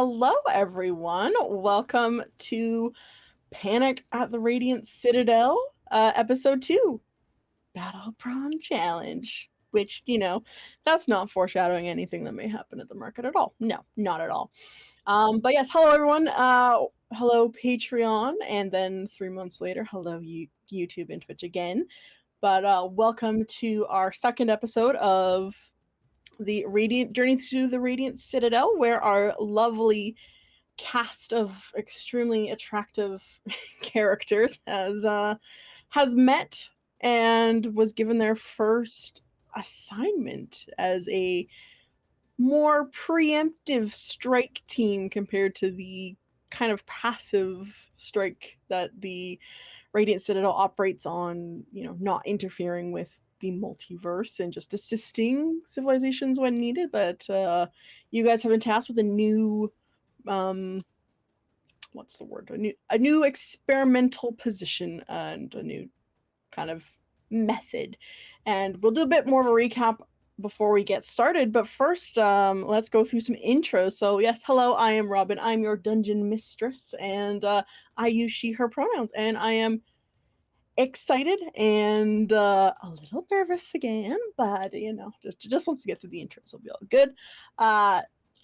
Hello, everyone. Welcome to Panic at the Radiant Citadel, episode 2, Battle Prawn Challenge. Which, that's not foreshadowing anything that may happen at the market at all. No, not at all. But yes, hello, everyone. Hello, Patreon. And then 3 months later, hello, YouTube and Twitch again. But welcome to our second episode of the Journey Through the Radiant Citadel, where our lovely cast of extremely attractive characters has met and was given their first assignment as a more preemptive strike team compared to the kind of passive strike that the Radiant Citadel operates on, not interfering with the multiverse and just assisting civilizations when needed. But you guys have been tasked with a new what's the word? A new experimental position and a new kind of method. And we'll do a bit more of a recap before we get started. But first, let's go through some intros. So yes, hello, I am Robin. I'm your dungeon mistress, and I use she, her pronouns, and I am excited and a little nervous again, but just once we get through the intros, it'll be all good.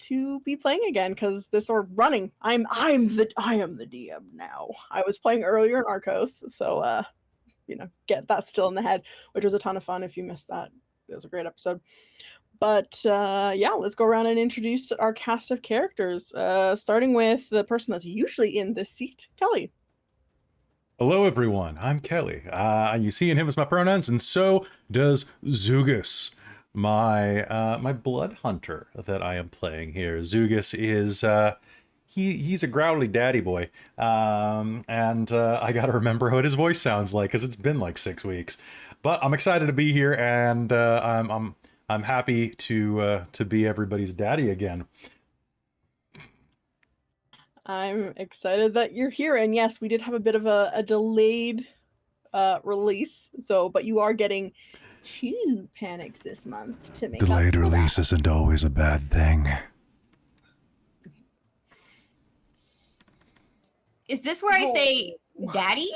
To be playing again, because this or running. I am the DM now. I was playing earlier in Arcos, so get that still in the head, which was a ton of fun. If you missed that, it was a great episode. But yeah, let's go around and introduce our cast of characters, starting with the person that's usually in this seat, Kelly. Hello, everyone. I'm Kelly. You see in him as my pronouns, and so does Dziugas, my blood hunter that I am playing here. Dziugas is he's a growly daddy boy, and I gotta remember what his voice sounds like because it's been like 6 weeks. But I'm excited to be here, and I'm happy to be everybody's daddy again. I'm excited that you're here, and yes, we did have a bit of a delayed release, but you are getting 2 panics this month to make delayed release isn't always a bad thing. Is this where I say daddy?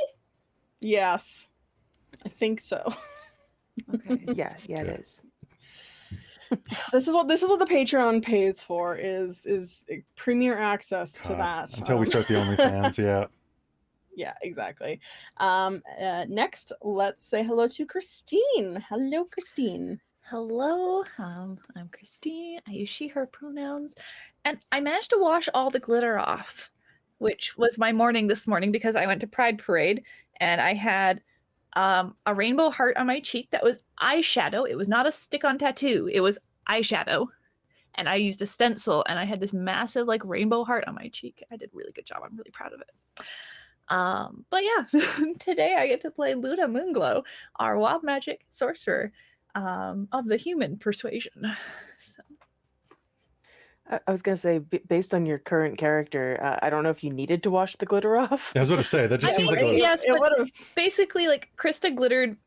Yes, I think so. Okay. Yeah, it is. This is what the Patreon pays for is premier access to that until we start the OnlyFans. Yeah. Yeah, exactly. Next, let's say hello to Christine. Hello, Christine. Hello, I'm Christine. I use she, her pronouns, and I managed to wash all the glitter off, which was my morning this morning because I went to Pride Parade and I had a rainbow heart on my cheek that was eyeshadow. It was not a stick-on tattoo. It was eyeshadow. And I used a stencil and I had this massive rainbow heart on my cheek. I did a really good job. I'm really proud of it. But yeah, today I get to play Luna Moonglow, our wild magic sorcerer of the human persuasion. So. I was going to say, based on your current character, I don't know if you needed to wash the glitter off. I was going to say, that just seems like a... Yes, but basically, Krista glittered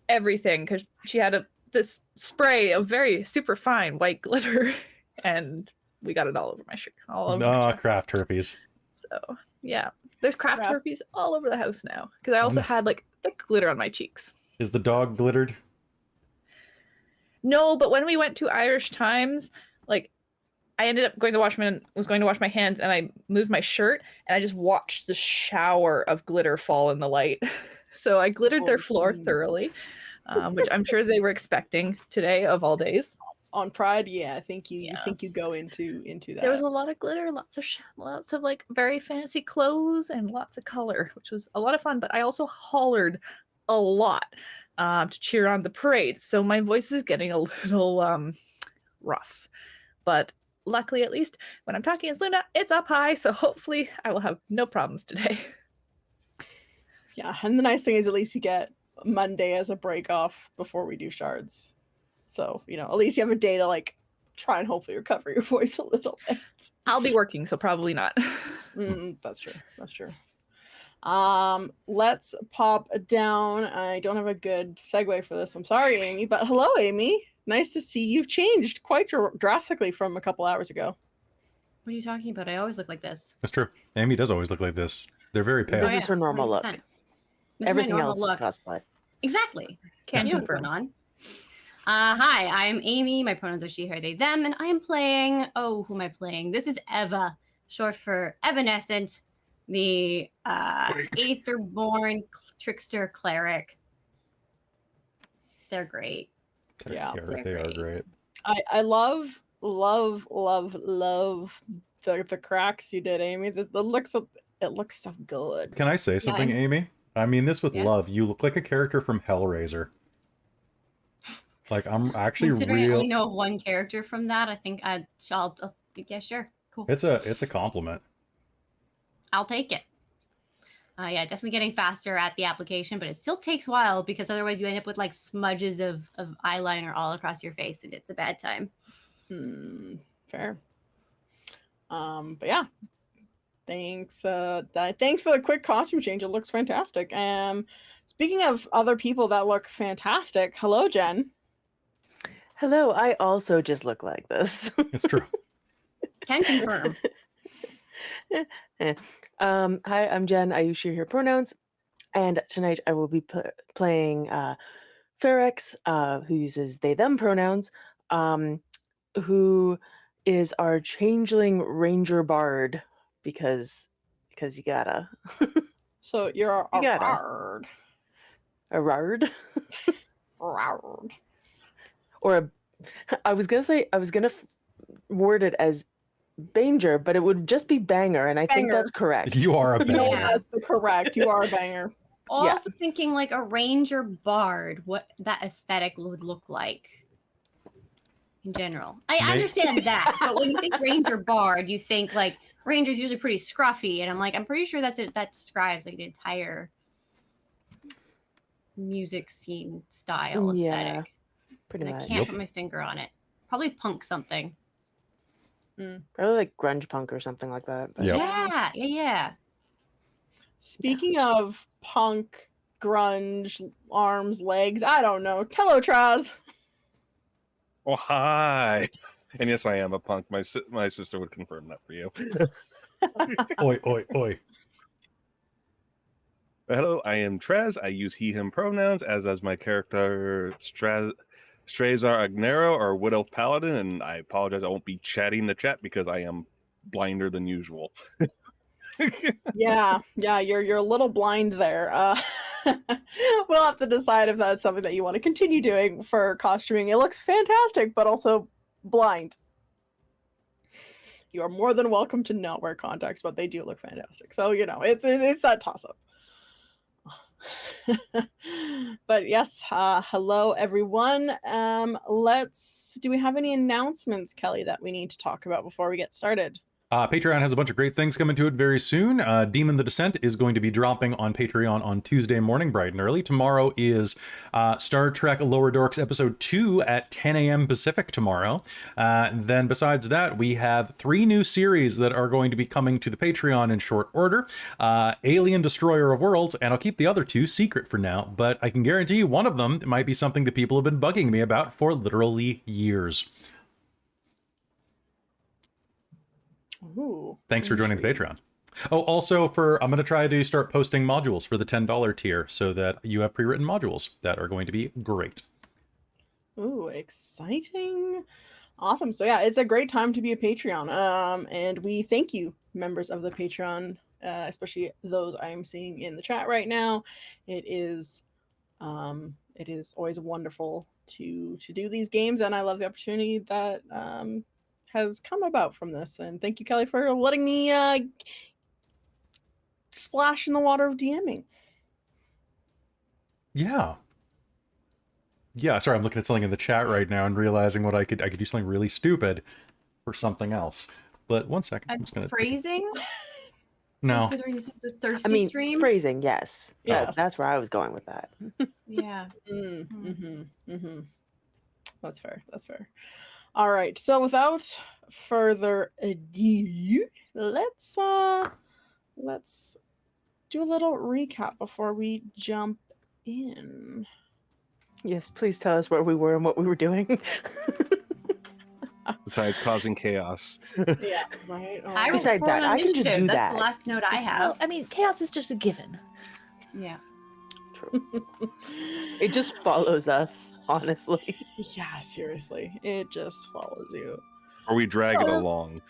everything because she had this spray of very super fine white glitter, and we got it all over my shirt, all over my chest. Craft herpes. So, yeah. There's craft herpes all over the house now, because I also had, thick glitter on my cheeks. Is the dog glittered? No, but when we went to Irish Times, I ended up going to wash my hands, and I moved my shirt, and I just watched the shower of glitter fall in the light. So I glittered their floor thoroughly, which I'm sure they were expecting today of all days. On Pride, yeah, I think you go into that. There was a lot of glitter, lots of very fancy clothes, and lots of color, which was a lot of fun. But I also hollered a lot to cheer on the parade, so my voice is getting a little rough, but. Luckily, at least, when I'm talking as Luna, it's up high, so hopefully I will have no problems today. Yeah, and the nice thing is at least you get Monday as a break off before we do shards. So, at least you have a day to, try and hopefully recover your voice a little bit. I'll be working, so probably not. That's true. Let's pop down. I don't have a good segue for this. I'm sorry, Amy, but hello, Amy. Nice to see you've changed quite drastically from a couple hours ago. What are you talking about? I always look like this. That's true. Amy does always look like this. They're very pale. This is her normal look. 100%. This is my Everything normal else look. is cosplay. Exactly. Can You know what's confirm. going on. Hi, I'm Amy. My pronouns are she, her, they, them, and I am playing. Oh, who am I playing? This is Eva, short for Evanescent, the Aetherborn trickster cleric. They're great. Yeah. They are great. I love the cracks you did, Amy. It looks so good. Can I say something, Amy? I mean this with Yeah. love. You look like a character from Hellraiser. Like, I'm actually Considering I real. only know one character from that, I think I'll yeah, sure, cool. It's a compliment. I'll take it. Yeah, definitely getting faster at the application, but it still takes a while because otherwise you end up with like smudges of eyeliner all across your face, and it's a bad time. Fair. But yeah. Thanks. Thanks for the quick costume change. It looks fantastic. Speaking of other people that look fantastic, hello, Jen. Hello, I also just look like this. It's true. Can confirm. Hi, I'm Jen. I use she, her pronouns. And tonight I will be playing Fairx, who uses they, them pronouns, who is our changeling ranger bard because you gotta. So you're a You gotta. bard. A rard? Bard. Or I was gonna word it as Banger, but it would just be banger, and I think Banger. that's correct. You are a No, banger. that's correct. You are a banger. Also thinking like a ranger bard, what that aesthetic would look like in general. I understand that, but when you think ranger bard, you think like ranger's usually pretty scruffy, and I'm pretty sure that's it. That describes like the entire music scene style Yeah, aesthetic. pretty And I much. can't put my finger on it. Probably punk something. Probably like grunge punk or something like that. But Yep. Yeah. Speaking of punk, grunge, arms, legs, I don't know. Hello, Traz. Oh, hi. And yes, I am a punk. My sister would confirm that for you. Oi, oi, oi. Hello, I am Trez. I use he, him pronouns, as does my character Strazar Augnaro, or Wood Elf Paladin, and I apologize, I won't be chatting the chat because I am blinder than usual. Yeah, you're a little blind there. We'll have to decide if that's something that you want to continue doing for costuming. It looks fantastic, but also blind. You are more than welcome to not wear contacts, but they do look fantastic. So, it's that toss-up. But yes, hello everyone. Do we have any announcements, Kelly, that we need to talk about before we get started? Patreon has a bunch of great things coming to it very soon. Demon the Descent is going to be dropping on Patreon on Tuesday morning, bright and early. Tomorrow is Star Trek Lower Dorks Episode 2 at 10 a.m. Pacific tomorrow. Then besides that, we have 3 new series that are going to be coming to the Patreon in short order. Alien Destroyer of Worlds, and I'll keep the other 2 secret for now, but I can guarantee you one of them might be something that people have been bugging me about for literally years. Ooh, Thanks for joining the Patreon. Oh, also I'm going to try to start posting modules for the $10 tier so that you have pre-written modules that are going to be great. Ooh, exciting. Awesome. So yeah, it's a great time to be a Patreon. And we thank you, members of the Patreon, especially those I'm seeing in the chat right now. It is always wonderful to do these games, and I love the opportunity that has come about from this. And thank you, Kelly, for letting me splash in the water of DMing. Yeah, sorry, I'm looking at something in the chat right now and realizing what I could do something really stupid for something else. But one second. I'm just gonna Phrasing? No. Considering this is the thirsty stream? phrasing, yes. Yes. That's where I was going with that. Yeah. That's fair. All right. So without further ado, let's do a little recap before we jump in. Yes, please tell us where we were and what we were doing. besides causing chaos. Yeah, right. I Oh, rolled Besides 4 that, on I can just initiative. do That's that. the last note I Well, have. I mean, chaos is just a given. Yeah. True. It just follows us, honestly. yeah, seriously, it just follows you. Or we drag it Oh. along.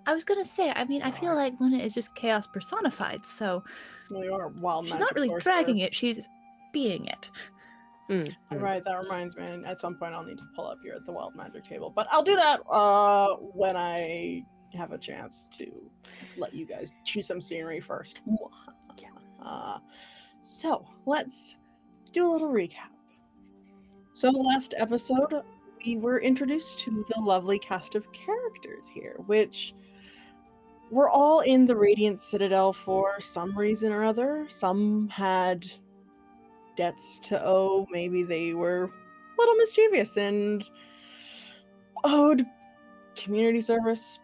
I was gonna say, I mean, I feel like Luna is just chaos personified, so Well, you are a wild she's magic not really sorcerer. dragging it, she's being it. Right, that reminds me. At some point, I'll need to pull up here at the wild magic table, but I'll do that when I have a chance to let you guys choose some scenery first. So let's do a little recap. So last episode, we were introduced to the lovely cast of characters here, which were all in the Radiant Citadel for some reason or other. Some had debts to owe. Maybe they were a little mischievous and owed community service,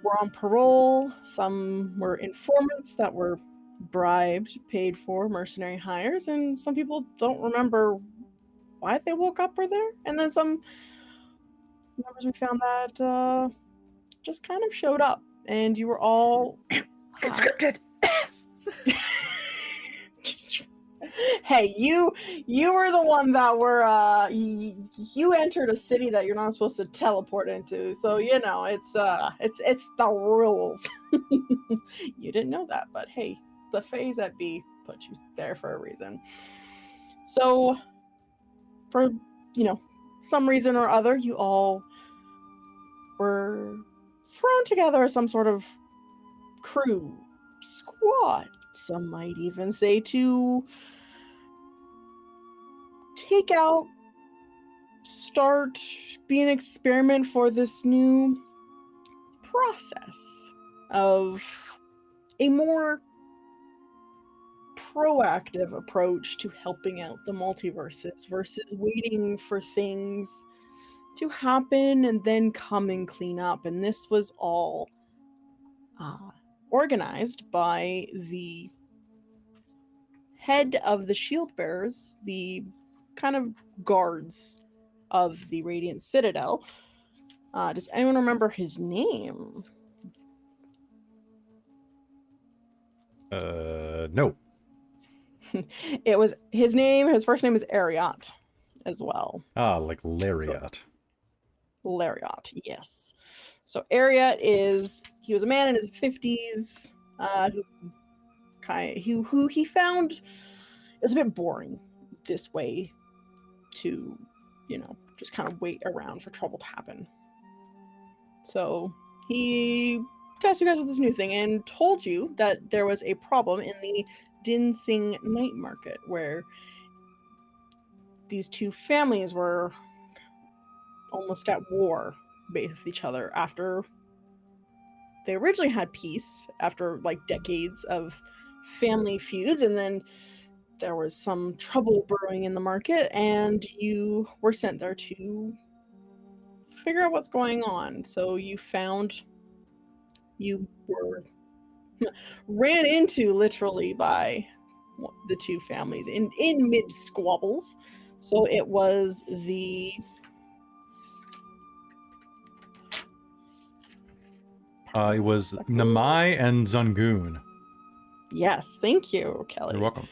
were on parole. Some were informants that were bribed, paid for mercenary hires, and some people don't remember why they woke up were there. And then some members we found that just kind of showed up, and you were all Conscripted. hey, you were the one that were you entered a city that you're not supposed to teleport into, so you know it's the rules. You didn't know that, but hey, the phase at B put you there for a reason. So for some reason or other, you all were thrown together as some sort of crew, squad, some might even say, to start be an experiment for this new process of a more proactive approach to helping out the multiverses versus waiting for things to happen and then come and clean up. And this was all organized by the head of the shield bearers, the kind of guards of the Radiant Citadel. Does anyone remember his name? No. His first name is Ariat as well. Ah, like Lariat. Lariat, yes. So Ariat he was a man in his 50s who he found is a bit boring this way to, just kind of wait around for trouble to happen. So he tasked you guys with this new thing and told you that there was a problem in the Dinsing night market where these two families were almost at war with each other after they originally had peace after like decades of family feuds, and then there was some trouble brewing in the market, and you were sent there to figure out what's going on. So you were ran into literally by the two families in mid squabbles. So it was It was Namai and Zungoon. Yes, thank you, Kelly. You're welcome.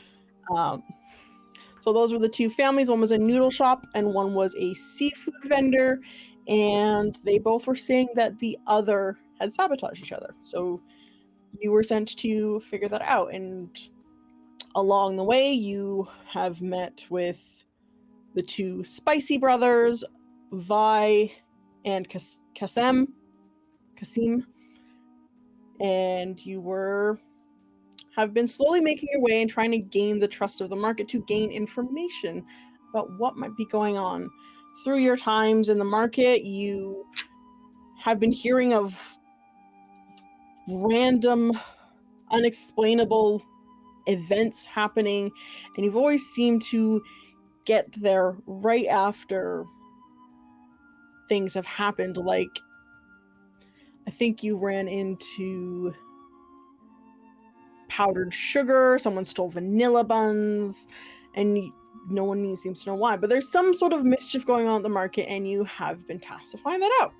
So those were the two families. One was a noodle shop and one was a seafood vendor, and they both were saying that the other had sabotaged each other. So you were sent to figure that out, and along the way you have met with the two Spicy brothers, Vi and Kasim, and you have been slowly making your way and trying to gain the trust of the market to gain information about what might be going on. Through your times in the market, you have been hearing of random, unexplainable events happening, and you've always seemed to get there right after things have happened. Like, I think you ran into powdered sugar, someone stole vanilla buns, and no one seems to know why, but there's some sort of mischief going on at the market, and you have been tasked to find that out.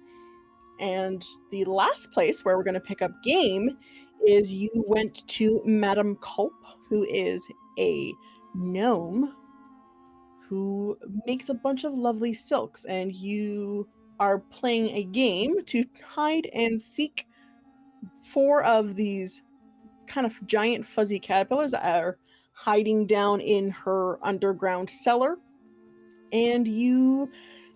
And the last place where we're going to pick up game is you went to Madame Culp, who is a gnome who makes a bunch of lovely silks, and you are playing a game to hide and seek 4 of these kind of giant fuzzy caterpillars that are hiding down in her underground cellar, and you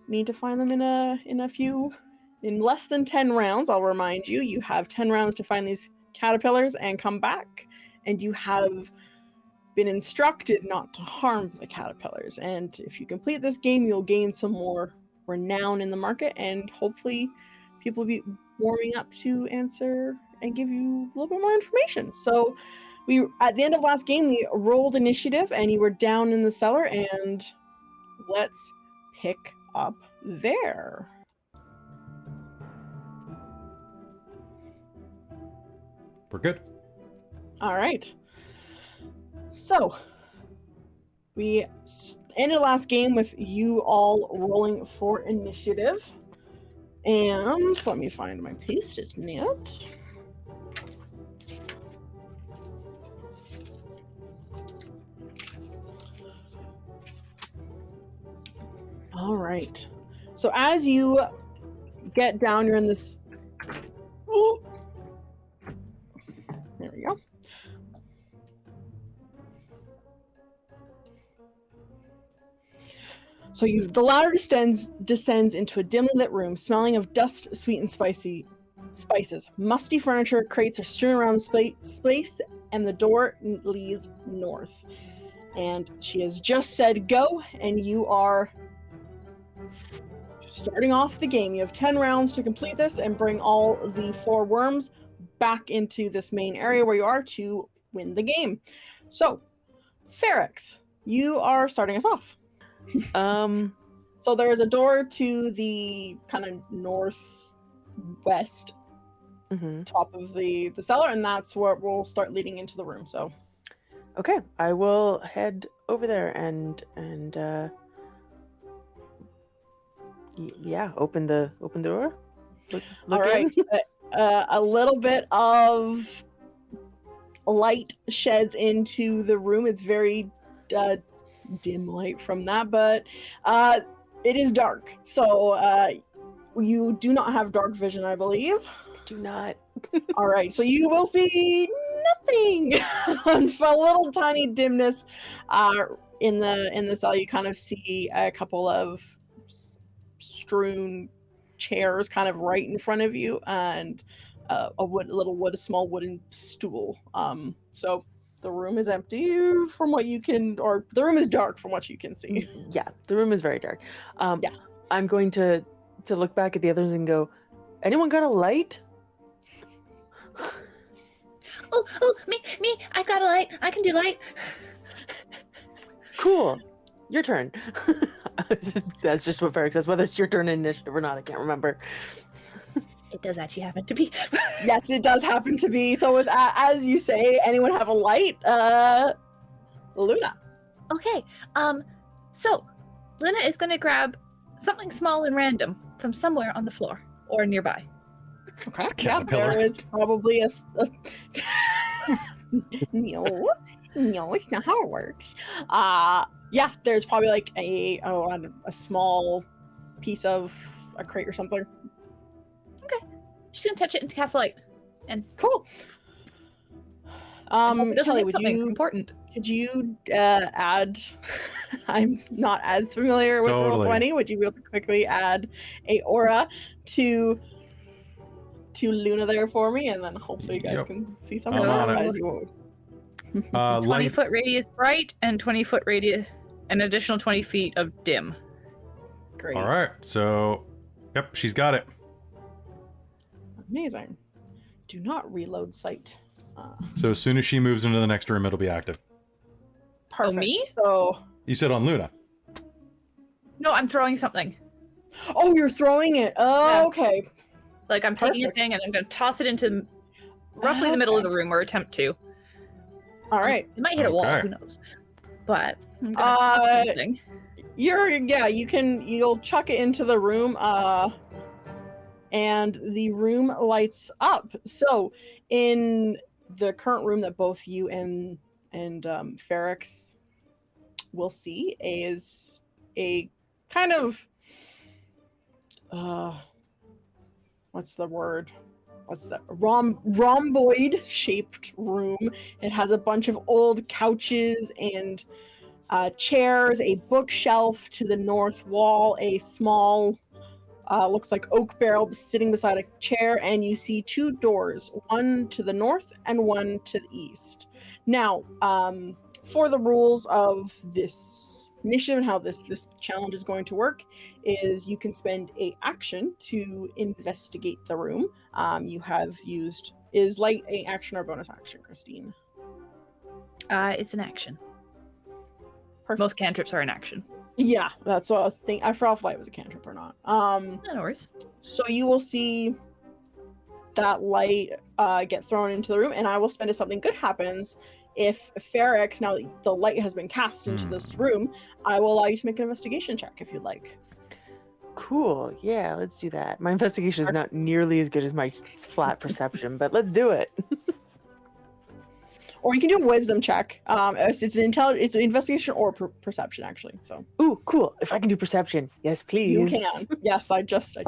need to find them in less than 10 rounds. I'll remind you, you have 10 rounds to find these caterpillars and come back, and you have been instructed not to harm the caterpillars. And if you complete this game, you'll gain some more renown in the market, and hopefully people will be warming up to answer and give you a little bit more information. So we, at the end of last game, we rolled initiative, and you were down in the cellar, and let's pick up there. We're good. All right. So we ended last game with you all rolling for initiative. And let me find my Post-it note. All right. So as you get down, you're in this. Ooh. There we go. So the ladder descends into a dimly lit room, smelling of dust, sweet and spicy spices. Musty furniture, crates are strewn around the space, and the door leads north. And she has just said go, and you are starting off the game. You have 10 rounds to complete this and bring all the 4 worms back into this main area where you are to win the game. So, Fairx, you are starting us off. So there is a door to the kind of northwest top of the cellar, and that's where we'll start leading into the room. So, okay, I will head over there and yeah, open the door. Look all right. A little bit of light sheds into the room. It's very dim light from that, but it is dark. So you do not have dark vision, I believe. Do not. All right, so you will see nothing. For a little tiny dimness in the cell, you kind of see a couple of strewn chairs kind of right in front of you, and a small wooden stool. So the room is empty from what you can, or the room is dark from what you can see. Yeah, the room is very dark. Yeah. I'm going to look back at the others and go, anyone got a light? Oh, me, I got a light. I can do light. Cool. Your turn. That's just what Fairx says. Whether it's your turn in initiative or not, I can't remember. It does actually happen to be. Yes, it does happen to be. So with as you say, anyone have a light? Luna. Okay. So Luna is going to grab something small and random from somewhere on the floor or nearby. Okay. Just a Yeah, caterpillar. there is probably a no, it's not how it works. Yeah, there's probably like a small piece of a crate or something. She's going to touch it and cast light. And Cool. it doesn't Kelly, mean something important. could you add? I'm not as familiar with Totally. Roll20. Would you be able to quickly add a aura to Luna there for me, and then hopefully you guys Yep. can see something. I'm on it. Otherwise you won't. 20-foot radius bright and 20-foot radius, an additional 20 feet of dim. Great. All right, so yep, she's got it. Amazing. Do not reload sight. So as soon as she moves into the next room, it'll be active. Perfect. me? So, You said on Luna. No, I'm throwing something. oh, you're throwing it. Oh, Yeah. okay. Like I'm taking a Perfect. thing and I'm going to toss it into roughly the middle of the room, or attempt to. All right. It might hit a wall. Okay. Who knows? but I'm gonna toss something. You'll chuck it into the room, and the room lights up. So in the current room that both you and Fairx will see is a kind of what's the word? What's that? Rhomboid shaped room. It has a bunch of old couches and chairs, a bookshelf to the north wall, a small looks like oak barrel sitting beside a chair, and you see two doors, one to the north and one to the east. Now, for the rules of this initiative and how this challenge is going to work is you can spend a action to investigate the room. You have used is like a action or bonus action, Christine. It's an action. Perfect. Most cantrips are an action. Yeah, that's what I was thinking. I forgot if light was a cantrip or not. No worries. So you will see that light get thrown into the room, and I will spend if something good happens. If Fairx, now that the light has been cast into this room, I will allow you to make an investigation check if you'd like. Cool. Yeah, let's do that. My investigation is not nearly as good as my flat perception, but let's do it. Or you can do a wisdom check. It's an investigation or perception actually. So. Ooh, cool. If I can do perception, yes, please. You can. Yes, I just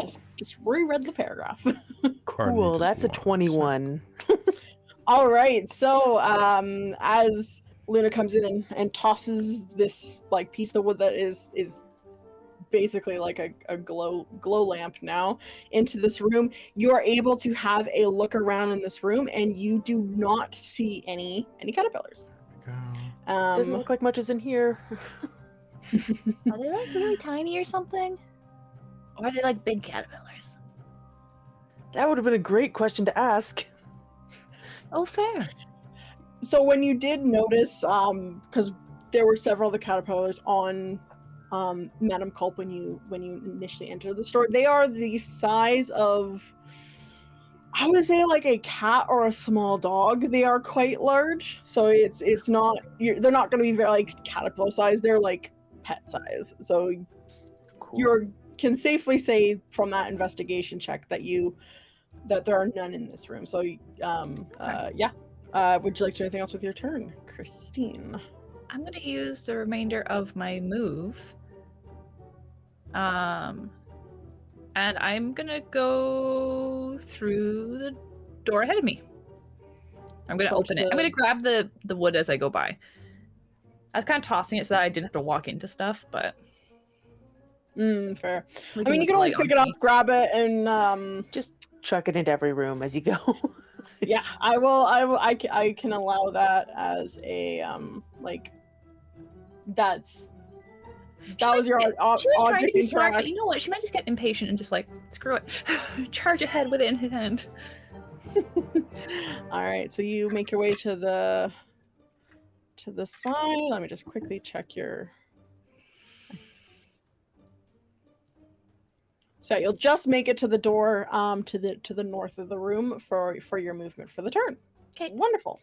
reread the paragraph. Cool. That's a 21. All right. So as Luna comes in and tosses this like piece of wood that is basically like a glow lamp now into this room, you are able to have a look around in this room, and you do not see any caterpillars. Doesn't look like much is in here. Are they like really tiny or something? Or are they like big caterpillars? That would have been a great question to ask. Oh, fair. So when you did notice, because there were several of the caterpillars on Madame Culp when you initially entered the store, they are the size of, I would say, like a cat or a small dog. They are quite large, so it's not they're not going to be very like caterpillar size. They're like pet size. So Cool. you can safely say from that investigation check that there are none in this room. So yeah. Would you like to do anything else with your turn, Christine? I'm going to use the remainder of my move. And I'm going to go through the door ahead of me. I'm going to open it. I'm going to grab the wood as I go by. I was kind of tossing it so that I didn't have to walk into stuff, but... Fair. I mean, you can always pick it up, grab it, and just chuck it into every room as you go. Yeah, I can allow that as a like that was your she was trying to be smart, interact. but you know what? She might just get impatient and just like, screw it. Charge ahead with it in hand. All right, so you make your way to the side. Let me just quickly check your. So you'll just make it to the door to the north of the room for your movement for the turn. Okay. Wonderful.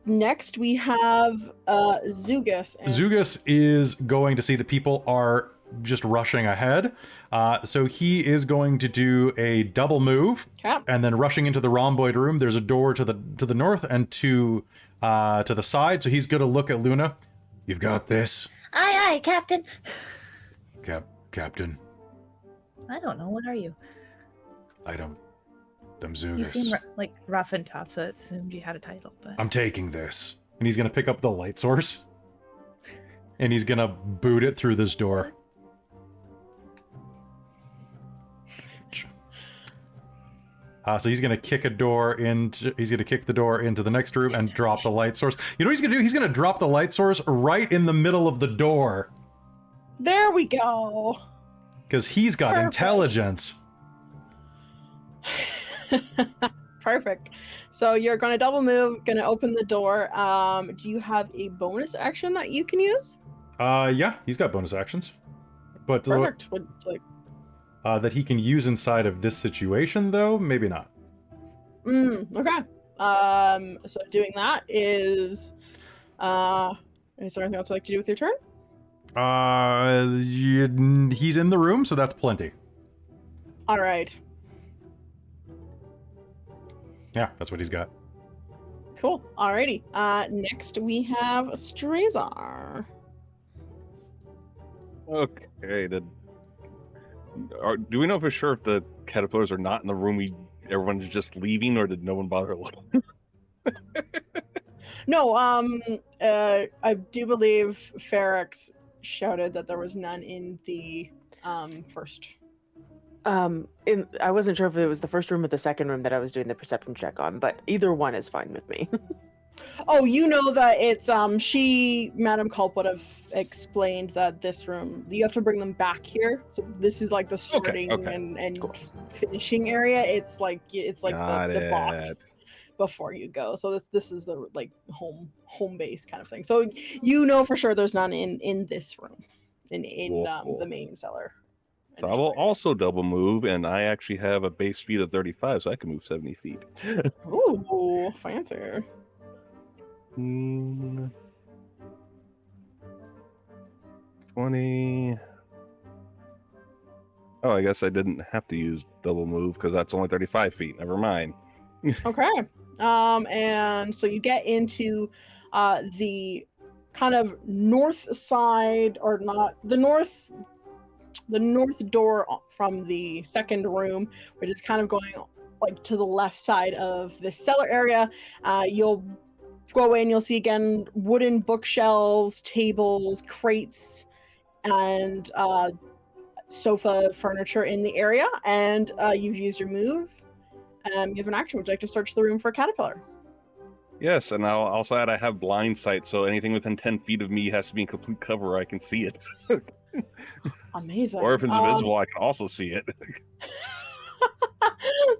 Next we have Dziugas. Dziugas is going to see the people are just rushing ahead. So he is going to do a double move, and then rushing into the rhomboid room. There's a door to the north and to the side. So he's going to look at Luna. You've got this, Aye, Captain. Captain. I don't know. What are you? I'm You Dziugas. seem like rough and tough, so I assumed you had a title. But I'm taking this. And he's going to pick up the light source. And he's going to boot it through this door. So he's going to kick the door into the next room and drop the light source. You know what he's going to do? He's going to drop the light source right in the middle of the door. There we go. Because he's got intelligence. Perfect. So you're going to double move, going to open the door. Do you have a bonus action that you can use? Yeah, he's got bonus actions. But Perfect. that he can use inside of this situation, though, maybe not. Okay. So doing that is there anything else you'd like to do with your turn? He's in the room, so that's plenty. All right. Yeah, that's what he's got. Cool. Alrighty. Next we have Strazar. Okay. Do we know for sure if the caterpillars are not in the room? Everyone's just leaving, or did no one bother looking? No. I do believe Fairx shouted that there was none in the first. I wasn't sure if it was the first room or the second room that I was doing the perception check on, but either one is fine with me. Oh, you know that it's Madam Culp would have explained that this room you have to bring them back here. So this is like the sorting and finishing area. It's like the box before you go. So this is the like home base kind of thing. So you know for sure there's none in this room in Cool. the main cellar. So I will also double move, and I actually have a base speed of 35, so I can move 70 feet. Ooh, fancy. 20. Oh, I guess I didn't have to use double move because that's only 35 feet. Never mind. Okay. And so you get into the kind of north side, or not the north door from the second room, which is kind of going like to the left side of the cellar area. You'll go in, you'll see again wooden bookshelves, tables, crates, and sofa furniture in the area. And you've used your move. You have an action. Would you like to search the room for a caterpillar? Yes, and I'll also add I have blind sight, so anything within 10 feet of me has to be in complete cover where I can see it. Amazing. Or if it's invisible, I can also see it.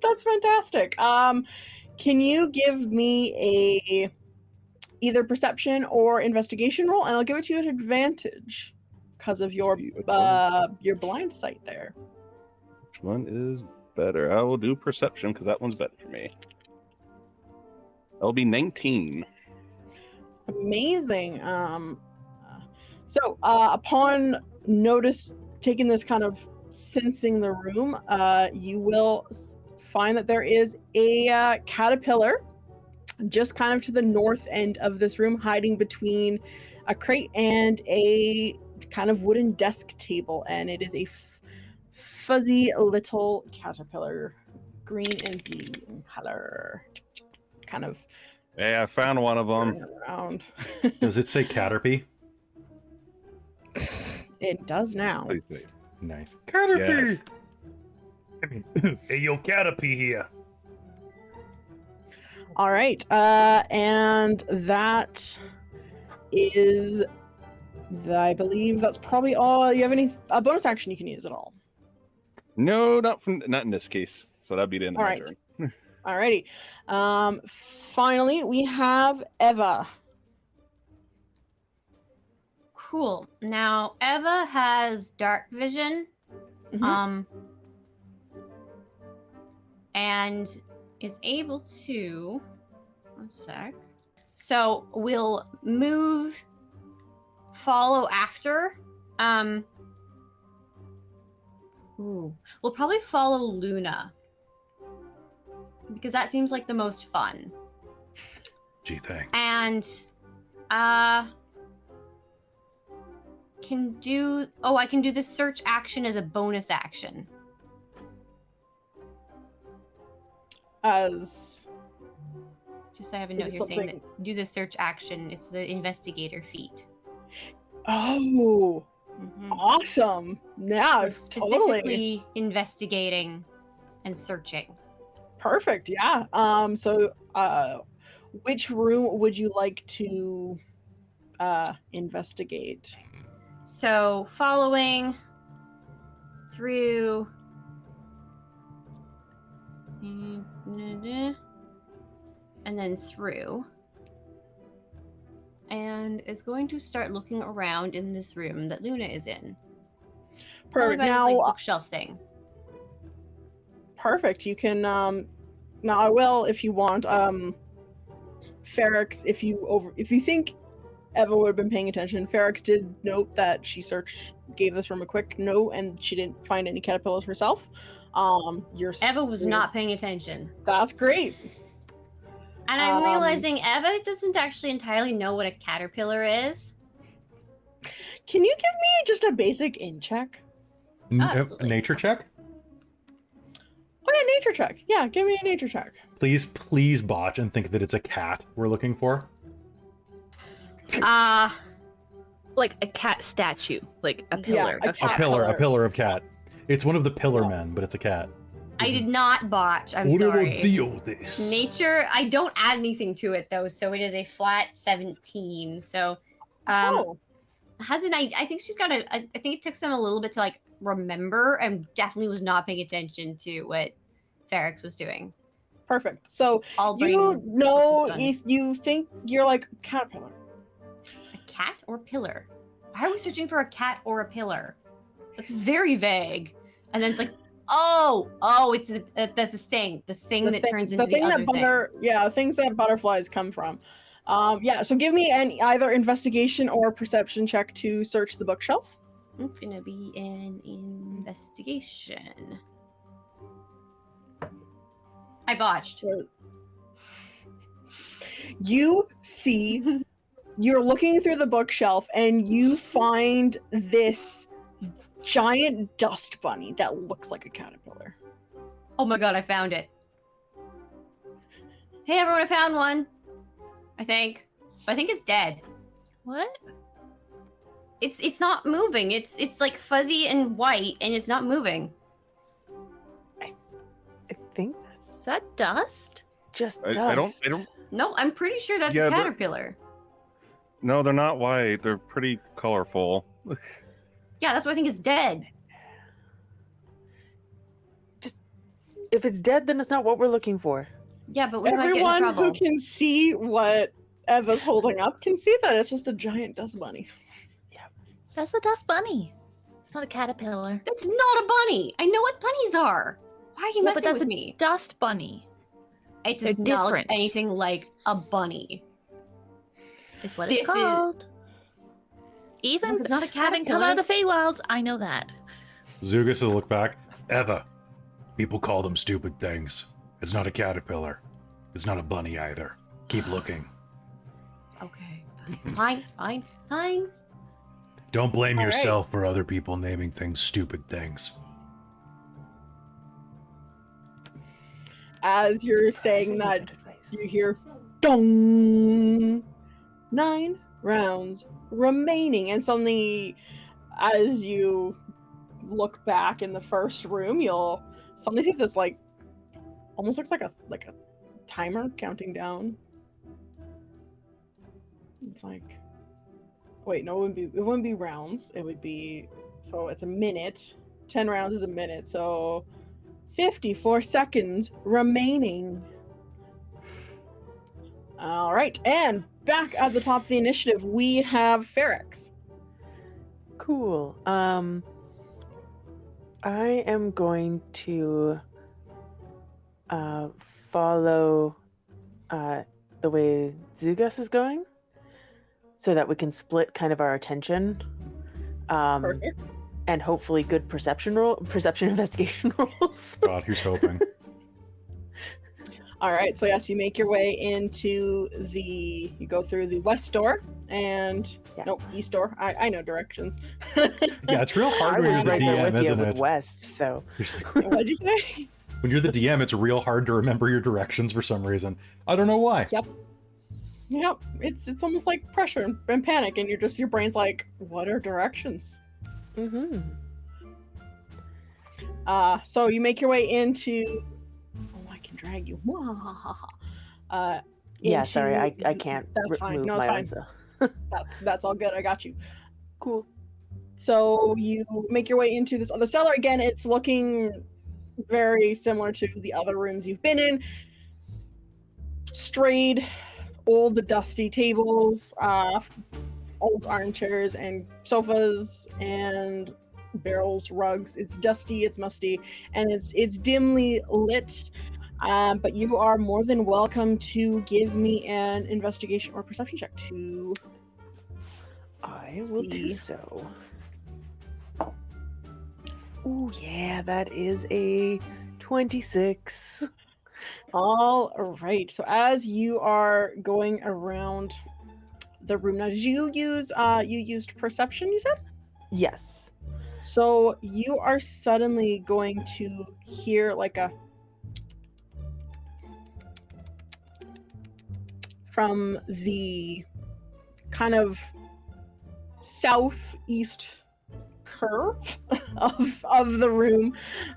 That's fantastic. Can you give me a either perception or investigation roll, and I'll give it to you at advantage because of your blind sight there. Which one is better? I will do perception because that one's better for me. That'll be 19. Amazing. So upon taking this kind of sensing the room, you will find that there is a caterpillar just kind of to the north end of this room, hiding between a crate and a kind of wooden desk table, and it is a fuzzy little caterpillar, green and blue in color, kind of. Hey, I found one of them. Around. Does it say Caterpie? It does now. Please do. Nice. Caterpie! Yes. I mean, hey, yo, Caterpie here. All right, and that is, I believe that's probably all. You have a bonus action you can use at all? No, not in this case. So that'd be the end of All my right. turn. Alrighty. Finally, we have Eva. Cool. Now Eva has dark vision, Mhm. and is able to. One sec. So we'll move, follow after. We'll probably follow Luna because that seems like the most fun. Gee, thanks. And I can do this search action as a bonus action. As Just I have a Is note it here saying something- that do the search action. It's the investigator feat. oh, Mhm. awesome! Yeah, So totally specifically investigating and searching. perfect. Yeah. So, which room would you like to investigate? So following through and then through, and is going to start looking around in this room that Luna is in. Probably Perfect. by this, Now, like, bookshelf thing. perfect. You can now I will, if you want, Fairx, if you think Eva would have been paying attention, Fairx did note that she gave this room a quick note, and she didn't find any caterpillars herself. Eva was not paying attention. That's great. And I'm realizing Eva doesn't actually entirely know what a caterpillar is. Can you give me just a basic in check? Absolutely. Nature check? Oh yeah, nature check. Yeah, give me a nature check. Please botch and think that it's a cat we're looking for. Like a cat statue, like a pillar. a of cat cat. A pillar of cat. It's one of the pillar men, but it's a cat. I did not botch. I'm sorry. Nature, I don't add anything to it though, so it is a flat 17. So, I think she's got I think it took some a little bit to like remember, and definitely was not paying attention to what Fairx was doing. Perfect. So you know if you think you're like caterpillar. A cat or pillar? Why are we searching for a cat or a pillar? That's very vague. And then it's like, it's the thing that turns into the other thing. Yeah, things that butterflies come from. So give me either investigation or perception check to search the bookshelf. It's gonna be an investigation. I botched. You see, you're looking through the bookshelf and you find this giant dust bunny that looks like a caterpillar. Oh my god, I found it. Hey everyone, I found one. I think it's dead. What? It's not moving. It's like fuzzy and white, and it's not moving. I think Is that dust? just I dust. don't. No, I'm pretty sure that's Yeah, a but- caterpillar. No, they're not white. They're pretty colorful. Yeah, that's why I think it's dead. If it's dead, then it's not what we're looking for. Yeah, but we might get in Everyone trouble. who can see what Eva's holding up can see that it's just a giant dust bunny. That's a dust bunny. It's not a caterpillar. That's not a bunny. I know what bunnies are. Why are you Yeah, but messing that's with a me? dust bunny. It does they're not look different. anything like a bunny. It's what This it's is- called. Even It's not a having come out of the Feywilds, I know that. Dziugas will look back. Eva, people call them stupid things. It's not a caterpillar. It's not a bunny either. Keep looking. Okay. Fine. Don't blame All right. yourself for other people naming things stupid things. As you're saying that, you hear dong. 9 rounds remaining, and suddenly, as you look back in the first room, you'll suddenly see this like almost looks like a timer counting down. It's like, wait, no, it wouldn't be rounds. It would be, so it's a minute. 10 rounds is a minute, so 54 seconds remaining. All right, and back at the top of the initiative, we have Fairx. Cool. I am going to follow the way Dziugas is going, so that we can split kind of our attention. Perfect. And hopefully good perception investigation rolls. God, here's hoping. All right, so yes, you make your way into you go through the west door and east door. I know directions. Yeah, it's real I hard when was you're the right there DM, with you isn't with it? West, so You're just like, What'd you say? when you're the DM, it's real hard to remember your directions for some reason. I don't know why. Yep. Yep. It's almost like pressure and panic, and your brain's like, what are directions? So you make your way into. Oh, I can drag you. yeah. Sorry, into I can't That's fine. move No, it's my fine. own. So. That's all good. I got you. Cool. So you make your way into this other cellar. Again, it's looking very similar to the other rooms you've been in. Strayed, old, dusty tables, old armchairs and sofas and barrels, rugs. It's dusty, it's musty, and it's dimly lit. But you are more than welcome to give me an investigation or perception check to. I will do See. so. Ooh, yeah, that is a 26. All right. So as you are going around the room now, did you use you used perception? You said. Yes. So you are suddenly going to hear like a from the kind of southeast curve of the room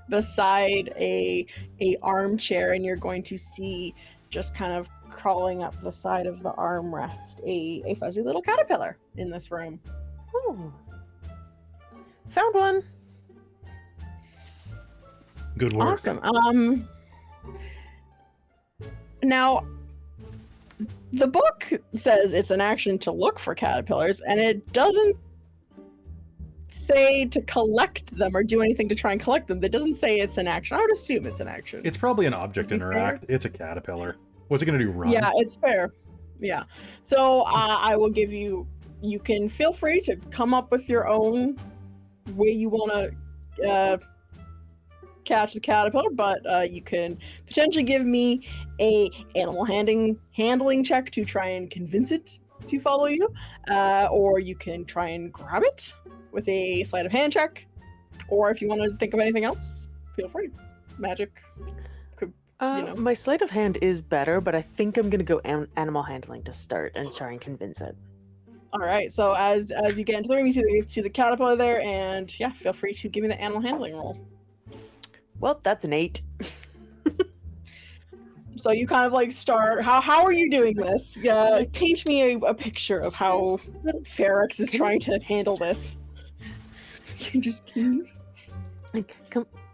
beside a armchair, and you're going to see just kind of crawling up the side of the armrest a fuzzy little caterpillar in this room. Ooh. Found one. Good work. Awesome. Now the book says it's an action to look for caterpillars, and it doesn't say to collect them or do anything to try and collect them. It doesn't say it's an action. I would assume it's an action. It's probably an object To be interact. It's a caterpillar. What's it gonna do? Run? Yeah, it's fair. Yeah. So I will give you. You can feel free to come up with your own way you want to catch the caterpillar, but you can potentially give me a animal handling check to try and convince it to follow you, or you can try and grab it with a sleight of hand check, or if you want to think of anything else, feel free. Magic. know. My sleight of hand is better, but I think I'm gonna go animal handling to start and try and convince it. All right. So as you get into the room, you see the caterpillar there, and yeah, feel free to give me the animal handling roll. Well, that's an 8. So you kind of like start. How are you doing this? Paint me a picture of how Fairx is trying to handle this. Can you?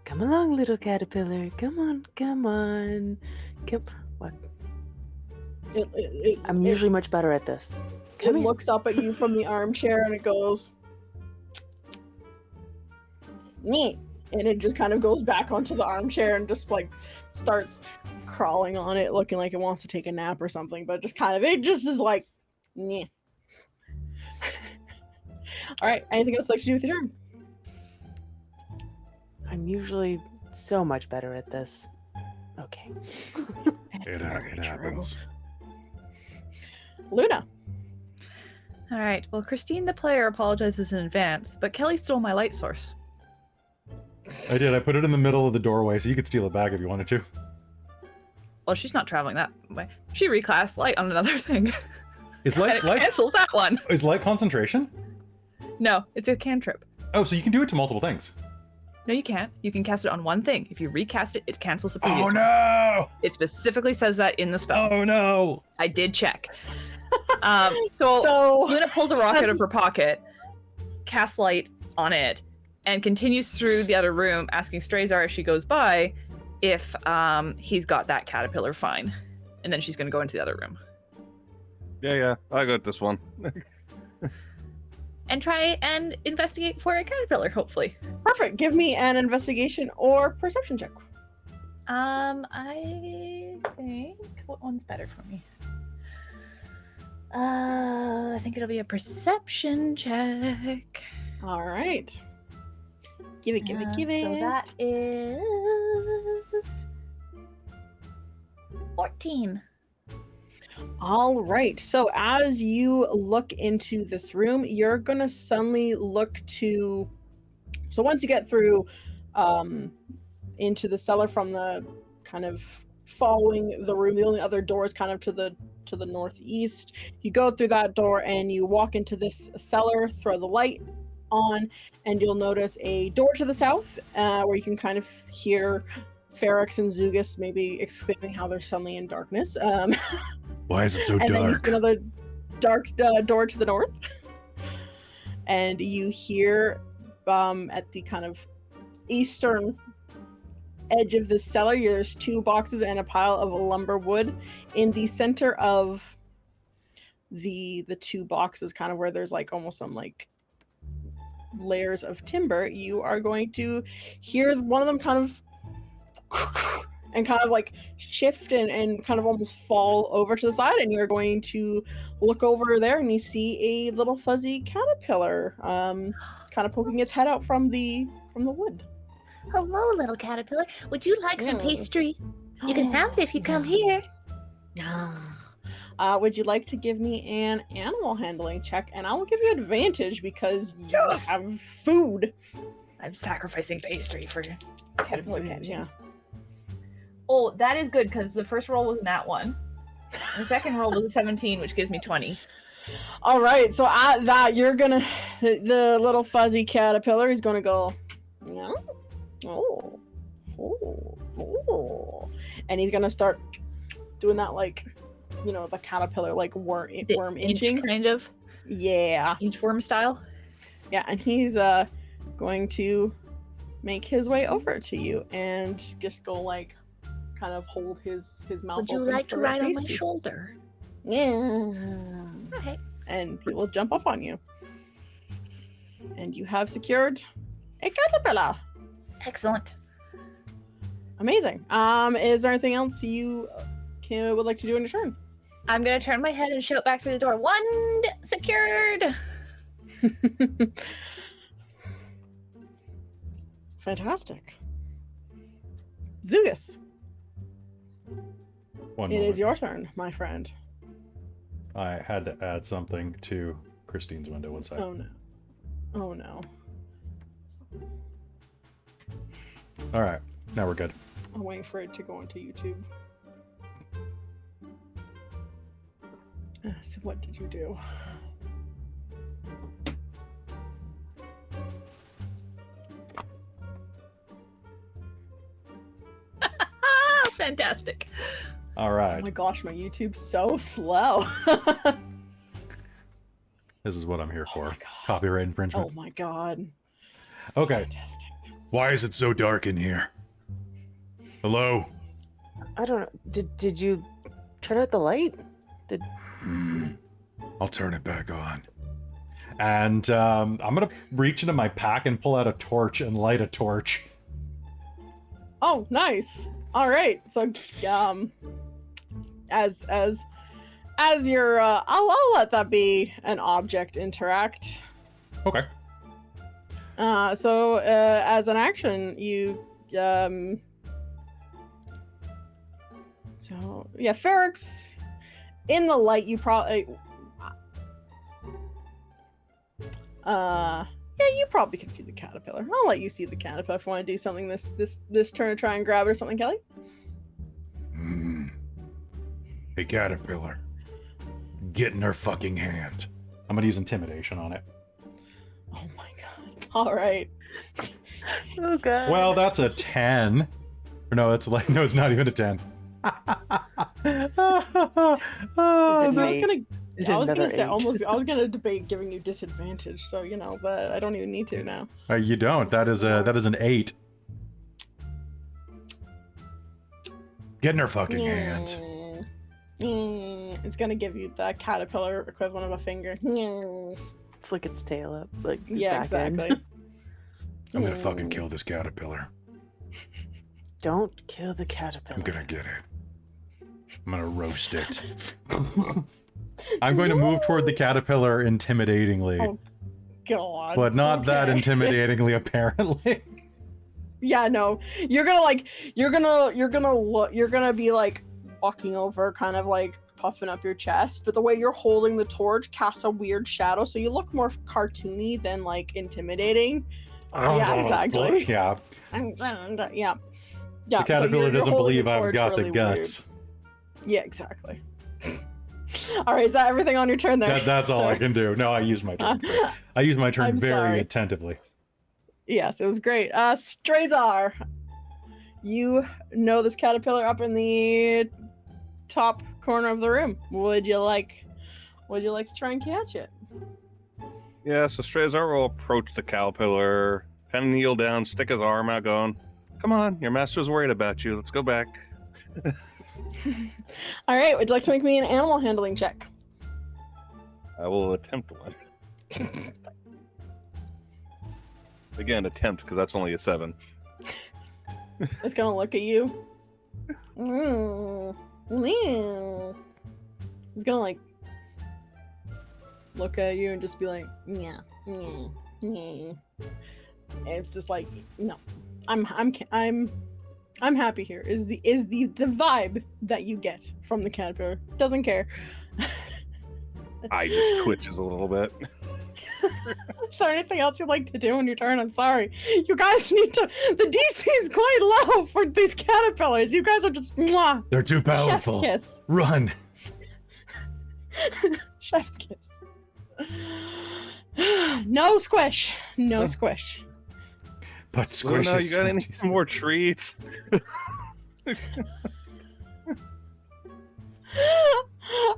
Come along, little caterpillar. Come on. What? I'm usually much better at this. It looks up at you from the armchair and it goes, neat. And it just kind of goes back onto the armchair and just like starts crawling on it, looking like it wants to take a nap or something, but it just is like, yeah. All right. Anything else you'd like to do with your turn? I'm usually so much better at this. Okay. It happens. Luna. All right. Well, Christine, the player, apologizes in advance, but Kelly stole my light source. I did. I put it in the middle of the doorway, so you could steal it back if you wanted to. Well, she's not traveling that way. She reclassed light on another thing. Is And it light cancels that one. is light concentration? No, it's a cantrip. Oh, so you can do it to multiple things. No, you can't. You can cast it on one thing. If you recast it, it cancels the previous Oh one. no! It specifically says that in the spell. Oh no! I did check. So Luna pulls a rock out of her pocket, casts light on it, and continues through the other room, asking Strazar as she goes by if he's got that caterpillar fine. And then she's going to go into the other room. Yeah, I got this one. And try and investigate for a caterpillar, hopefully. Perfect. Give me an investigation or perception check. I think... What one's better for me? I think it'll be a perception check. All right. Give it. So that is 14. All right. So as you look into this room, you're gonna suddenly look to. So once you get through into the cellar from the kind of following the room, the only other door is kind of to the northeast. You go through that door and you walk into this cellar, throw the light on, and you'll notice a door to the south where you can kind of hear Fairx and Dziugas maybe exclaiming how they're suddenly in darkness. Why is it so And then you dark? see another dark door to the north. And you hear at the kind of eastern edge of the cellar, there's 2 boxes and a pile of lumber wood. In the center of the 2 boxes, kind of where there's like almost some like layers of timber, you are going to hear one of them kind of and kind of like shift and kind of almost fall over to the side, and you're going to look over there and you see a little fuzzy caterpillar kind of poking its head out from the wood. Hello, little caterpillar. Would you like some pastry? You can have it if you come here. Would you like to give me an animal handling check? And I will give you advantage because you have food. I'm sacrificing pastry for caterpillar catching. Yeah. Oh, that is good because the first roll was a nat 1. And the second roll was a 17, which gives me 20. All right. So at that, you're gonna the little fuzzy caterpillar is gonna go. Yeah. Oh. And he's gonna start doing that like, you know, the caterpillar like worm inching kind of. Yeah. Inchworm style. Yeah, and he's going to make his way over to you and just go like kind of hold his mouth Would you open like to for ride on my pastry. shoulder? Okay. And he will jump up on you. And you have secured a caterpillar. Excellent. Amazing. Is there anything else you would like to do in your turn? I'm gonna turn my head and shout back through the door. One secured. Fantastic. Dziugas, One it moment. is your turn, my friend. I had to add something to Christine's window. One second. Oh no. Oh no. All right, now we're good. I'm waiting for it to go onto YouTube. So what did you do? Fantastic. All Oh right, my gosh, my YouTube's so slow. this is what I'm here for. my God. Copyright infringement. Oh my god. Okay. Fantastic. Why is it so dark in here? Hello? I don't know. Did you turn out the light? I'll turn it back on. And I'm gonna reach into my pack and pull out a torch and light a torch. Oh, nice. All right. So, as your, I'll let that be an object interact. Okay. So as an action, you, so yeah, Fairx, in the light, you probably, yeah, you probably can see the caterpillar. I'll let you see the caterpillar if you want to do something this turn to try and grab it or something, Kelly. Hey, caterpillar. Get in her fucking hand. I'm gonna use intimidation on it. Oh my god. All right. Oh god. Well, that's a 10. Or no, it's like no, it's not even a 10. I was gonna say almost. I was gonna debate giving you disadvantage, so you know, but I don't even need to now. You don't. That is an 8. Get in her fucking hand. It's gonna give you the caterpillar equivalent of a finger. Flick its tail up. Like Yeah, back end. exactly. I'm gonna fucking kill this caterpillar. Don't kill the caterpillar. I'm gonna get it. I'm gonna roast it. I'm going to move toward the caterpillar intimidatingly, Oh, God. but not that Okay. intimidatingly, apparently. Yeah, no. You're gonna be like walking over, kind of like puffing up your chest, but the way you're holding the torch casts a weird shadow, so you look more cartoony than like intimidating. Yeah, exactly. Yeah, Yeah. Yeah. the so caterpillar you're doesn't holding believe the I've torch got really the guts. weird. Yeah, exactly. All right, is that everything on your turn there? That's all I Sorry. can do. No, I use my turn. I use my turn I'm very sorry. attentively. Yes, it was great. Strazar, you know this caterpillar up in the top corner of the room. Would you like to try and catch it? Yeah, so Strazar will approach the caterpillar, kind of kneel down, stick his arm out, going, "Come on, your master's worried about you. Let's go back." All right, would you like to make me an animal handling check? I will attempt one. Again, attempt, because that's only a 7. It's gonna look at you. He's gonna like look at you and just be like, yeah. And it's just like, no, I'm happy here. Is the vibe that you get from the caterpillar? Doesn't care. I just twitches a little bit. Is there anything else you'd like to do on your turn? I'm sorry. You guys need to. The DC is quite low for these caterpillars. You guys are just mwah. They're too Chef's powerful. kiss. Run. Chef's kiss. No squish. No squish. But squish Luna, is you got so any juicy. more treats?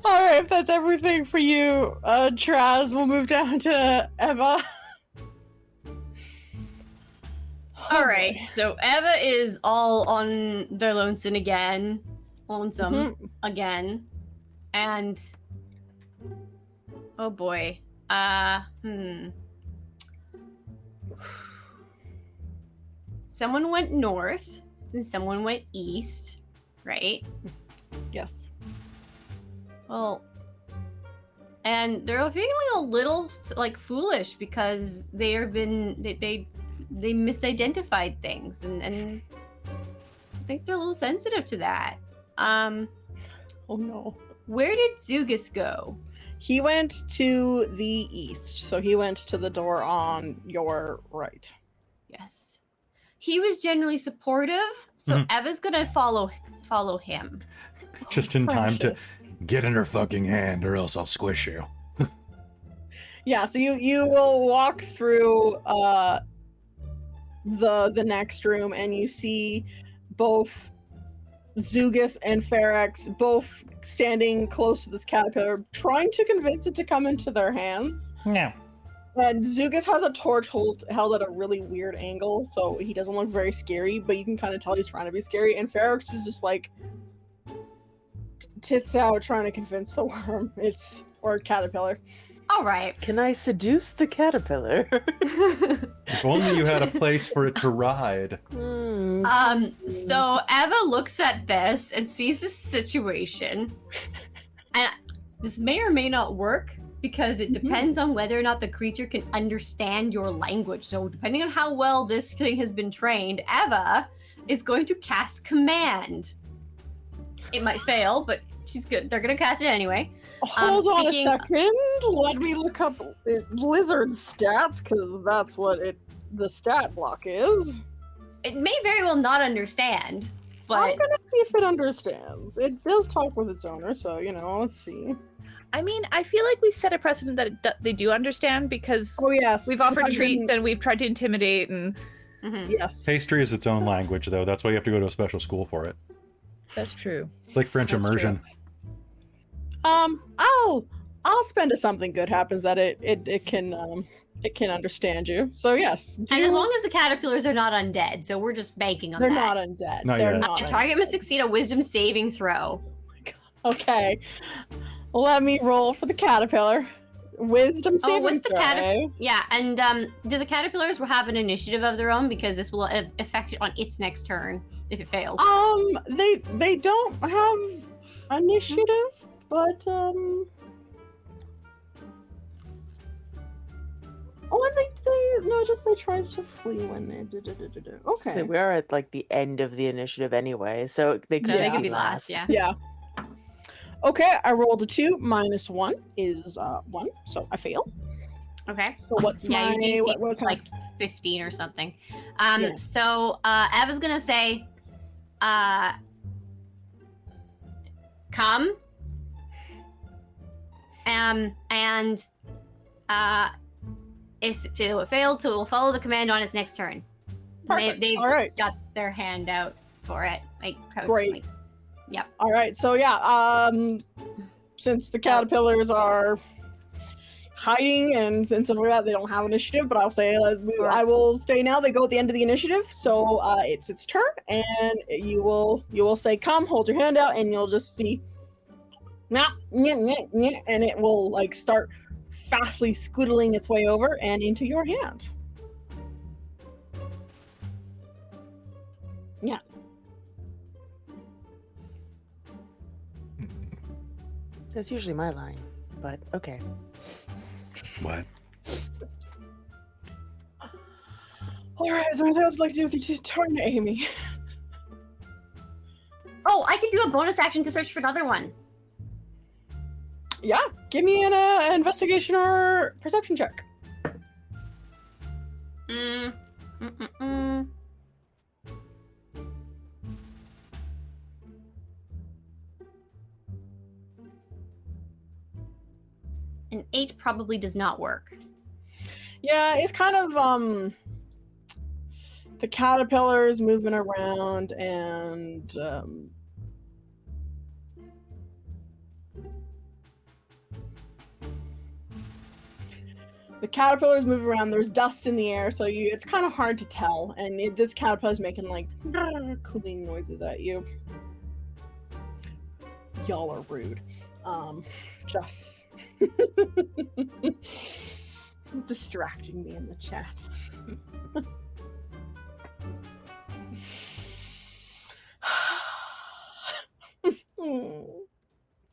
All right, if that's everything for you, Traz, we'll move down to Eva. All right, so Eva is all on their lonesome again, again, and oh boy, someone went north and someone went east, right? Yes. Well, and they're feeling a little like foolish because they misidentified things, and I think they're a little sensitive to that. Oh no. Where did Dziugas go? He went to the east, so he went to the door on your right. Yes, he was generally supportive, so Eva's gonna follow him. Just in time to Precious. get in her fucking hand, or else I'll squish you. Yeah, so you will walk through the next room, and you see both Dziugas and Fairx both standing close to this caterpillar, trying to convince it to come into their hands. No. And Dziugas has a torch held at a really weird angle, so he doesn't look very scary, but you can kind of tell he's trying to be scary. And Fairx is just like tits out, trying to convince the worm or caterpillar. All right. Can I seduce the caterpillar? If only you had a place for it to ride. So Eva looks at this and sees this situation, and this may or may not work because it depends on whether or not the creature can understand your language. So depending on how well this thing has been trained, Eva is going to cast command. It might fail, but she's good. They're gonna cast it anyway. Hold on a speaking- second. Let me look up lizard stats, because that's what the stat block is. It may very well not understand, but I'm gonna see if it understands. It does talk with its owner, so let's see. I mean, I feel like we set a precedent that they do understand because Oh yes, we've offered I've treats been- and we've tried to intimidate and Yes. Pastry is its own language, though. That's why you have to go to a special school for it. that's true. It's like French That's immersion. I'll spend a something good happens that it can understand you. So yes, and as long as the caterpillars are not undead, so we're just banking on they're that. not undead. Not They're yet. not. And target must succeed a wisdom saving throw. Okay. Let me roll for the caterpillar. Wisdom saving what's the throw. Yeah, and do the caterpillars will have an initiative of their own because this will affect it on its next turn if it fails. They don't have initiative, but they tries to flee when they okay. So we are at like the end of the initiative anyway, so they could No, they just could be be last, last. yeah. Yeah. Okay, I rolled a 2 minus 1 is 1, so I fail. Okay. So what's Yeah, my your DC what's like 15 or something. Yeah. So Eva's gonna say, come. And if it failed, so it will follow the command on its next turn. Perfect. They've All right. got their hand out for it. Like Great. Yep. All right, so yeah, since the caterpillars are hiding and stuff like that, they don't have initiative, but I'll say I will stay now. They go at the end of the initiative, so it's its turn, and you will say come, hold your hand out, and you'll just see and it will like start fastly scootling its way over and into your hand. Yeah. That's usually my line, but okay. What? All right, is there anything else you'd like to do with your turn, Amy? Oh, I can do a bonus action to search for another one. Yeah, give me an investigation or perception check. An 8 probably does not work. Yeah, it's kind of the caterpillars moving around and the caterpillars move around. There's dust in the air, so it's kind of hard to tell. And this caterpillar's making like cooling noises at you. Y'all are rude. Just distracting me in the chat.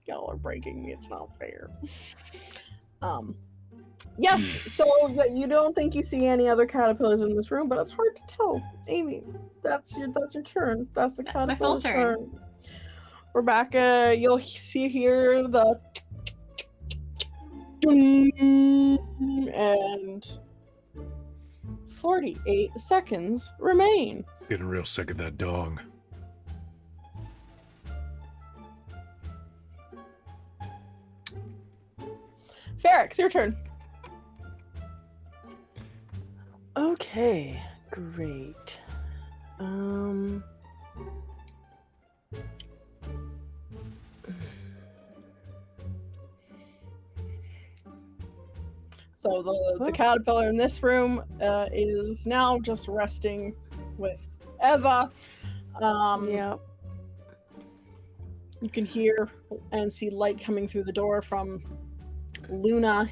Y'all are breaking me. It's not fair. Yes, so you don't think you see any other caterpillars in this room, but it's hard to tell. Amy, that's your turn. That's the That's my full caterpillar's turn. Rebecca, you'll see here the and 48 seconds remain. Getting real sick of that dong. Fairx, your turn. Okay, great. So the caterpillar in this room is now just resting with Eva. Yeah. You can hear and see light coming through the door from Luna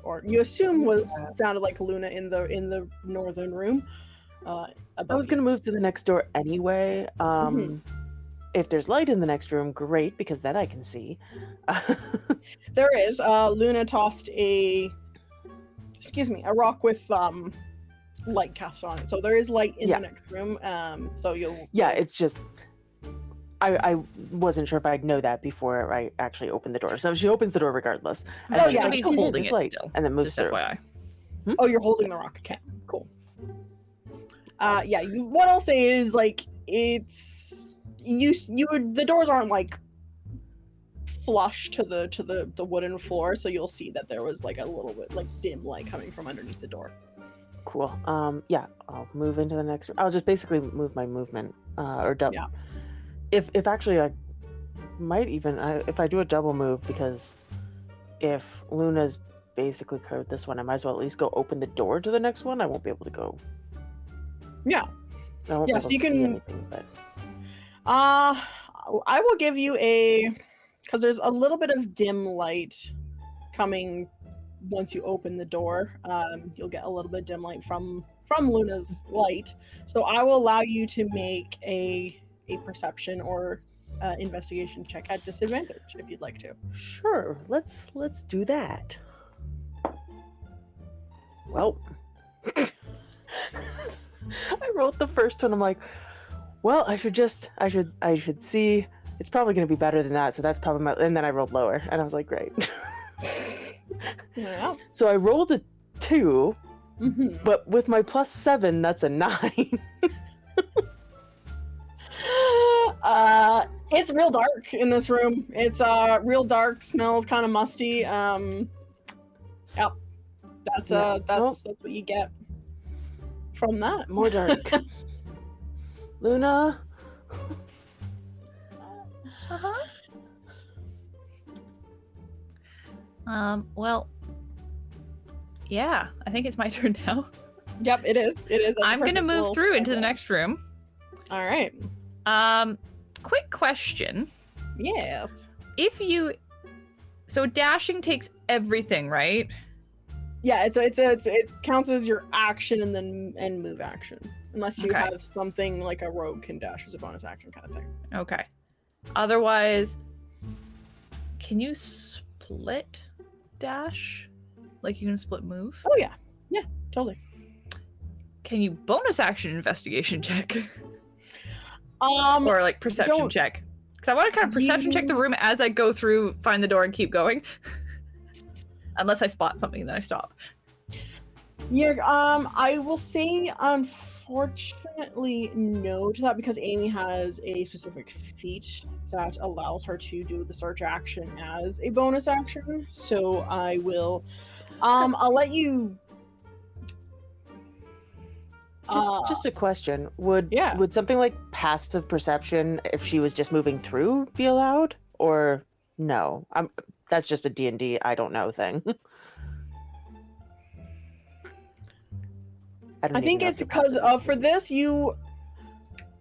or you assume sounded like Luna in the northern room. I was gonna move to the next door anyway. If there's light in the next room, great, because that I can see. There is. Luna tossed a rock with light cast on it. So there is light in the next room. So you'll. Yeah, it's just. I wasn't sure if I'd know that before I actually opened the door. So she opens the door regardless. And Oh, then yeah, it's Somebody holding there's it light, still. and then moves Just through. FYI. Oh, you're holding the rock. Okay, cool. Yeah. What I'll say is like it's the doors aren't like flush to the wooden floor, so you'll see that there was like a little bit like dim light coming from underneath the door. Cool. Yeah, I'll move into the next. I'll just basically move my movement or double. Yeah. If actually I might even if I do a double move, because if Luna's basically covered this one, I might as well at least go open the door to the next one. I won't be able to go. Yeah. I won't Yeah, be so able you to see can- anything, but I will give you because there's a little bit of dim light coming once you open the door. You'll get a little bit of dim light from Luna's light. So I will allow you to make a perception or investigation check at disadvantage if you'd like to. sure, let's do that. Well, I wrote the first one. I'm like, well, I should see. It's probably going to be better than that. So that's probably my. And then I rolled lower, and I was like, great. Yeah. So I rolled a 2, Mm-hmm. but with my +7, that's a 9. It's real dark in this room. It's real dark, smells kind of musty. Yep. That's that's what you get from that. More dark. Luna. Well, yeah, I think it's my turn now. Yep, it is. It is. That's I'm gonna perfect move little through into the segue. next room. All right. Quick question. Yes. So dashing takes everything, right? Yeah, it counts as your action and then move action, unless you Okay. have something like a rogue can dash as a bonus action kind of thing. Okay. Otherwise, Can you split dash? Like you can split move? Oh yeah, yeah, totally. Can you bonus action investigation check? Um, Or like perception don't- check? Because I want to kind of perception check the room as I go through, find the door, and keep going. Unless I spot something, then I stop. yeah. I will say, unfortunately, no to that because Amy has a specific feat that allows her to do the search action as a bonus action. So I will. I'll let you. Just a question. Would something like passive perception, if she was just moving through, be allowed? Or no? That's just a D&D I don't know thing. I think it's because for this you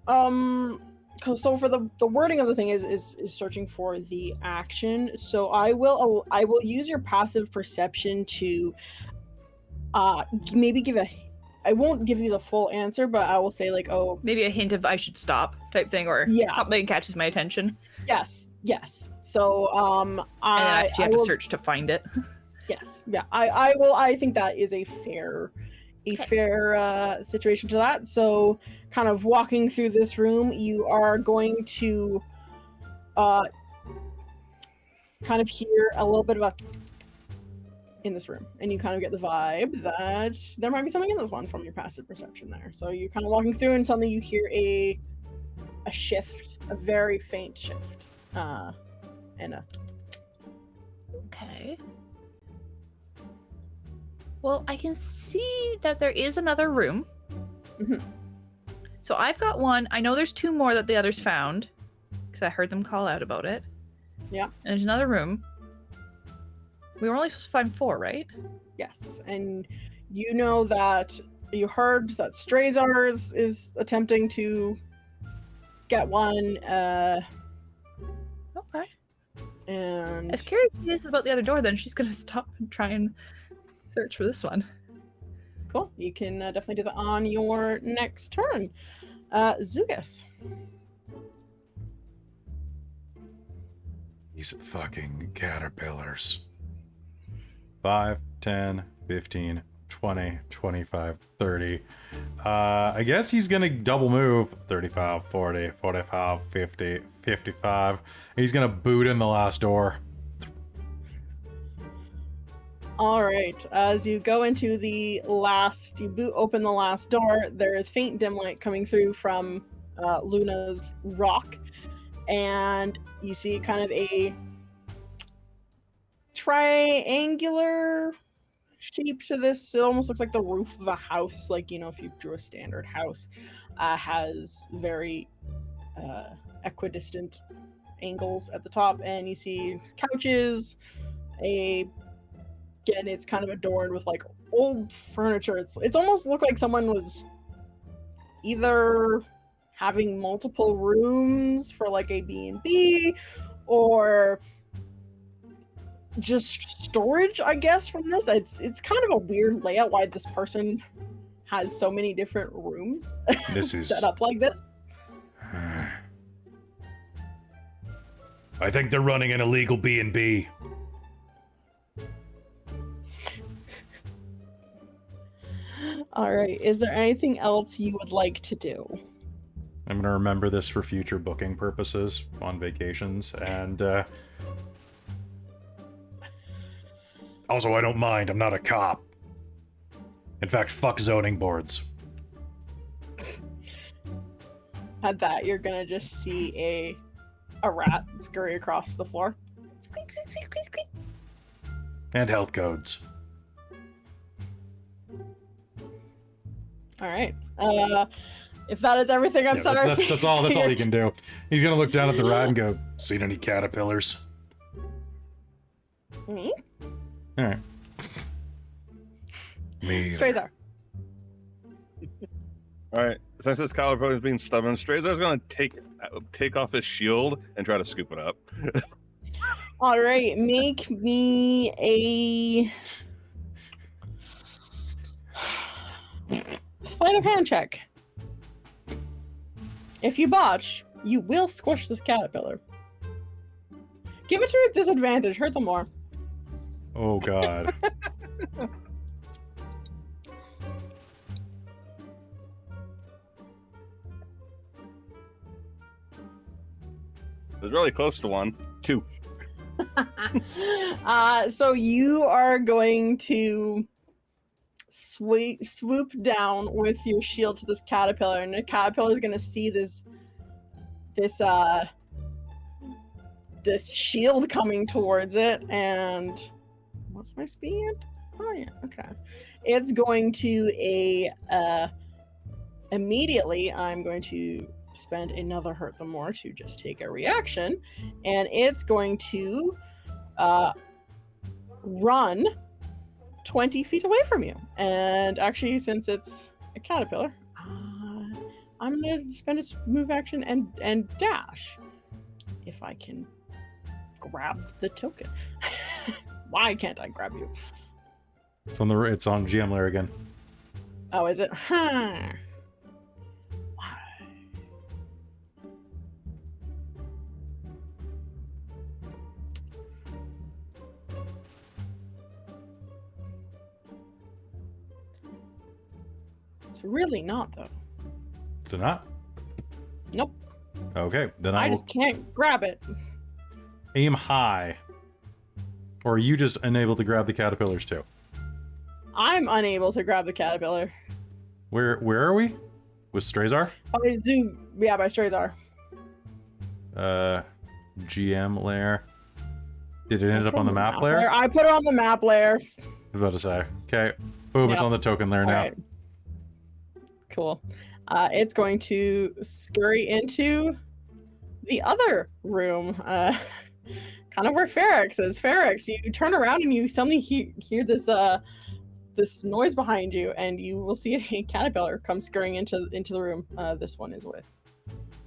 so for the wording of the thing is searching for the action. So I will use your passive perception to maybe give I won't give you the full answer, but I will say like, oh, maybe a hint of I should stop type thing, or something catches my attention. Yes. So and then I actually have to search to find it. Yes. Yeah. I will. I think that is a fair situation to that. So kind of walking through this room, you are going to kind of hear a little bit of a in this room, and you kind of get the vibe that there might be something in this one from your passive perception there. So you're kind of walking through, and suddenly you hear a shift, a very faint shift, and a. Okay. Well, I can see that there is another room. Mm-hmm. So I've got one. I know there's two more that the others found, because I heard them call out about it. Yeah. And there's another room. We were only supposed to find 4, right? Yes, and you know that you heard that Strazar is attempting to get one. Okay. And as curious as she is about the other door, then she's gonna stop and try and search for this one. Cool. You can definitely do that on your next turn. Dziugas. These fucking caterpillars. 5, 10, 15, 20, 25, 30. I guess he's gonna double move. 35, 40, 45, 50, 55. And he's gonna boot in the last door. All right. As you go into you boot open the last door, there is faint dim light coming through from Luna's rock. And you see kind of a triangular shape to this. It almost looks like the roof of a house, like, you know, if you drew a standard house. Has very equidistant angles at the top, and you see couches. Again, it's kind of adorned with like old furniture. It's almost looked like someone was either having multiple rooms for like a B&B, or just storage, I guess, from this. It's kind of a weird layout why this person has so many different rooms This is set up like this. I think they're running an illegal B&B. All right. Is there anything else you would like to do? I'm gonna remember this for future booking purposes on vacations, and Also, I don't mind. I'm not a cop. In fact, fuck zoning boards. At that, you're gonna just see a rat scurry across the floor. Squeak, squeak, squeak, squeak, squeak. And health codes. All right. If that is everything, I'm yeah, sorry. that's all he can do. He's gonna look down at the rat and go, Seen any caterpillars? Me? alright. Me. Strazar. All right. Since this collarbone is being stubborn, Strazar's gonna take off his shield and try to scoop it up. All right. Make me a sleight of hand check. If you botch, you will squish this caterpillar. Give it to your disadvantage. Hurt them more. Oh god. It was really close to 1. 2. So you are going to swoop down with your shield to this caterpillar, and the caterpillar is going to see this shield coming towards it. And what's my speed? Oh yeah, okay. It's going to immediately. I'm going to spend another hurt them more to just take a reaction, and it's going to run 20 feet away from you. And actually, since it's a caterpillar, I'm gonna spend its move action and dash if I can grab the token. Why can't I grab you? It's on GM layer again. Oh, is it? It's really not, though. Is it not? Nope. Okay, then I I will just can't grab it. aim high. Or are you just unable to grab the caterpillars too? I'm unable to grab the caterpillar. Where are we? With Strazar? By Strazar. GM layer. Did it end up on the map layer? I put it on the map layer. I was about to say. Okay. Boom, it's Yep. on the token layer now. Alright. Cool. It's going to scurry into the other room, kind of where Fairx is. Fairx, you turn around and you suddenly hear this this noise behind you, and you will see a caterpillar come scurrying into the room. This one is with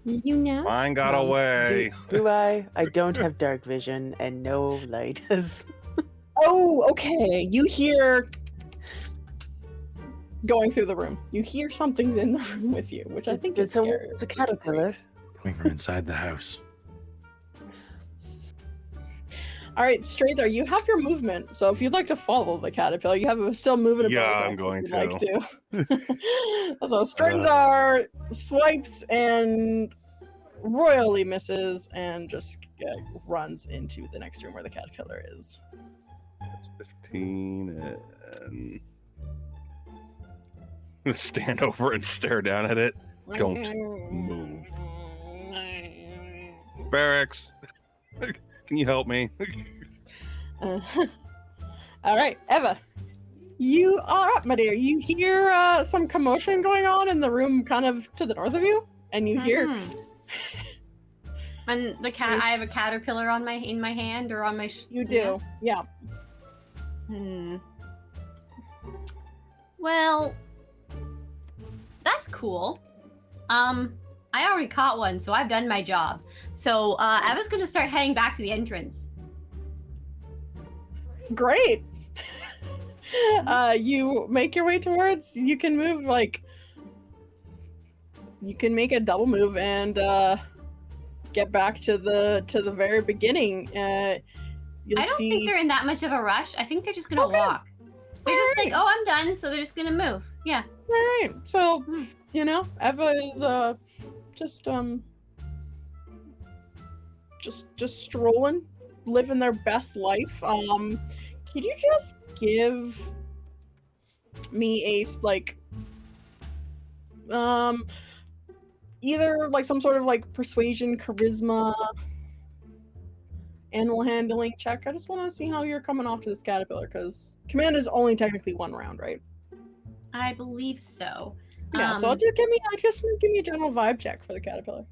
you now. Mine got away. Do I? I don't have dark vision and no light. Oh, okay. You hear going through the room. You hear something's in the room with you, which I think is scary. It's a caterpillar. Coming from inside the house. All right, Strazar, you have your movement, so if you'd like to follow the caterpillar, you have still movement. Yeah, ability I'm going if you'd to. Like to. So Strazar swipes and royally misses and just runs into the next room where the caterpillar is. That's 15 and I'm gonna stand over and stare down at it. Don't move. Fairx, can you help me? All right, Eva, you are up, my dear. You hear some commotion going on in the room kind of to the north of you, and you hear... And the cat, I have a caterpillar on in my hand or on my... You do, yeah. Well, that's cool. I already caught one, so I've done my job. So Eva's gonna start heading back to the entrance. Great. You make your way towards. You can move you can make a double move and get back to the very beginning. I don't think they're in that much of a rush. I think they're just gonna walk. They're just like, oh, I'm done, so they're just gonna move. Yeah. All right. So, Eva is just strolling, living their best life. Could you just give me a either some sort of persuasion, charisma, animal handling check? I just want to see how you're coming off to this caterpillar, because command is only technically 1 round, right? I believe so. Yeah, so just give me a general vibe check for the caterpillar.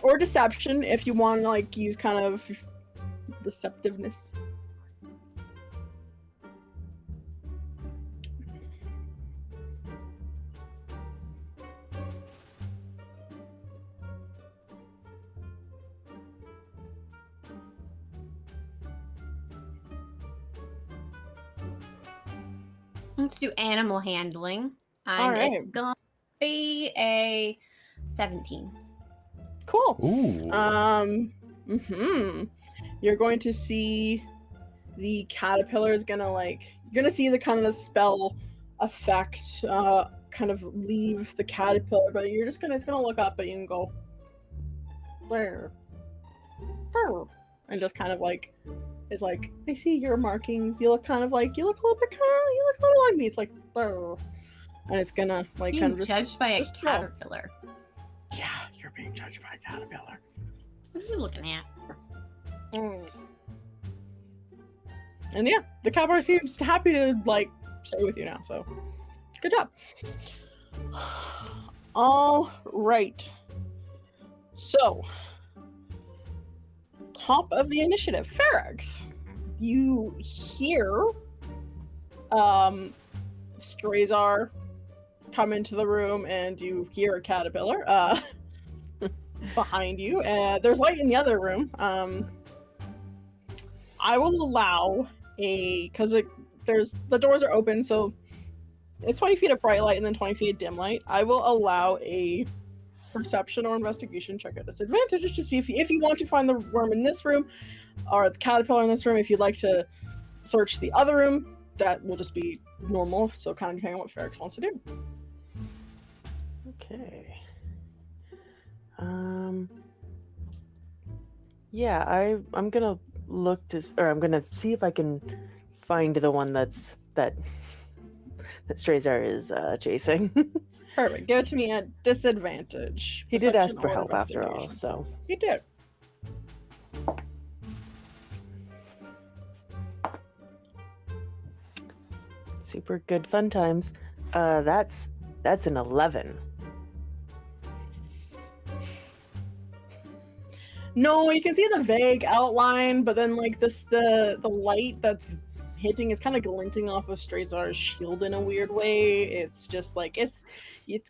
Or deception if you want to use kind of deceptiveness. Let's do animal handling. And All right. it's gonna be a 17. Cool. Ooh. You're going to see the caterpillar is gonna like, you're gonna see the kind of the spell effect kind of leave the caterpillar, but you're just gonna, it's gonna look up at you and go, "Brr, brr," and just kind of like, it's like, I see your markings. You look kind of like, you look a little like me. It's like, "Brr," and it's gonna like Being kind of just, judged by a just roll. caterpillar. Yeah, you're being judged by a caterpillar. What are you looking at? And yeah, the caterpillar seems happy to like stay with you now, so good job. All right. So, top of the initiative, Fairx. You hear Strazar come into the room, and you hear a caterpillar behind you. There's light in the other room. I will allow because the doors are open, so it's 20 feet of bright light and then 20 feet of dim light. I will allow a perception or investigation check at disadvantage just to see if you want to find the worm in this room or the caterpillar in this room. If you'd like to search the other room, that will just be normal, so kind of depending on what Fairx wants to do. Okay. Yeah, I'm gonna look I'm gonna see if I can find the one that Strazar is chasing. Perfect. Give it to me at disadvantage. He did ask Perception for or help after all, investigation. so He did. super good fun times. That's an 11. No, you can see the vague outline, but then like the light that's hitting is kind of glinting off of Strazar's shield in a weird way. It's just like it's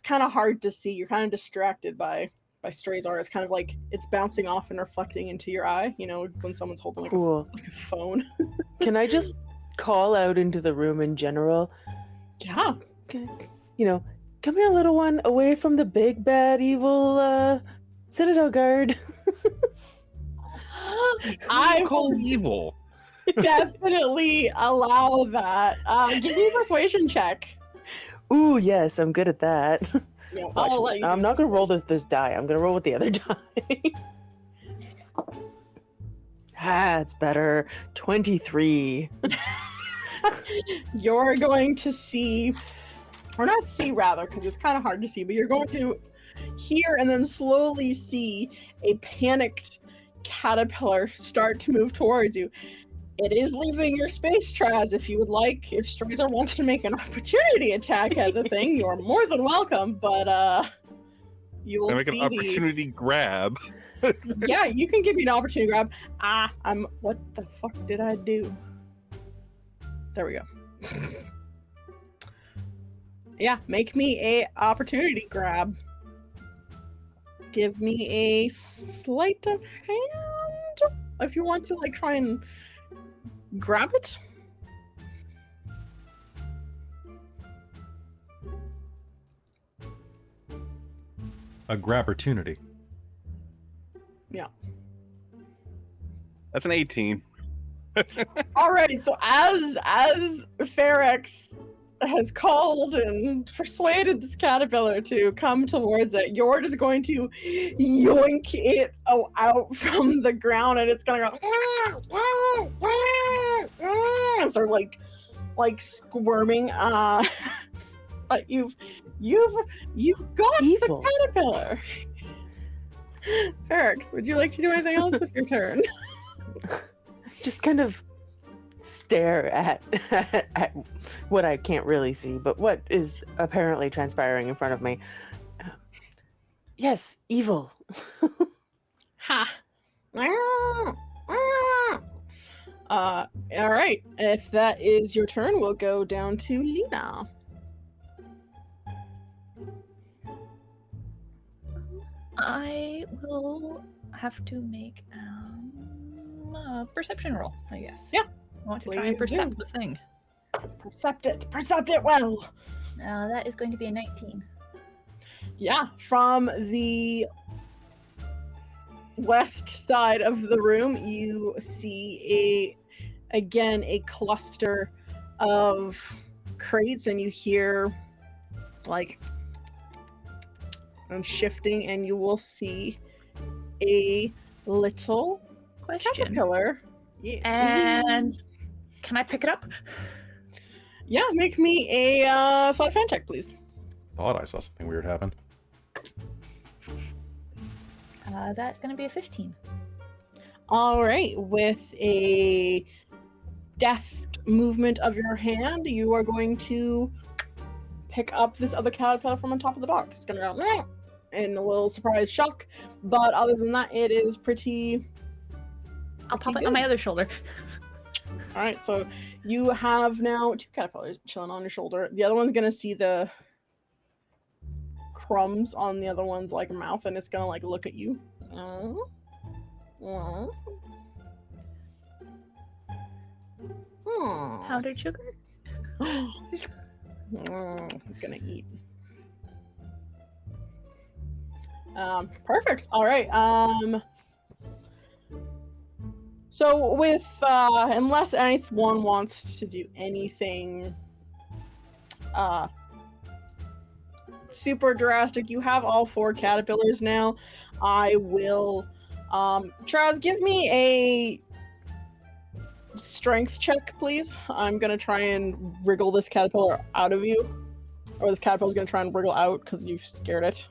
kind of hard to see. You're kind of distracted by Strazar. It's kind of like it's bouncing off and reflecting into your eye. You know, when someone's holding like, Cool. like a phone. Can I just call out into the room in general? Yeah. You know, come here, little one, away from the big bad evil Citadel guard. I call will evil. definitely allow that. Give me a persuasion check. Ooh, yes, I'm good at that. Yeah, Watch I'll me. let you I'm do not gonna roll this die. I'm gonna roll with the other die. It's better. 23. You're going to see, or not see rather, because it's kind of hard to see, but you're going to hear and then slowly see a panicked caterpillar start to move towards you. It is leaving your space, Traz. If you would like, if Strazar wants to make an opportunity attack at the thing, you're more than welcome, but you will I make see an opportunity grab. Yeah, you can give me an opportunity grab. What the fuck did I do? There we go. Yeah, make me a opportunity grab. Give me a sleight of hand if you want to like try and grab it. A grabbertunity. Yeah. That's an 18. All right, so as Fairx has called and persuaded this caterpillar to come towards it, you're just going to yoink it out from the ground, and it's gonna go start like squirming. But you've got Evil. the caterpillar. Fairx, would you like to do anything else with your turn? Just kind of stare at what I can't really see, but what is apparently transpiring in front of me. Yes, evil. Ha. All right. If that is your turn, we'll go down to Lena. I will have to make a perception roll, I guess. Yeah. I want to try and Please percept do. the thing. Percept it well. That is going to be a 19. Yeah, from the west side of the room, you see a cluster of crates, and you hear like and shifting, and you will see a little Question. caterpillar. And can I pick it up? Yeah, make me a sleight of hand check, please. Thought I saw something weird happen. That's going to be a 15. All right, with a deft movement of your hand, you are going to pick up this other caterpillar from on top of the box. It's gonna go in a little surprise shock, but other than that, it is pretty. I'll pop it on my other shoulder. All right, so you have now 2 caterpillars chilling on your shoulder. The other one's gonna see the crumbs on the other one's like mouth, and it's gonna like look at you. Powdered sugar? He's gonna eat. Perfect. All right. So with unless anyone wants to do anything super drastic, you have all 4 caterpillars now. I will Traz, give me a strength check, please. I'm gonna try and wriggle this caterpillar out of you. Or this caterpillar's gonna try and wriggle out because you've scared it.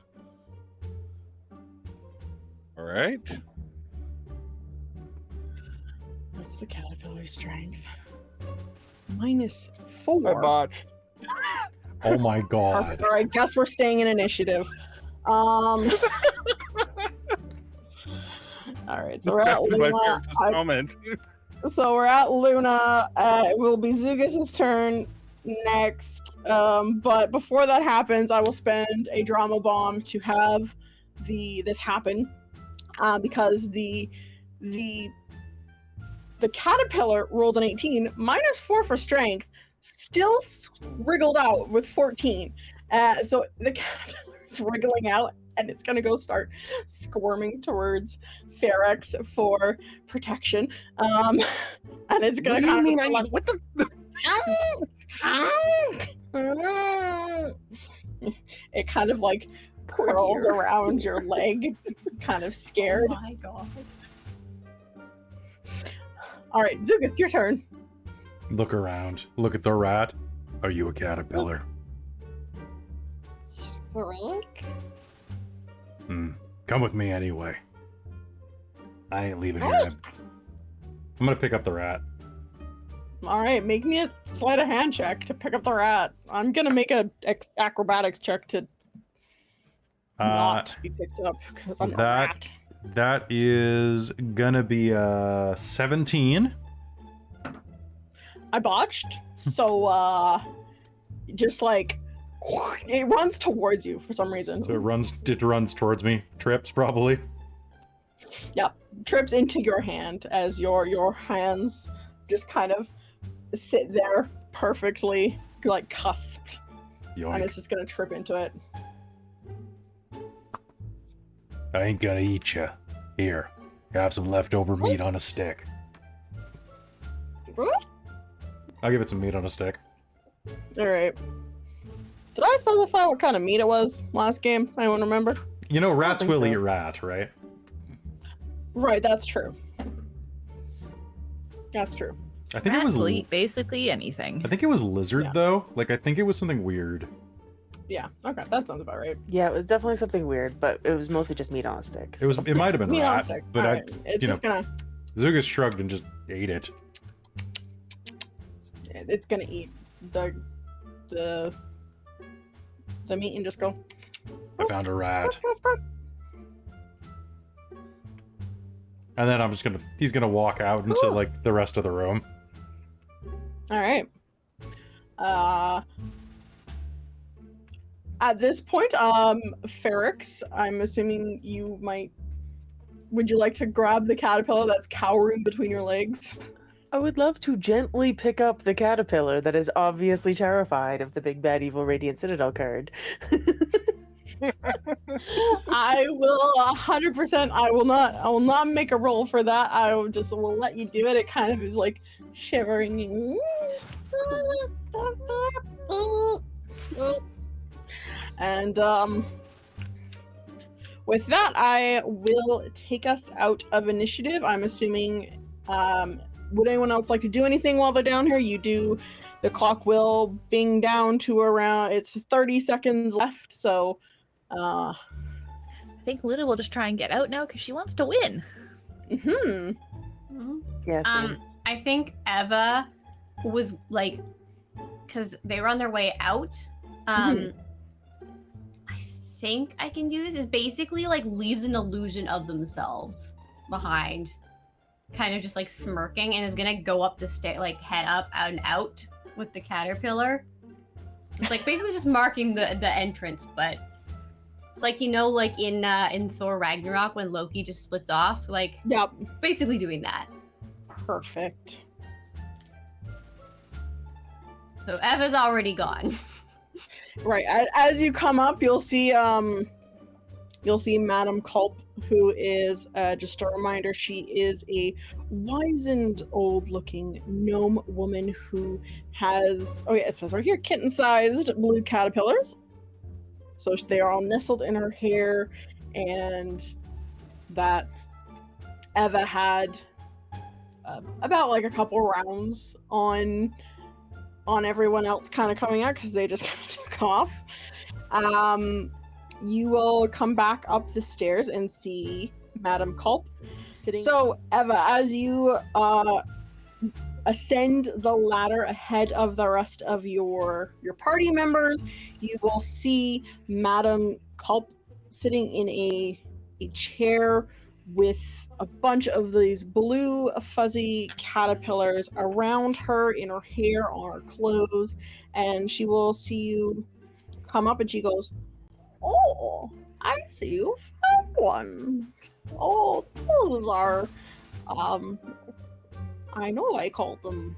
All right. What's the caterpillar's strength? -4. I botched. Oh my god. Perfect. All right, guess we're staying in initiative. All right, so we're at That was my Luna. character's comment. So we're at Luna. It will be Dziugas' turn next. But before that happens, I will spend a drama bomb to have this happen. Because the caterpillar rolled an 18, -4 for strength, still wriggled out with 14. So the caterpillar is wriggling out, and it's gonna go start squirming towards Fairx for protection. And it's gonna What do you kind mean? of What the? it kind of like curls around your leg, kind of scared. Oh my god. All right, Dziugas, your turn. Look around. Look at the rat. Are you a caterpillar? Blink. Come with me anyway. I ain't leaving here. I'm gonna pick up the rat. All right, make me a sleight of hand check to pick up the rat. I'm gonna make a acrobatics check to not be picked up because I'm a rat. That is gonna be a 17. I botched, so just like it runs towards you for some reason. So it runs towards me. Trips probably. Yep, trips into your hand as your hands just kind of sit there perfectly like cusped, and it's Yoink. just gonna trip into it. I ain't gonna eat ya. Here, you have some leftover meat on a stick. I'll give it some meat on a stick. All right. Did I specify what kind of meat it was last game? Anyone remember? You know, rats think will so. eat rat, right? Right, that's true. That's true. I think it Rats was. will eat basically anything. I think it was lizard Yeah. though. Like I think it was something weird. Yeah, okay, that sounds about right. Yeah, it was definitely something weird, but it was mostly just meat on a stick. It was. It might have been Meat on a rat, stick. but Alright, it's you just gonna Dziugas shrugged and just ate it. it's gonna eat the meat and just go. I found a rat. And then he's gonna walk out into like the rest of the room. All right. At this point, Fairx, I'm assuming would you like to grab the caterpillar that's cowering between your legs? I would love to gently pick up the caterpillar that is obviously terrified of the big bad evil radiant citadel card. I will 100%. I will not make a roll for that. I will just will let you do it. It kind of is like shivering. And with that, I will take us out of initiative. I'm assuming. Would anyone else like to do anything while they're down here? You do. The clock will bing down to around. It's 30 seconds left. So, I think Luna will just try and get out now because she wants to win. Yes. I think Eva was like, because they were on their way out. I think I can do this. Is basically like leaves an illusion of themselves behind, kind of just like smirking, and is gonna go up the stair, like head up and out with the caterpillar. So it's like basically just marking the entrance, but it's like, you know, like in Thor Ragnarok when Loki just splits off, like Yep. basically doing that. Perfect. So Eva's already gone. Right. As you come up, you'll see Madame Culp, who is just a reminder. She is a wizened, old-looking gnome woman who has. Oh yeah, it says right here, kitten-sized blue caterpillars. So they are all nestled in her hair, and that Eva had about like a couple rounds on everyone else kind of coming out because they just kind of took off. You will come back up the stairs and see Madame Culp sitting. So Eva, as you ascend the ladder ahead of the rest of your party members, you will see Madame Culp sitting in a chair with a bunch of these blue fuzzy caterpillars around her, in her hair, on her clothes, and she will see you come up and she goes, "Oh, I see you found one. Oh, those are, I know I called them,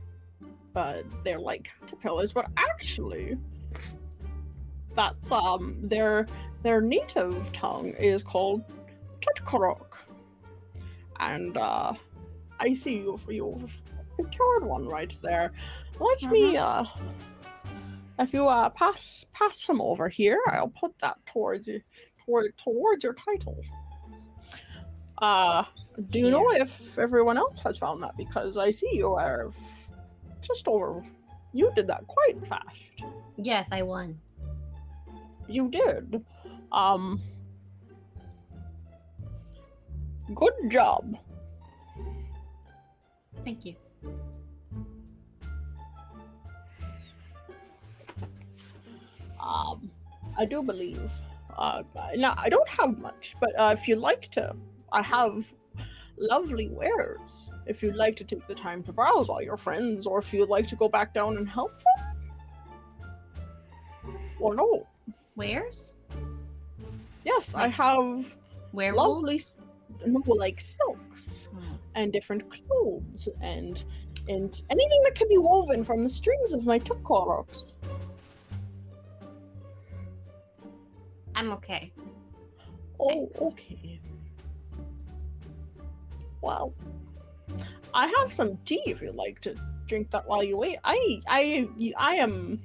but they're like caterpillars, but actually, that's, their native tongue is called ttrpg. And, I see you've procured one right there. Let me, if you, pass him over here, I'll put that towards you, towards your title. Do you know if everyone else has found that? Because I see you are just over. You did that quite fast. Yes, I won. You did. Good job. Thank you. I do believe. Now I don't have much, but if you'd like to, I have lovely wares. If you'd like to take the time to browse all your friends, or if you'd like to go back down and help them, or no. Wares? Yes, I have Werewolves? lovely, like silks and different clothes and anything that can be woven from the strings of my ttrpg. I'm okay. Oh, Thanks. okay. Well, I have some tea if you'd like to drink that while you wait. I am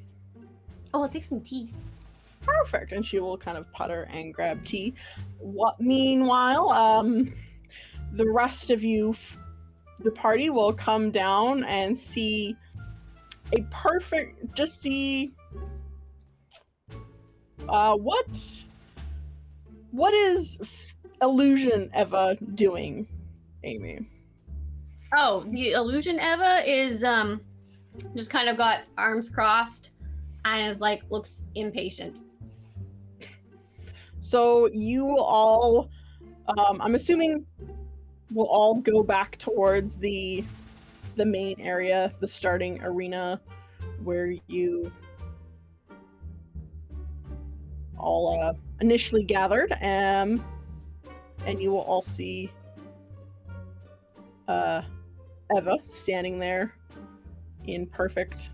Oh, I'll take some tea. perfect, and she will kind of putter and grab tea. Meanwhile, the rest of you, the party, will come down and see a perfect. Just see. What is illusion Eva doing, Amy? Oh, the illusion Eva is just kind of got arms crossed and is like looks impatient. So you will all, I'm assuming, will all go back towards the main area, the starting arena, where you all initially gathered, and you will all see Eva standing there in perfect,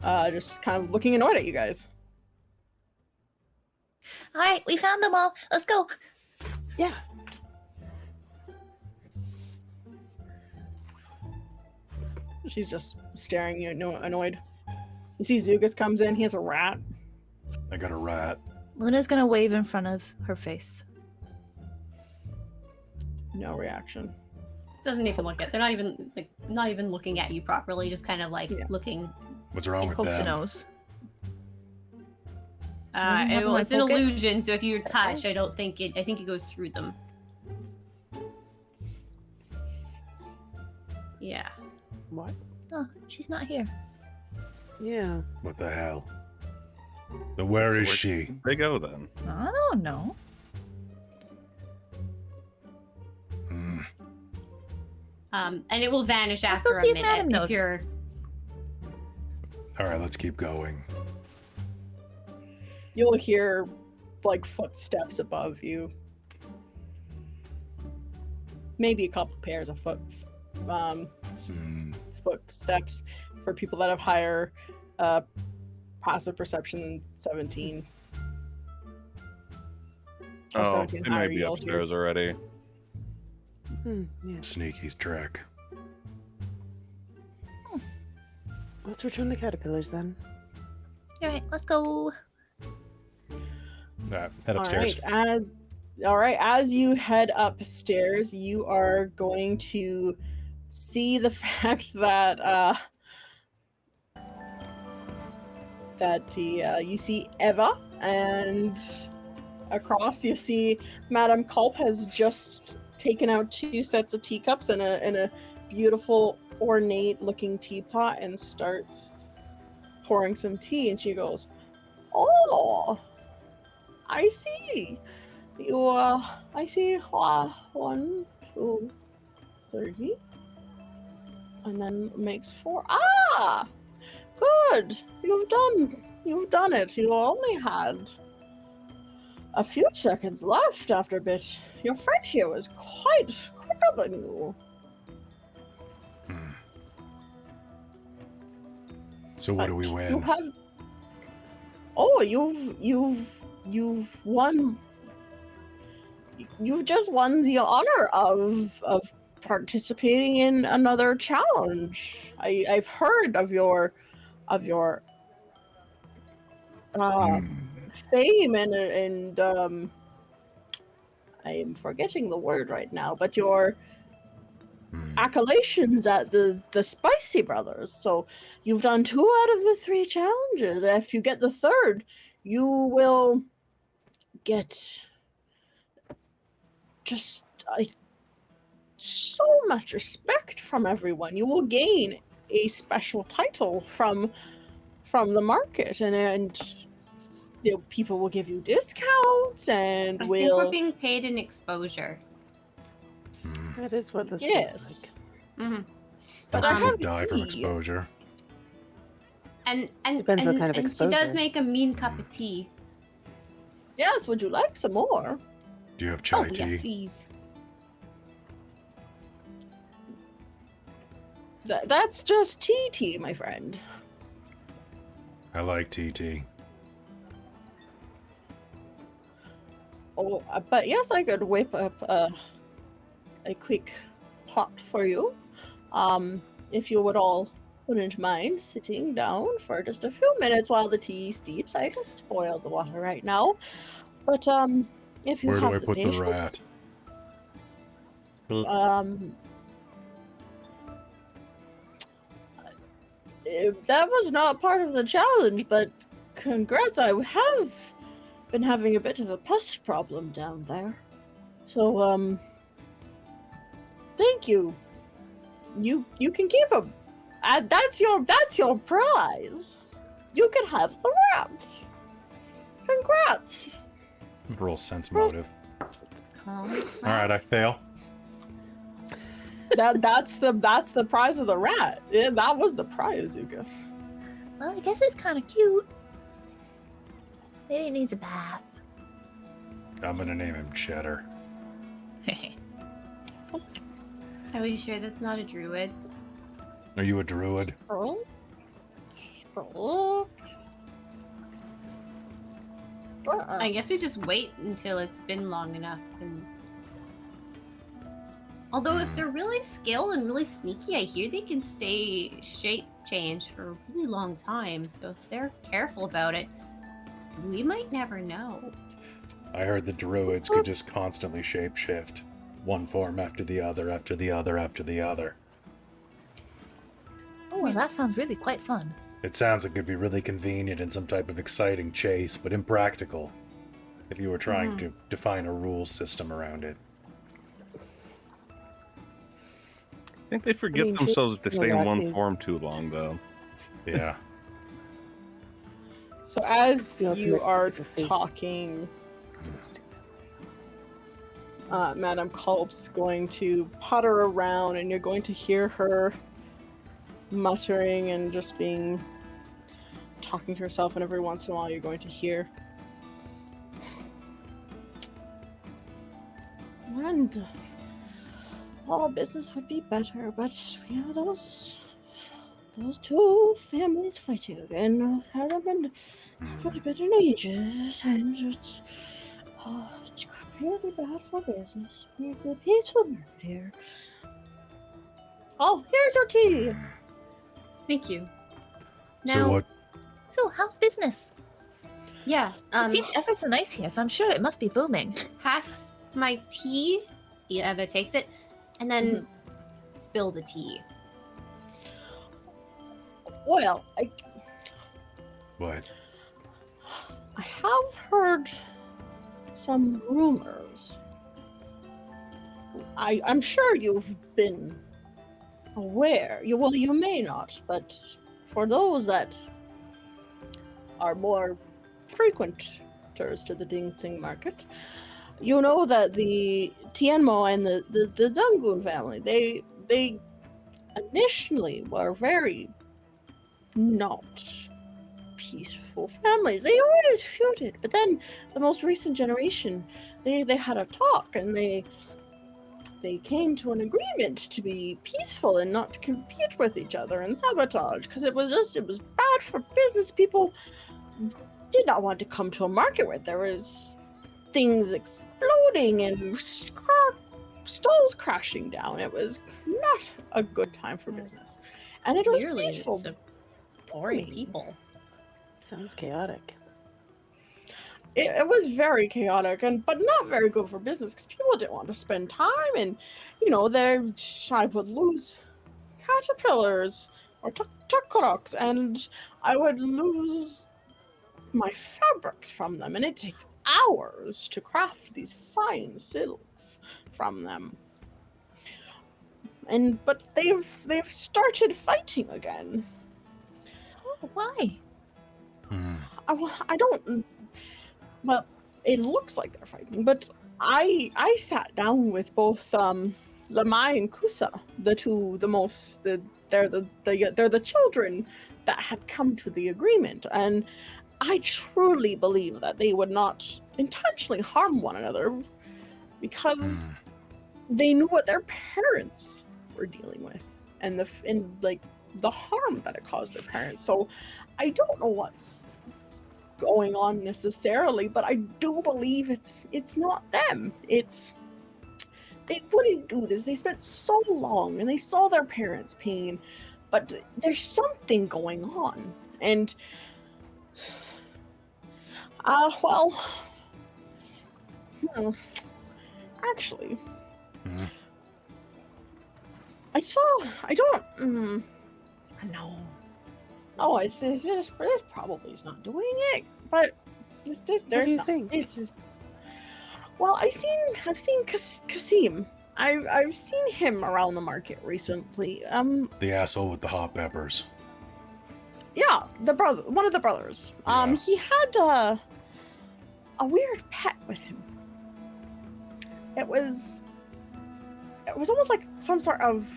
just kind of looking annoyed at you guys. All right, we found them all. Let's go. Yeah. She's just staring at you, annoyed. You see Dziugas comes in. He has a rat. I got a rat. Luna's gonna wave in front of her face. No reaction. Doesn't even look at. They're not even looking at you properly. Just kind of like looking. What's wrong with Poke the them? nose. Well, it's an poke it? illusion, so if you touch, I think it goes through them. Yeah. What? Oh, she's not here. Yeah. What the hell? Then where is where- she? They go then. I don't know. Hmm. And it will vanish Let's after go a see if minute. Madam knows. If you're All right, let's keep going. You'll hear like footsteps above you. Maybe a couple pairs of footsteps for people that have higher passive perception than 17. Or Oh, 17 they higher, may be you'll hear. upstairs already. Yes. Sneaky's track. Let's return the caterpillars then. All right, let's go. Head upstairs. All right, as you head upstairs, you are going to see the fact that you see Eva, and across you see Madame Culp has just taken out 2 sets of teacups and a beautiful ornate looking teapot and starts pouring some tea, and she goes, "Oh, I see. You, I see 1, 2, 3, and then makes 4. Ah, good. You've done it. You only had a few seconds left after a bit. Your friend here was quite quicker than you." So what do we But win? You have. Oh, you've won. You've just won the honor of participating in another challenge. I've heard of your fame and I am forgetting the word right now, but your accolations at the Spicy Brothers. So you've done 2 out of the 3 challenges. If you get the 3rd, you will get just so much respect from everyone. You will gain a special title from the market, and you know, people will give you discounts and I think will. we're being paid in exposure. That is what this Yes. feels Mm-hmm. But I I would have die from tea. exposure. And Depends what and, kind of and she does exposure. make a mean cup of tea. Yes, would you like some more? Do you have chai Oh tea? yeah, please. That's just tea, my friend. I like tea. Oh, but yes, I could whip up a quick pot for you. If you would all wouldn't mind sitting down for just a few minutes while the tea steeps. I just boiled the water right now. But if you Where do have I the put the patience, rat? that was not part of the challenge, but congrats, I have been having a bit of a pest problem down there. So, thank you. You can keep him. That's your prize. You can have the rat. Congrats. Roll sense motive. Calm. All right, I fail. That's the prize of the rat. Yeah, that was the prize, Dziugas. Well, I guess it's kind of cute. Maybe it needs a bath. I'm gonna name him Cheddar. Are you sure that's not a druid? Are you a druid? I guess we just wait until it's been long enough. And although if they're really skilled and really sneaky, I hear they can stay shape changed for a really long time. So if they're careful about it, we might never know. I heard the druids could just constantly shapeshift. One form after the other, after the other, after the other. Oh, well, that sounds really quite fun. It sounds like it'd be really convenient in some type of exciting chase, but impractical if you were trying to define a rules system around it. I think they'd forget themselves if they stay in one form too long, though. Yeah. So as The you ultimate are poker face. talking, Madame Culp's going to putter around, and you're going to hear her muttering and just talking to herself, and every once in a while you're going to hear. And all business would be better, but we have those two families fighting again. Haven't been for better in ages, and it's really bad for business. We're a peaceful bird here. Oh, here's your tea. Thank you. So Now, what? So, how's business? yeah, It seems ever so nice here, so I'm sure it must be booming. pass my tea. Eva takes it, and then spill the tea. Well, What? I have heard some rumors. I'm sure you've been aware. You may not, but for those that are more frequenters to the Dingsing market, you know that the Tianmo and the Zungun family, they initially were very not peaceful families. They always feuded, but then the most recent generation, they had a talk, and they came to an agreement to be peaceful and not to compete with each other and sabotage, because it was bad for business. People did not want to come to a market where there was things exploding and stalls crashing down. It was not a good time for business, and it was Clearly, peaceful. it's a boring boring. people. Sounds chaotic. It was very chaotic, but not very good for business, because people didn't want to spend time, and I would lose caterpillars or tuckroks, and I would lose my fabrics from them, and it takes hours to craft these fine silks from them. But they've started fighting again. Oh, why? I don't. Well, it looks like they're fighting, but I sat down with both Lamai and Kusa, they're the children that had come to the agreement, and I truly believe that they would not intentionally harm one another, because they knew what their parents were dealing with, and the harm that it caused their parents. So I don't know what's going on necessarily, but I do believe it's not them. They wouldn't do this. They spent so long, and they saw their parents' pain, but there's something going on, and actually, No, this probably is not doing it, but What do you think? Well, I've seen Kasim. I've seen him around the market recently. The asshole with the hot peppers. Yeah, one of the brothers. Yeah. He had a weird pet with him. It was almost like some sort of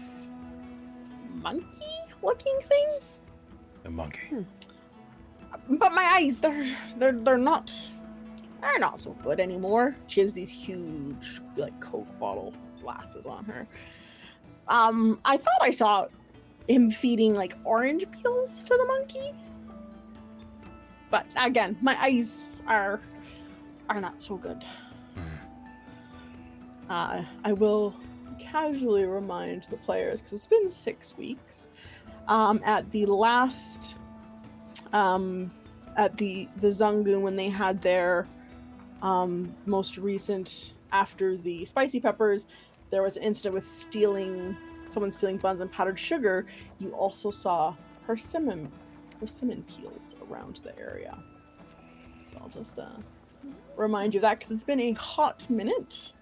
monkey-looking thing. The monkey. But my eyes, they're not so good anymore. She has these huge Coke bottle glasses on her. I thought I saw him feeding orange peels to the monkey. But again, my eyes are are not so good. Mm. I will casually remind the players, because it's been 6 weeks, at the last, at the Zungoon, when they had their most recent, after the spicy peppers, there was an incident with someone stealing buns and powdered sugar. You also saw persimmon peels around the area. So I'll just remind you of that, because it's been a hot minute.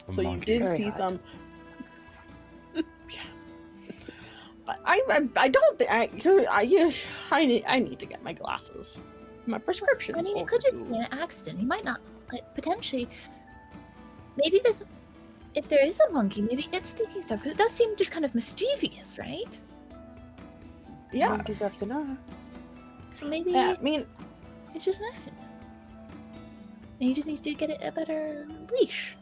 A So monkey. you did Very see hot. some. But I don't think I need to get my glasses. My prescription. I mean, it could just be an accident. He might not, like, potentially. Maybe there's. If there is a monkey, maybe it's taking stuff. Because it does seem just kind of mischievous, right? Yeah. Monkeys have to know. So maybe I mean, it's just an accident. And he just needs to get a better leash.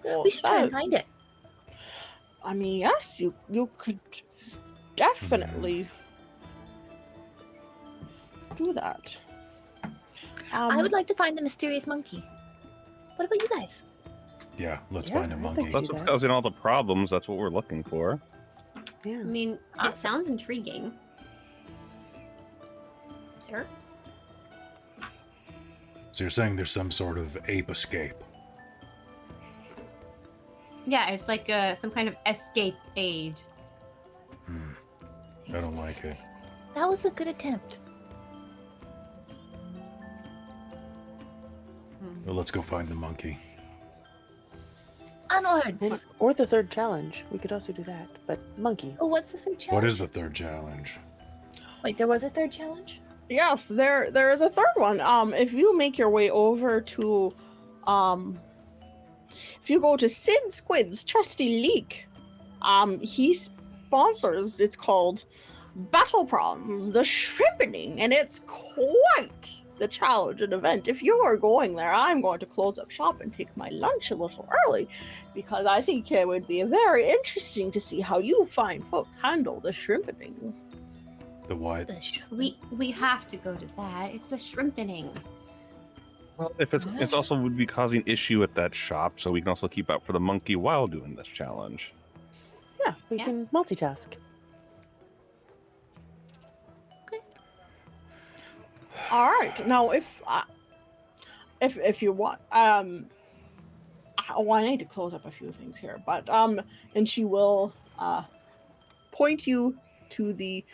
well, We should try and that- find it. I mean, yes, you could definitely do that. I would like to find the mysterious monkey. What about you guys? Yeah, let's Yeah, find a I monkey. think That's do what's that. causing all the problems. That's what we're looking for. Yeah. I mean, it sounds intriguing. Sure. So you're saying there's some sort of ape escape? Yeah, it's like some kind of escape aid. I don't like it. That was a good attempt. Well, let's go find the monkey. Onwards! Or the third challenge. We could also do that. But monkey. Oh, what's the third challenge? What is the third challenge? Wait, there was a third challenge? Yes, there is a third one. If you make your way over to, if you go to Sid Squid's trusty leak, he sponsors. It's called Battle Prawns, the Shrimpening, and it's quite the challenge and event. If you are going there, I'm going to close up shop and take my lunch a little early, because I think it would be very interesting to see how you fine folks handle the shrimpening. The what? We have to go to that. It's the shrimpening. Well, if it's also would be causing issue at that shop, so we can also keep out for the monkey while doing this challenge. Yeah, we Yeah. can multitask. All right. Now, if you want, I need to close up a few things here, but and she will point you to the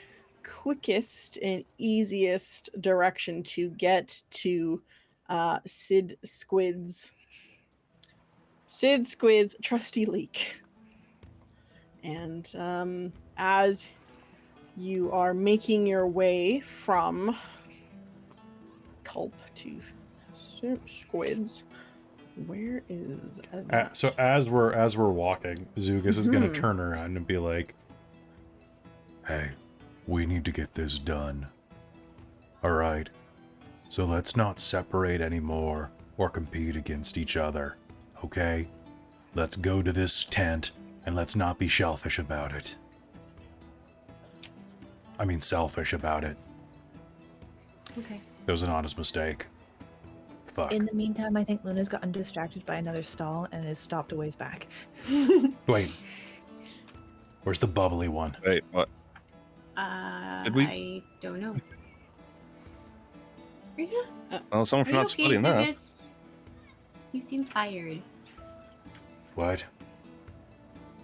quickest and easiest direction to get to Sid Squid's trusty leak. And as you are making your way from Culp to Squids, where is that? So as we're walking, Dziugas is gonna Mhm. turn around and be like, "Hey, we need to get this done. All right. So let's not separate anymore or compete against each other. Okay? Let's go to this tent and let's not be shellfish about it. I mean, selfish about it. Okay. That was an honest mistake. Fuck. In the meantime, I think Luna's gotten distracted by another stall and is stopped a ways back. Wait. Where's the bubbly one? Wait, what? Did we- I don't know. Are you, Well, someone are for you not okay, splitting that. Dziugas? You seem tired. What?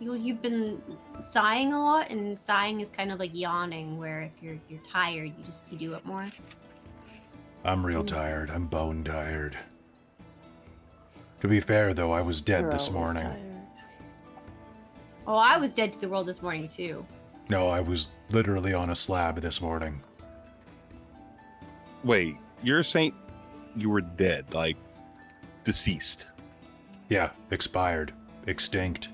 You've been sighing a lot, and sighing is kind of like yawning, where if you're tired, you do it more. I'm real tired. I'm bone tired. To be fair, though, I was dead You're this always morning. tired. Oh, I was dead to the world this morning too. No, I was literally on a slab this morning. Wait, you're saying you were dead, like deceased? Yeah, expired, extinct,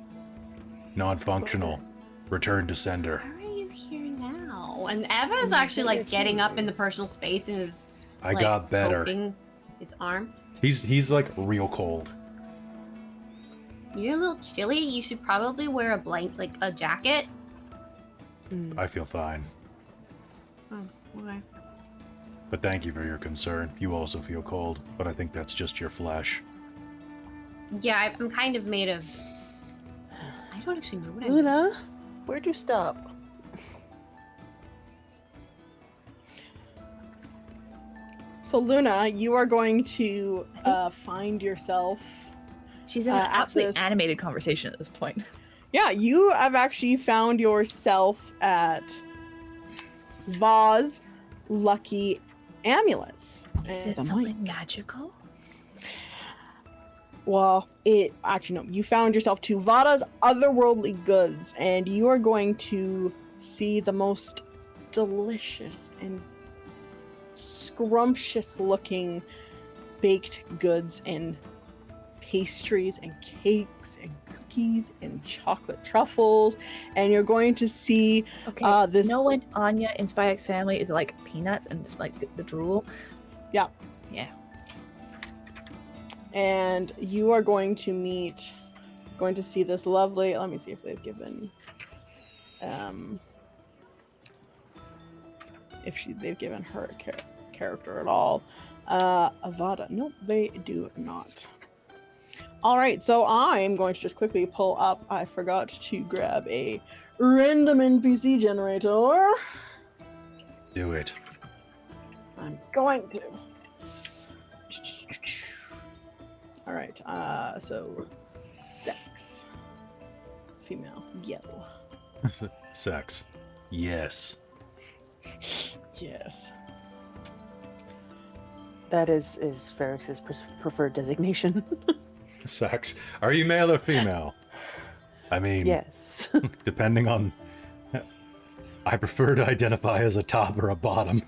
non-functional, returned to sender. Why are you here now? And Eva is actually like getting up in the personal space and is I like, got better. poking his arm. He's like real cold. You're a little chilly. You should probably wear a like a jacket. Mm. I feel fine. Oh, okay. But thank you for your concern. You also feel cold, but I think that's just your flesh. Yeah, I'm kind of made of. I don't actually know what I'm. Luna, where'd you stop? So Luna, you are going to find yourself. She's in an at absolutely this- animated conversation at this point. Yeah, you have actually found yourself at Vaz Lucky Amulets. Is And it something magical? Well, you found yourself to Vada's Otherworldly Goods, and you are going to see the most delicious and scrumptious looking baked goods and pastries and cakes and cookies and chocolate truffles, and you're going to see Okay, this. know when Anya in Spy X Family is like peanuts and it's like the drool? Yeah. Yeah. And you are going to see this lovely, let me see if they've given they've given her a character at all. Avada, nope, they do not. All right, so I'm going to just quickly pull up, I forgot to grab a random NPC generator. Do it. I'm going to. All right, so sex, female, yellow. Sex. Yes. Yes. That is Fairx's preferred designation. Sex. Are you male or female? I mean, Yes. depending on... I prefer to identify as a top or a bottom.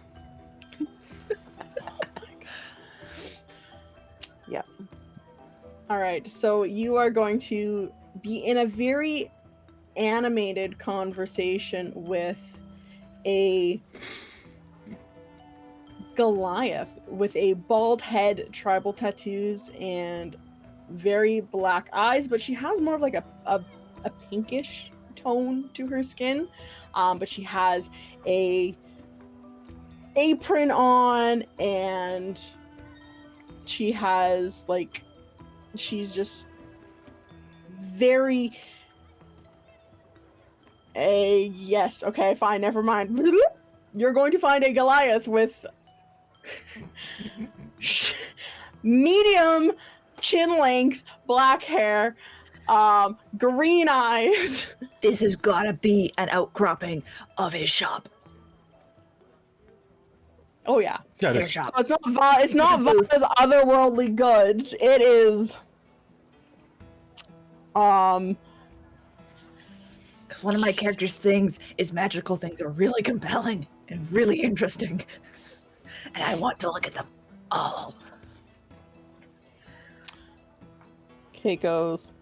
Yeah. All right, so you are going to be in a very animated conversation with a Goliath with a bald head, tribal tattoos, and very black eyes, but she has more of like a pinkish tone to her skin. But she has a apron on, and she has like, she's just very yes, okay, fine, never mind. You're going to find a Goliath with medium chin length, black hair, green eyes. This has gotta be an outcropping of his shop. Oh yeah. Yeah, Their that's, shop. So it's not Vada's Otherworldly Goods. It is Because one of my character's things is magical things are really compelling and really interesting. And I want to look at them all. Keiko's.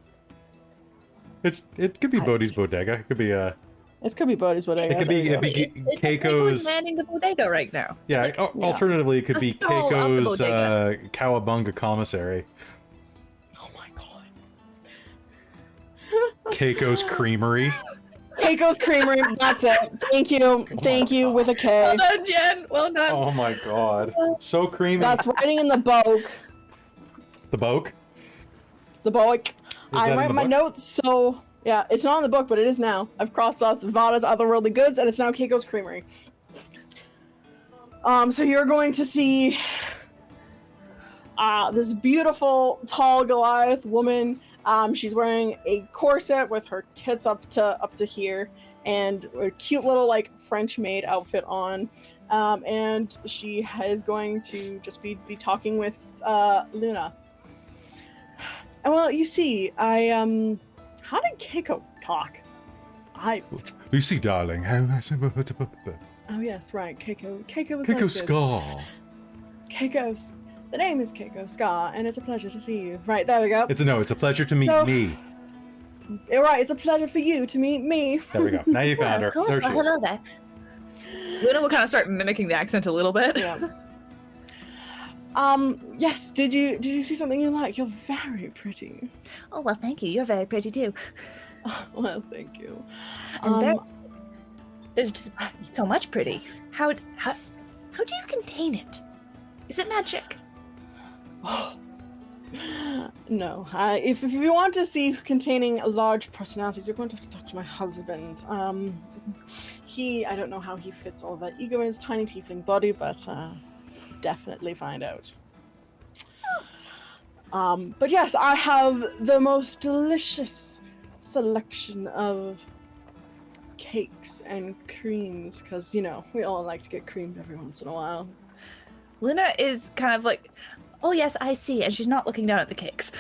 it could be Bodhi's Bodega. It could be This could be Bodhi's Bodega. it could There be you go. Keiko's. manning the bodega right now. Yeah, It's like, alternatively, it could a be stall of the Keiko's bodega. Cowabunga Commissary. Oh my god. Keiko's Creamery. Keiko's Creamery. That's it. Thank you. Thank you with a K. well done, Jen. Well done. Oh my god. So creamy. That's writing in the book. The Boke? The book. that I in write the my book? notes, so yeah, it's not in the book, but it is now. I've crossed off Vada's Otherworldly Goods, and it's now Keiko's Creamery. So you're going to see this beautiful, tall Goliath woman. She's wearing a corset with her tits up to here, and a cute little like French maid outfit on. And she is going to just be talking with Luna. Well, you see, how did Keiko talk? You see, darling. Oh yes, right, Keiko was Keiko like this. Scar. Keiko's, the name is Keiko Scar, and it's a pleasure to see you. Right, there we go. It's a pleasure to meet So- me. You're right, it's a pleasure for you to meet me. There we go. Now you found her. Of course, There she well, is. hello there. Luna will kind of start mimicking the accent a little bit. Yeah. Yes, did you see something you like? You're very pretty. Oh, well, thank you. You're very pretty too. Well, thank you. And very, There's just so much pretty. How How do you contain it? Is it magic? No. If you want to see containing large personalities, you're going to have to talk to my husband. I don't know how he fits all that ego in his tiny tiefling body, but definitely find out. But yes, I have the most delicious selection of cakes and creams, because, you know, we all like to get creamed every once in a while. Luna is kind of like, oh yes, I see, and she's not looking down at the cakes.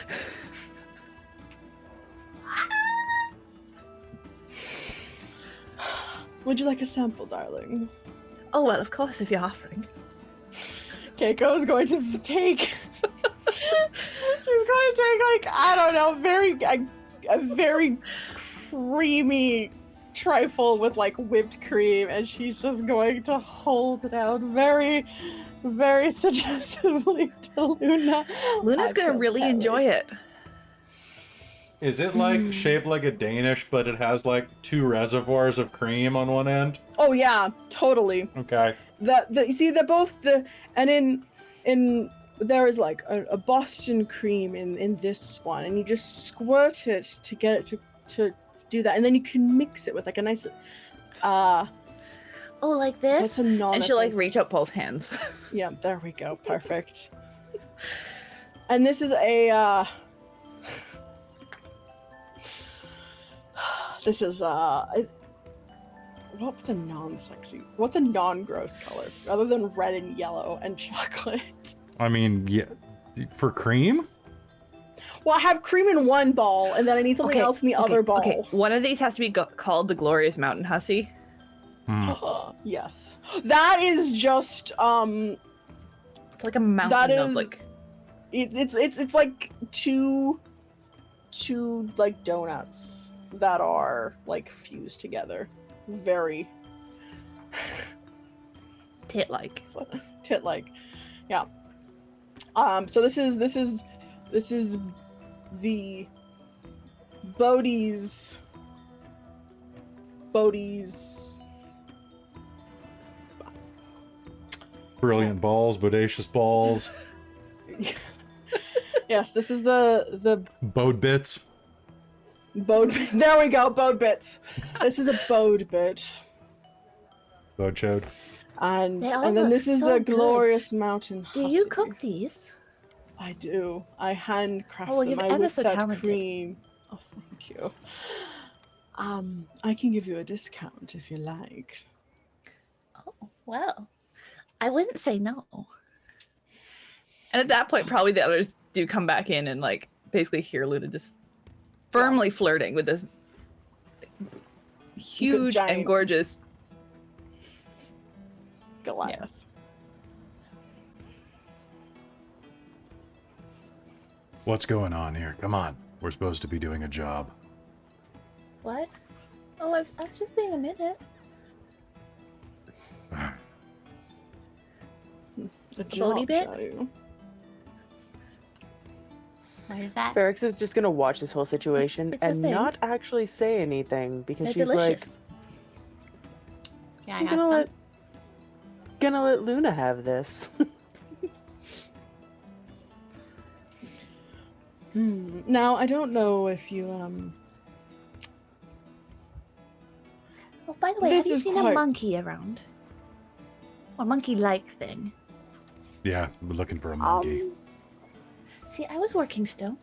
Would you like a sample, darling? Oh well, of course, if you're offering. Keiko's going to take... She's going to take, like, I don't know, a very creamy trifle with, like, whipped cream, and she's just going to hold it out very, very suggestively to Luna. Luna's going to really enjoy it. Is it like shaped like a Danish, but it has like 2 reservoirs of cream on one end? Oh yeah, totally. Okay. You see, they're both and in there is like a Boston cream in this one, and you just squirt it to get it to do that, and then you can mix it with like a nice Oh, like that's this? a non. And she'll like reach out both hands. Yeah, there we go. Perfect. And this is a this is what's a non-gross color other than red and yellow and chocolate? I mean, yeah, for cream? Well, I have cream in one ball, and then I need something else in the other ball. Okay, one of these has to be called the Glorious Mountain Hussy. Yes, that is just It's like a mountain of like. It's like two like donuts that are like fused together, very tit-like. Tit-like, yeah. So this is the Bodhi's Brilliant balls, bodacious balls. Yes, this is the Bode bits. Bode. There we go, Bode bits. This is a Bode bit. Bode chode. And They all then look this is so the good. Glorious Mountain Do Hussy. you cook these? I do. I handcraft Oh, well, them. you're I ever whip so that talented. cream. Oh, thank you. I can give you a discount if you like. Oh, well, I wouldn't say no. And at that point, probably the others do come back in and like basically hear Luna just firmly flirting with this huge giant and gorgeous Goliath. What's going on here? Come on. We're supposed to be doing a job. What? Oh, I was just being a minute. A Bodhi job, bit? shall you? What is that? Fairx is just gonna watch this whole situation It's a and thing. not actually say anything because They're she's delicious. Yeah, I like, have some. gonna let Luna have this. Now, I don't know if you Oh, by the way, This have you is seen a quite- monkey around? Or monkey-like thing? Yeah, we're looking for a monkey. See, I was working still.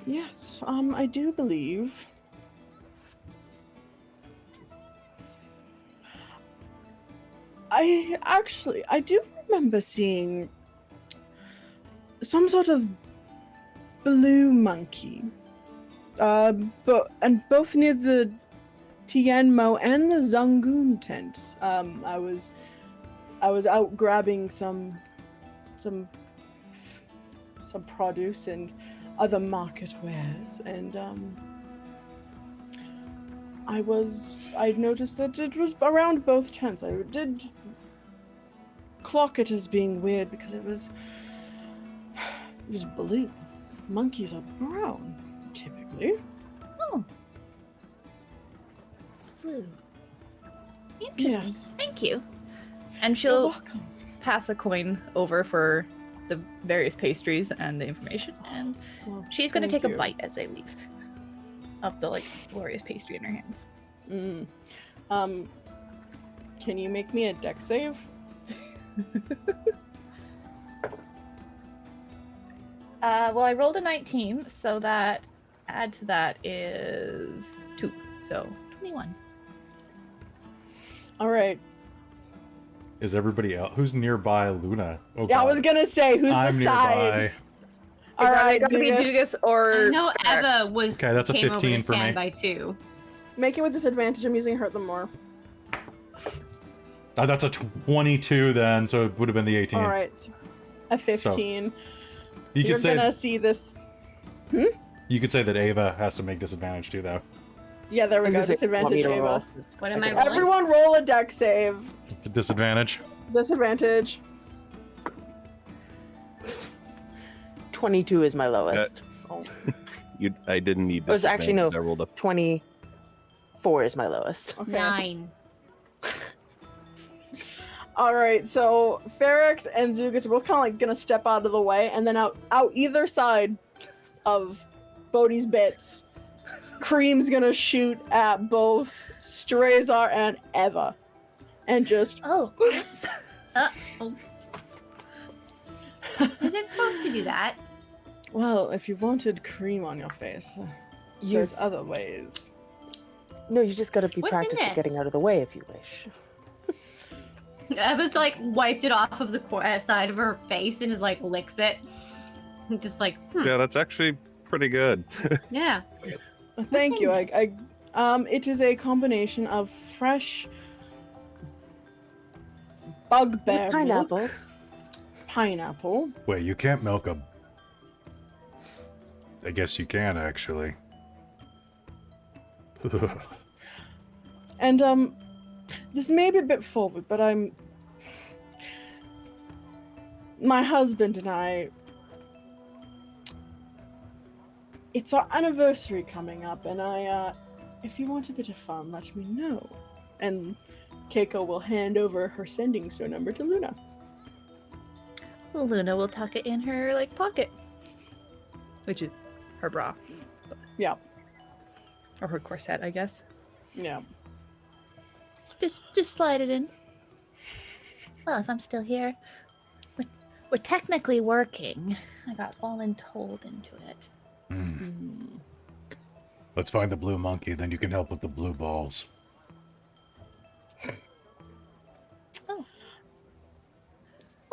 Yes, I do believe. I do remember seeing some sort of blue monkey. Both near the Tianmo and the Zangoon tent. I was out grabbing some produce and other market wares, and I noticed that it was around both tents. I did clock it as being weird because it was blue. Monkeys are brown, typically. Oh. Blue. Interesting. Yes. Thank you. And You're she'll welcome. pass a coin over for the various pastries and the information, and Well, she's going to thank take you. a bite as they leave of the like glorious pastry in her hands. Mm. Can you make me a deck save? Well, I rolled a 19, so that add to that is 2, so 21. All right. Is everybody else who's nearby Luna? Oh, Yeah, I God. was gonna say who's I'm beside. nearby. All right, Got to be Dziugas. Dziugas or I know Fairx. Eva was Okay, that's a came over 15 to for me. stand by too. Make it with disadvantage. I'm using hurt them more. That's a 22 then, so it would have been the 18. All right, a 15. You You're could say gonna see this. you could say that Ava has to make disadvantage too, though. Yeah, there I we was go. gonna say, want me Disadvantage, to roll? Ava. 'Cause What am I I can- rolling? Everyone roll a deck save. Disadvantage. Disadvantage. 22 is my lowest. Oh. I didn't need It this. was actually no. I rolled a 24 is my lowest. Okay. 9. All right, so Fairx and Dziugas are both kind of like gonna step out of the way, and then out either side of Bodhi's bits, Cream's gonna shoot at both Strazar and Eva, and just Oh, yes. Oh. Is it supposed to do that? well, if you wanted cream on your face, there's other ways. No, you just gotta be What's in practiced at this? getting out of the way if you wish. Eva's like wiped it off of the side of her face and is like licks it. Just like, Yeah, that's actually pretty good. yeah. Thank in you. this? It is a combination of fresh bugbear milk, Pineapple. pineapple. Wait, you can't milk a... I guess you can, actually. And this may be a bit forward, but my husband and I, it's our anniversary coming up, and if you want a bit of fun, let me know. And Keiko will hand over her sending stone number to Luna. Well, Luna will tuck it in her like pocket, which is her bra. Yeah. Or her corset, I guess. Yeah. Just slide it in. Well, if I'm still here, we're technically working. I got voluntold into it. Hmm. Let's find the blue monkey, then you can help with the blue balls. Oh.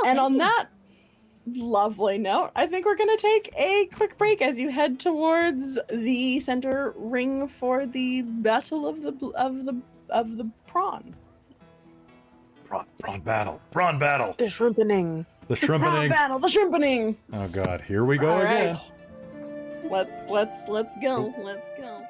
And on that lovely note, I think we're gonna take a quick break as you head towards the center ring for the battle of the prawn. Prawn battle. Prawn battle. The shrimpening. The Prawn shrimpening. battle, the shrimpening. Oh god, here we go All again. right. Let's go. Let's go.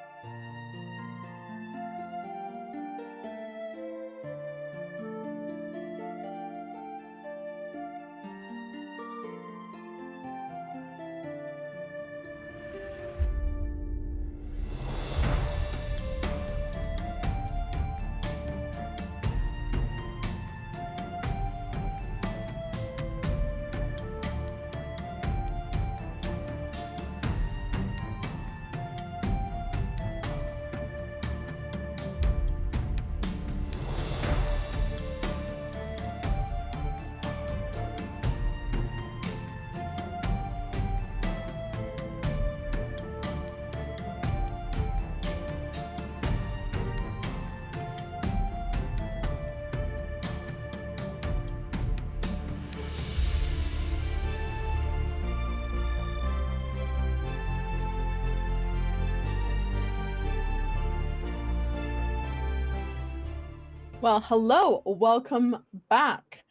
Well, hello, welcome back.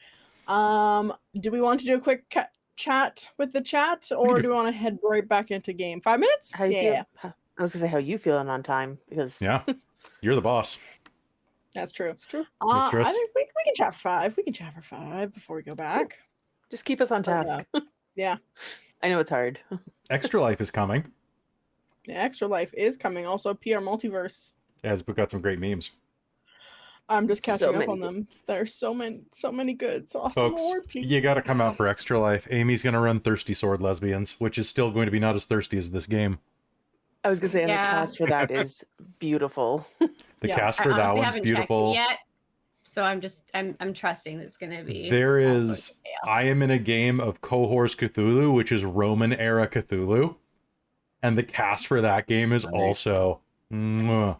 Do we want to do a quick chat with the chat, or do we want to head right back into game? 5 minutes? How you Yeah, feel? I was gonna say how you feeling on time because Yeah, you're the boss. that's true. it's true. I Mistress? think we can chat for 5. We can chat for 5 before we go back. Just keep us on Oh, yeah. task. Yeah, I know it's hard. Extra Life is coming, the Extra Life is coming. Also, PR Multiverse. as we've got some great memes. I'm just catching So up many on them. There's so many good. So awesome Folks, award, please. you gotta come out for Extra Life. Amy's gonna run Thirsty Sword Lesbians, which is still going to be not as thirsty as this game. I was gonna say, and Yeah. the cast for that is beautiful. The Yeah, cast I for that honestly one's haven't beautiful. checked it yet, so I'm trusting that it's gonna be. There all is, sorts of chaos. I am in a game of Cohor's Cthulhu, which is Roman era Cthulhu, and the cast for that game is Nice. also. Mwah.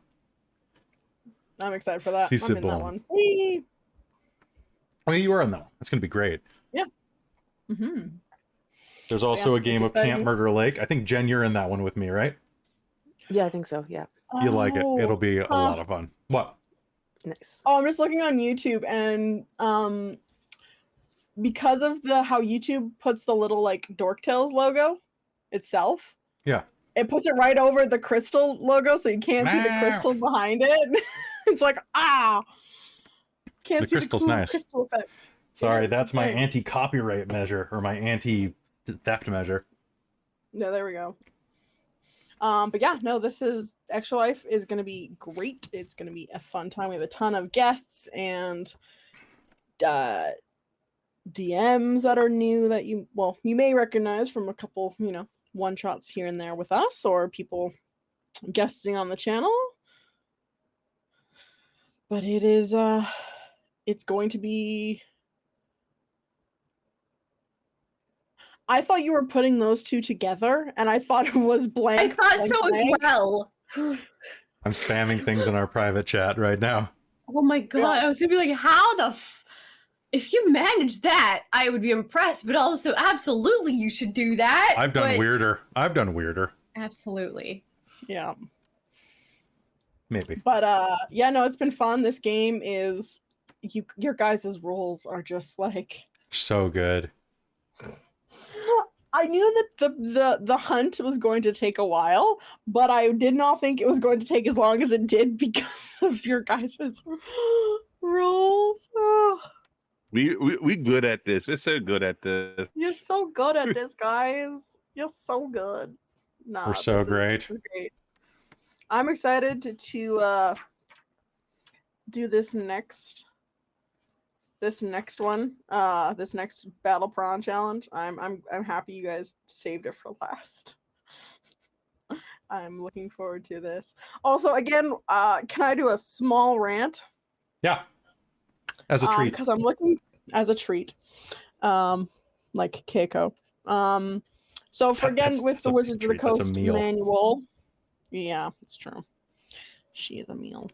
I'm excited for that. Si I'm c'est in that bon. one. Whee! Oh, you are in that one. That's gonna be great. Mm-hmm. There's also a it's game of exciting. Camp Murder Lake. I think Jen, you're in that one with me, right? Yeah, I think so. Yeah, You like it. Oh. It'll be a lot of fun. What? nice. Oh, I'm just looking on YouTube, and because of how YouTube puts the little like Dork Tales logo itself, Yeah. it puts it right over the crystal logo, so you can't see the Meow. crystal behind it. It's like can't The see crystal's the cool nice. crystal effect. Sorry, it's that's my okay. anti-copyright measure, or my anti-theft measure. No, there we go. But yeah, no, this is Extra Life is gonna be great. It's gonna be a fun time. We have a ton of guests and DMs that are new that you may recognize from a couple, one shots here and there with us, or people guesting on the channel. But it is it's going to be. I thought you were putting those two together, and I thought it was I blank. thought blank, so as blank. well. I'm spamming things in our private chat right now. Oh my god! Yeah. I was gonna be like, how the if you manage that, I would be impressed. But also, absolutely, you should do that. I've done but- weirder. I've done weirder. Absolutely. Yeah. Maybe. But yeah, no, it's been fun. This game is your guys' rules are just like So good. I knew that the hunt was going to take a while, but I did not think it was going to take as long as it did because of your guys' rules. Oh, We good at this. We're so good at this. you're so good at this, guys. You're so good. Nah, We're so great. This is great. I'm excited to do this next one, this next battle prawn challenge. I'm happy you guys saved it for last. I'm looking forward to this. Also, again, can I do a small rant? Yeah. As a treat. Because I'm looking as a treat. Like Keiko. So for again That's- with that's the a Wizards of the treat, that's a Coast meal. manual. Yeah, it's true. She is a meal.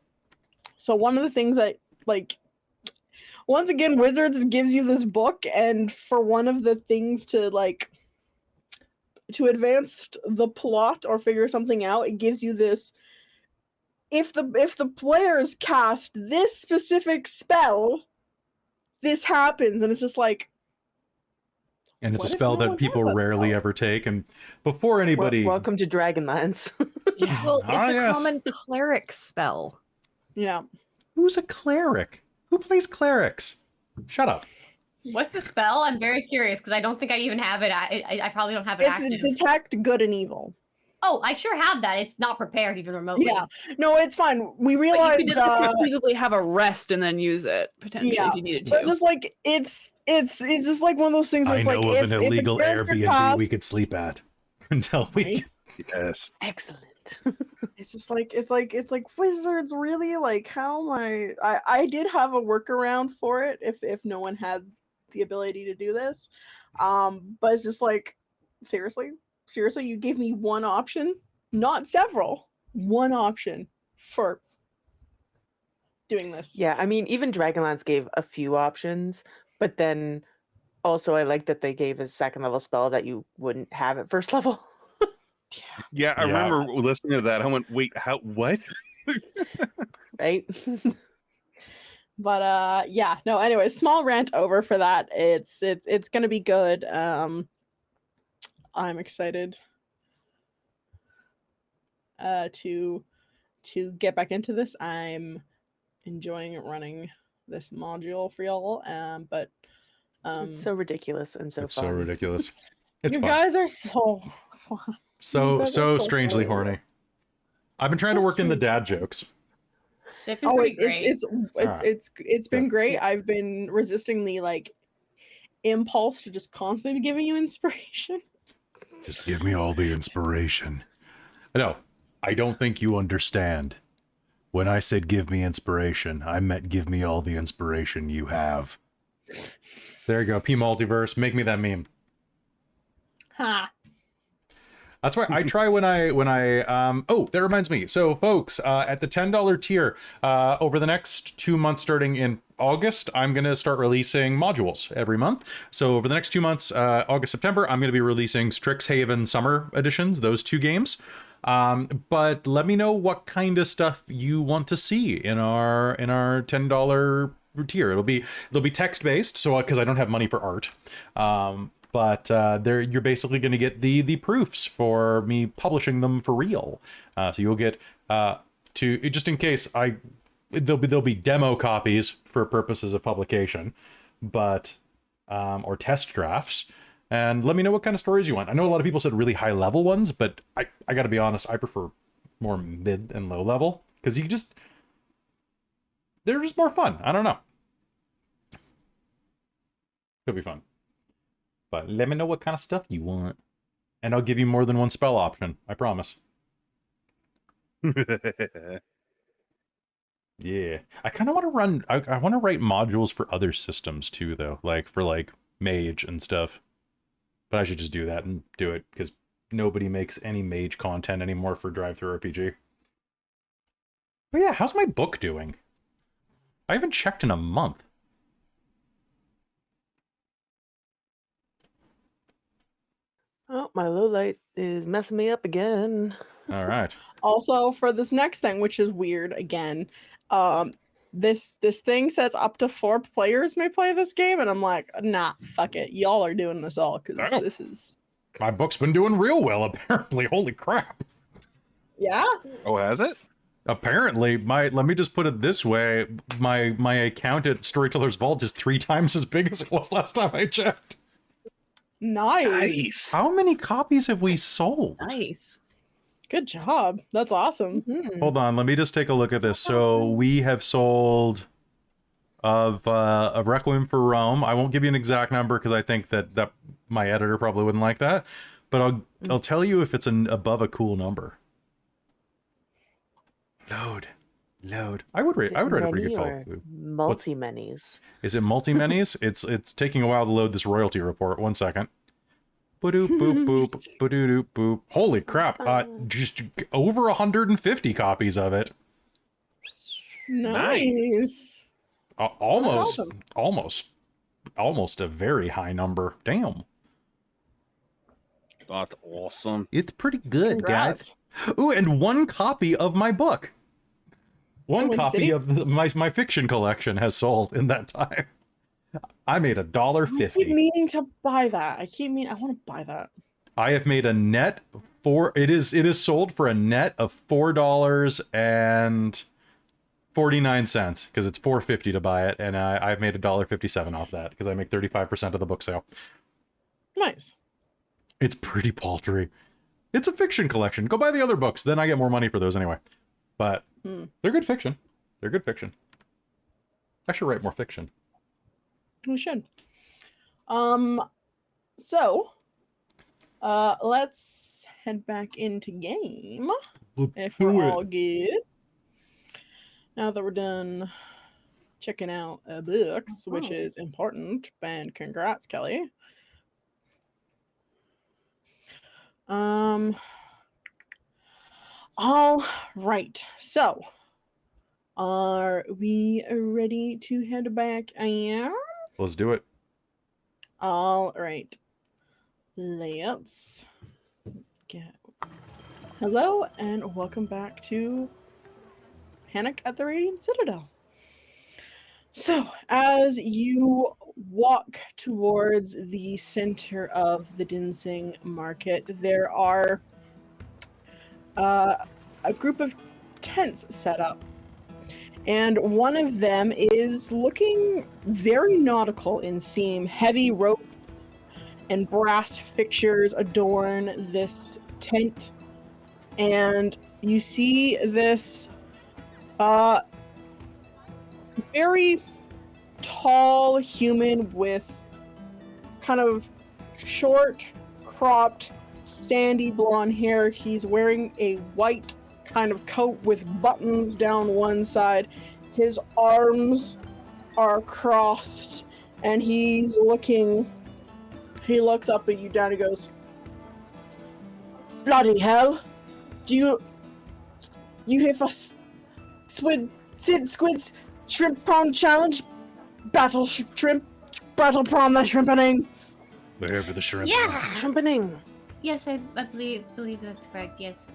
So one of the things I like, once again, Wizards gives you this book, and for one of the things to like to advance the plot or figure something out, it gives you this. If the players cast this specific spell, this happens, and it's just like. And it's a What if spell no that one people has that rarely spell? ever take. And before anybody... Welcome to Dragonlance. Yeah. Well, it's Ah, a yes. common cleric spell. Yeah. Who's a cleric? Who plays clerics? Shut up. What's the spell? I'm very curious because I don't think I even have it. I probably don't have it It's active. detect good and evil. Oh, I sure have that. It's not prepared even remotely. Yeah. No, it's fine. We But realized you could just conceivably have a rest and then use it potentially yeah. if you needed but to. just like it's just like one of those things where I it's know like of an if illegal a character Airbnb casts- we could sleep at until we... Right? Yes. Excellent. It's just like it's like Wizards really like how am I did have a workaround for it if no one had the ability to do this. But it's just like seriously you gave me one option, not several. One option for doing this. Yeah, I mean, even Dragonlance gave a few options, but then also I like that they gave a second level spell that you wouldn't have at first level. Yeah, I Yeah. remember listening to that. I went, wait, how? What? Right? But yeah, no, anyway, small rant over for that. It's gonna be good. I'm excited to get back into this. I'm enjoying running this module for y'all. But It's so ridiculous and so It's fun. so ridiculous. It's you fun. guys are so fun. So guys are so so strangely horny. horny. I've been trying So to work in the sweet. dad jokes. They've been Oh, pretty great. it's been Good. great. I've been resisting the like impulse to just constantly be giving you inspiration. Just give me all the inspiration. No, I don't think you understand. When I said give me inspiration, I meant give me all the inspiration you have. There you go, P Multiverse, make me that meme. Ha. That's why I try when I oh, that reminds me. So folks, at the $10 tier, over the next 2 months starting in August, I'm going to start releasing modules every month. So over the next 2 months, August, September, I'm going to be releasing Strixhaven Summer Editions, those 2 games. But let me know what kind of stuff you want to see in our $10 tier. It'll be text-based, so because I don't have money for art. But you're basically going to get the proofs for me publishing them for real. So you'll get just in case there'll be demo copies for purposes of publication, but or test drafts. And let me know what kind of stories you want. I know a lot of people said really high level ones, but I got to be honest, I prefer more mid and low level because they're just more fun. I don't know. It'll be fun. But let me know what kind of stuff you want. And I'll give you more than one spell option. I promise. Yeah. I kind of want to run... I want to write modules for other systems too, though. Like, for, like, mage and stuff. But I should just do that and do it, because nobody makes any mage content anymore for drive-thru-RPG. But yeah, how's my book doing? I haven't checked in a month. Oh, my low light is messing me up again. All right. Also, for this next thing, which is weird again, this thing says up to 4 players may play this game, and I'm like, nah, fuck it, y'all are doing this all because this is. My book's been doing real well, apparently. Holy crap! Yeah. Oh, has it? Apparently, let me just put it this way: my account at Storyteller's Vault is 3 times as big as it was last time I checked. Nice. How many copies have we sold? Nice. Good job. That's awesome. Hold on, let me just take a look at this. So we have sold of Requiem for Rome. I won't give you an exact number because I think that my editor probably wouldn't like that. But I'll tell you if it's above a cool number. Load. I would write a pretty good call. Multi-minis. Is it multi-minis? It's taking a while to load this royalty report. 1 second. Ba-doop, boop, boop, ba-doo-doop, boop. Holy crap! Just over 150 copies of it. Nice. Almost, awesome. almost a very high number. Damn. That's awesome. It's pretty good, Congrats. guys. Ooh, and 1 copy of my book. One Windy copy City? of my fiction collection has sold in that time. I made I keep $1.50. meaning to buy that. I want to buy that. I have made a net it is sold for a net of $4.49 because it's $4.50 to buy it, and I've made $1.57 off that because I make 35% of the book sale. Nice. It's pretty paltry. It's a fiction collection. Go buy the other books, then I get more money for those anyway. But they're good fiction. They're good fiction. I should write more fiction. We should. So, let's head back into game. If we're all good. Now that we're done checking out books, which is important, and congrats, Kelly. All right. So, are we ready to head back in? Let's do it. All right. Let's get. Hello and welcome back to Panic at the Radiant Citadel. So, as you walk towards the center of the Dinsing market, there are a group of tents set up. And one of them is looking very nautical in theme. Heavy rope and brass fixtures adorn this tent. And you see this very tall human with kind of short, cropped, sandy blonde hair. He's wearing a white kind of coat with buttons down one side. His arms are crossed, and he looks up at you, down, he goes, "Bloody hell! Do you here for Sid Squid's Shrimp Prawn Challenge? Battle Shrimp, Battle Prawn the Shrimpening." Where for the shrimp? Yeah. Shrimpening. Yes, I believe that's correct. Yes.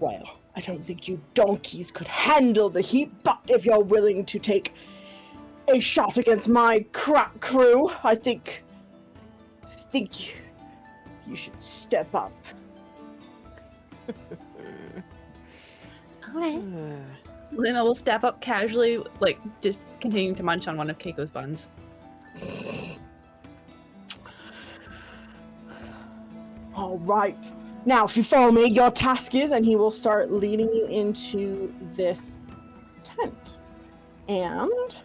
Well, I don't think you donkeys could handle the heat, but if you're willing to take a shot against my crack crew, I think you should step up. Okay. Luna will step up casually, like just continuing to munch on one of Keiko's buns. All right. Now, if you follow me, your task is, and he will start leading you into this tent. And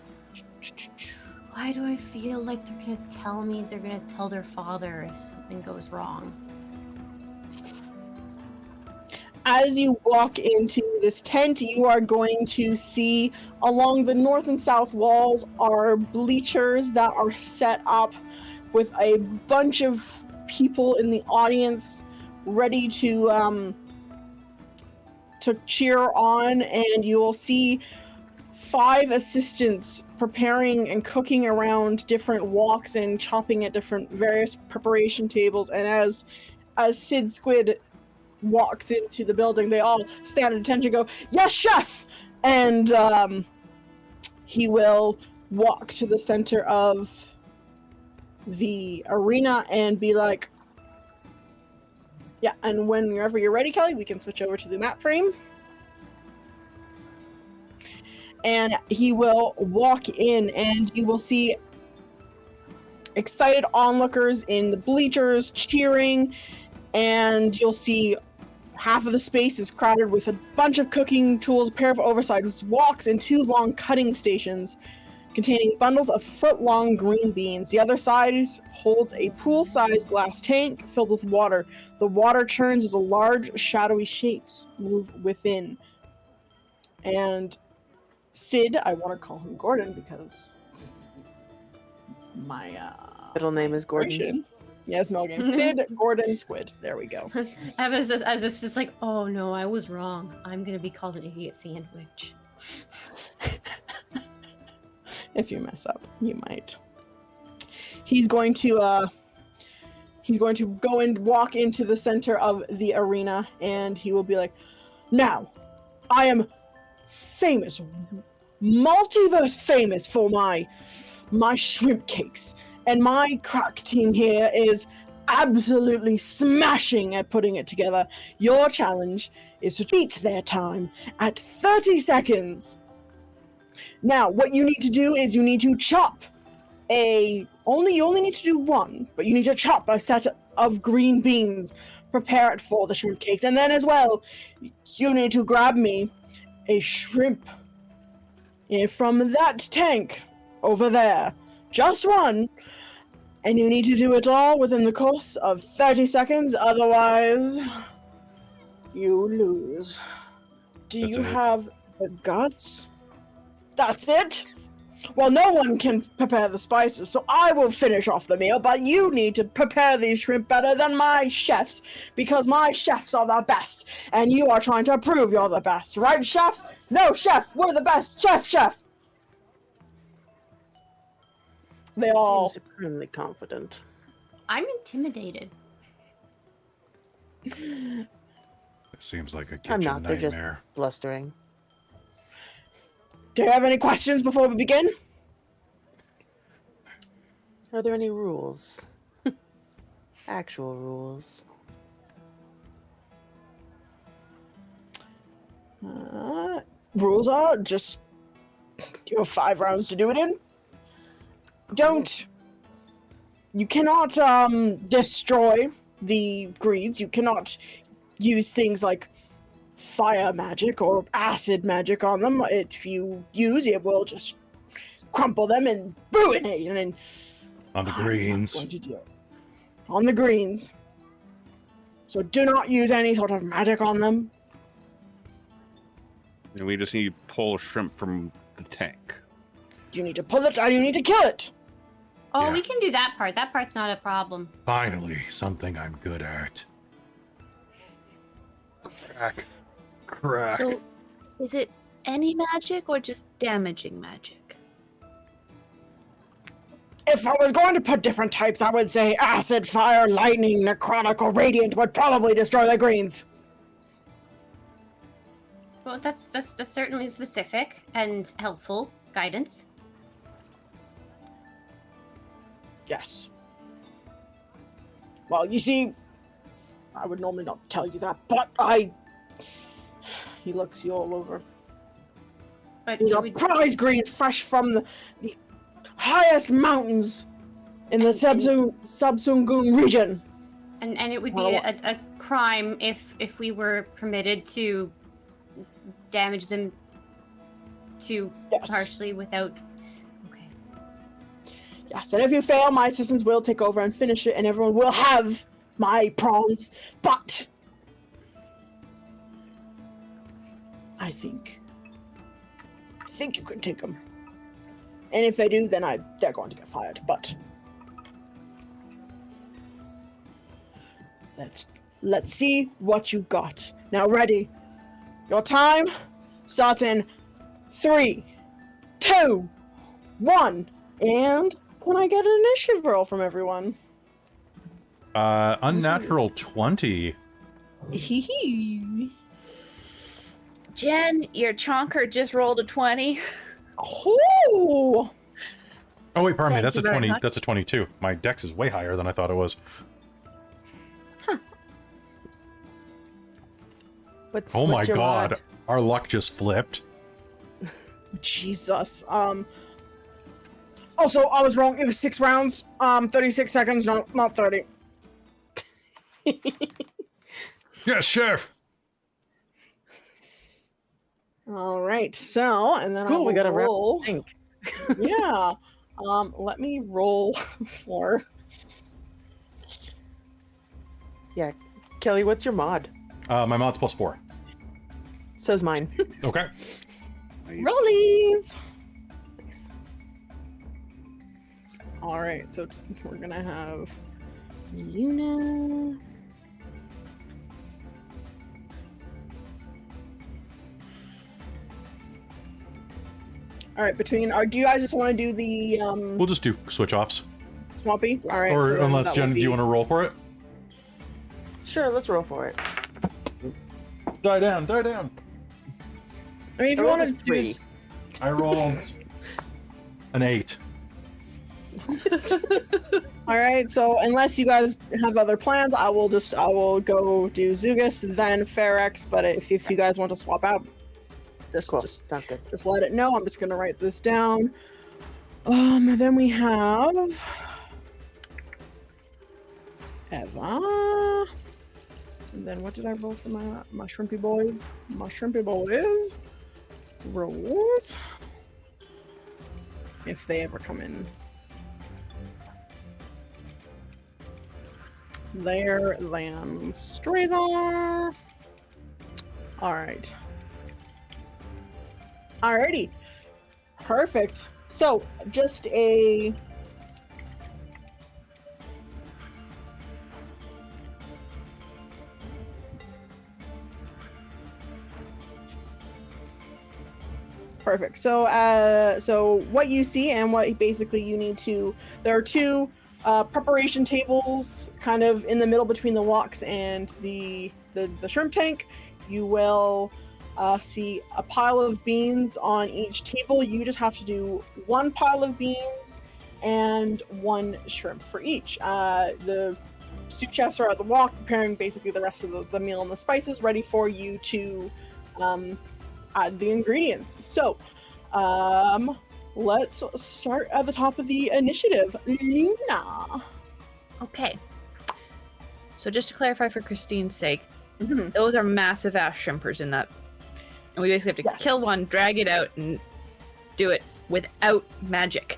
Why do I feel like they're gonna tell me they're gonna tell their father if something goes wrong? as you walk into this tent, you are going to see along the north and south walls are bleachers that are set up with a bunch of people in the audience ready to cheer on, and you will see 5 assistants preparing and cooking around different woks and chopping at different various preparation tables. And as Sid Squid walks into the building, they all stand at attention, go, "Yes, chef!" And he will walk to the center of the arena and be like, yeah, and whenever you're ready, Kelly, we can switch over to the map frame. And he will walk in, and you will see excited onlookers in the bleachers cheering, and you'll see half of the space is crowded with a bunch of cooking tools, a pair of oversized woks, and 2 long cutting stations containing bundles of foot-long green beans. The other side holds a pool-sized glass tank filled with water. The water churns as a large, shadowy shapes move within. And Sid, I want to call him Gordon because my Middle name is Gordon. version. Yes, Mel game. Sid Gordon Squid. There we go. As it's just like, oh no, I was wrong. I'm gonna be called an idiot sandwich. If you mess up, you might. He's going to go and walk into the center of the arena, and he will be like, "Now, I am famous, multiverse famous for my shrimp cakes, and my crack team here is absolutely smashing at putting it together. Your challenge is to beat their time at 30 seconds. Now, what you need to do is you need to chop you only need to do one, but you need to chop a set of green beans, prepare it for the shrimp cakes, and then as well, you need to grab me a shrimp from that tank over there. Just one. And you need to do it all within the course of 30 seconds, otherwise you lose. Do That's you it. have the guts? That's it? Well, no one can prepare the spices, so I will finish off the meal, but you need to prepare these shrimp better than my chefs, because my chefs are the best, and you are trying to prove you're the best, right, chefs? No, chef, we're the best, chef! They all... Seems supremely confident. I'm intimidated. It seems like a kitchen I'm not. They're nightmare. just blustering. Do you have any questions before we begin? Are there any rules? Actual rules. Rules are just... You have 5 rounds to do it in. You cannot destroy the greens. You cannot use things like fire magic or acid magic on them. If you use it, will just crumple them and ruin it. And On the I'm not greens. going to do it. On the greens. So do not use any sort of magic on them. And we just need to pull shrimp from the tank. You need to pull it and you need to kill it. Oh, Yeah. we can do that part. That part's not a problem. Finally, something I'm good at. Crack. Crack. So, is it any magic or just damaging magic? If I was going to put different types, I would say acid, fire, lightning, necrotic, or radiant would probably destroy the greens. Well, that's certainly specific and helpful guidance. Yes. Well, you see, I would normally not tell you that, but He looks you all over. But These you are would- prize greens fresh from the highest mountains in the Subsungun region. and it would be Well, a crime if we were permitted to damage them too Yes. harshly without. Okay. Yes, and if you fail, my assistants will take over and finish it, and everyone will have my prawns. But I think you can take them. And if they do, then they're going to get fired. But let's see what you got. Now, ready? Your time starts in 3, 2, 1, and can I get an initiative roll from everyone? Unnatural 20. Jen, your chonker just rolled a 20. Oh, Oh wait, pardon me. Thank That's a you very 20. much. That's a 22. My dex is way higher than I thought it was. What's, Oh my what's your god, mod? our luck just flipped. Jesus. Also, I was wrong. It was 6 rounds. 36 seconds. No, not 30. Yes, chef. All right. So, and then Cool, we got a roll. round. Yeah. Let me roll for. Yeah, Kelly, what's your mod? My mod's +4. So's mine. Okay. Rollies. Nice. All right. So we're gonna have Luna. All right. Do you guys just want to do the We'll just do switch offs. swampy? All right. Or so then unless that Jen, would do you be- want to roll for it? Sure, let's roll for it. Die down, die down. I mean, if I you rolled want a to do. 3. I rolled an 8. All right. So unless you guys have other plans, I will go do Dziugas, then Fairx. But if you guys want to swap out, Cool. just Sounds good. let it know. I'm just gonna write this down. Then we have Eva. And then what did I roll for my shrimpy boys? My shrimpy boys rolled. If they ever come in. There lands Strazar. Alright. Alrighty. Perfect. So, just a... Perfect. So what you see and what basically you need to... There are 2 preparation tables kind of in the middle between the walks and the shrimp tank. You will see a pile of beans on each table. You just have to do 1 pile of beans and 1 shrimp for each. The soup chefs are at the walk preparing basically the rest of the meal and the spices ready for you to add the ingredients. So let's start at the top of the initiative. Luna. Okay. So just to clarify for Christine's sake, Mhm. Those are massive ass shrimpers in that. And we basically have to kill Yes. one, drag it out, and do it without magic.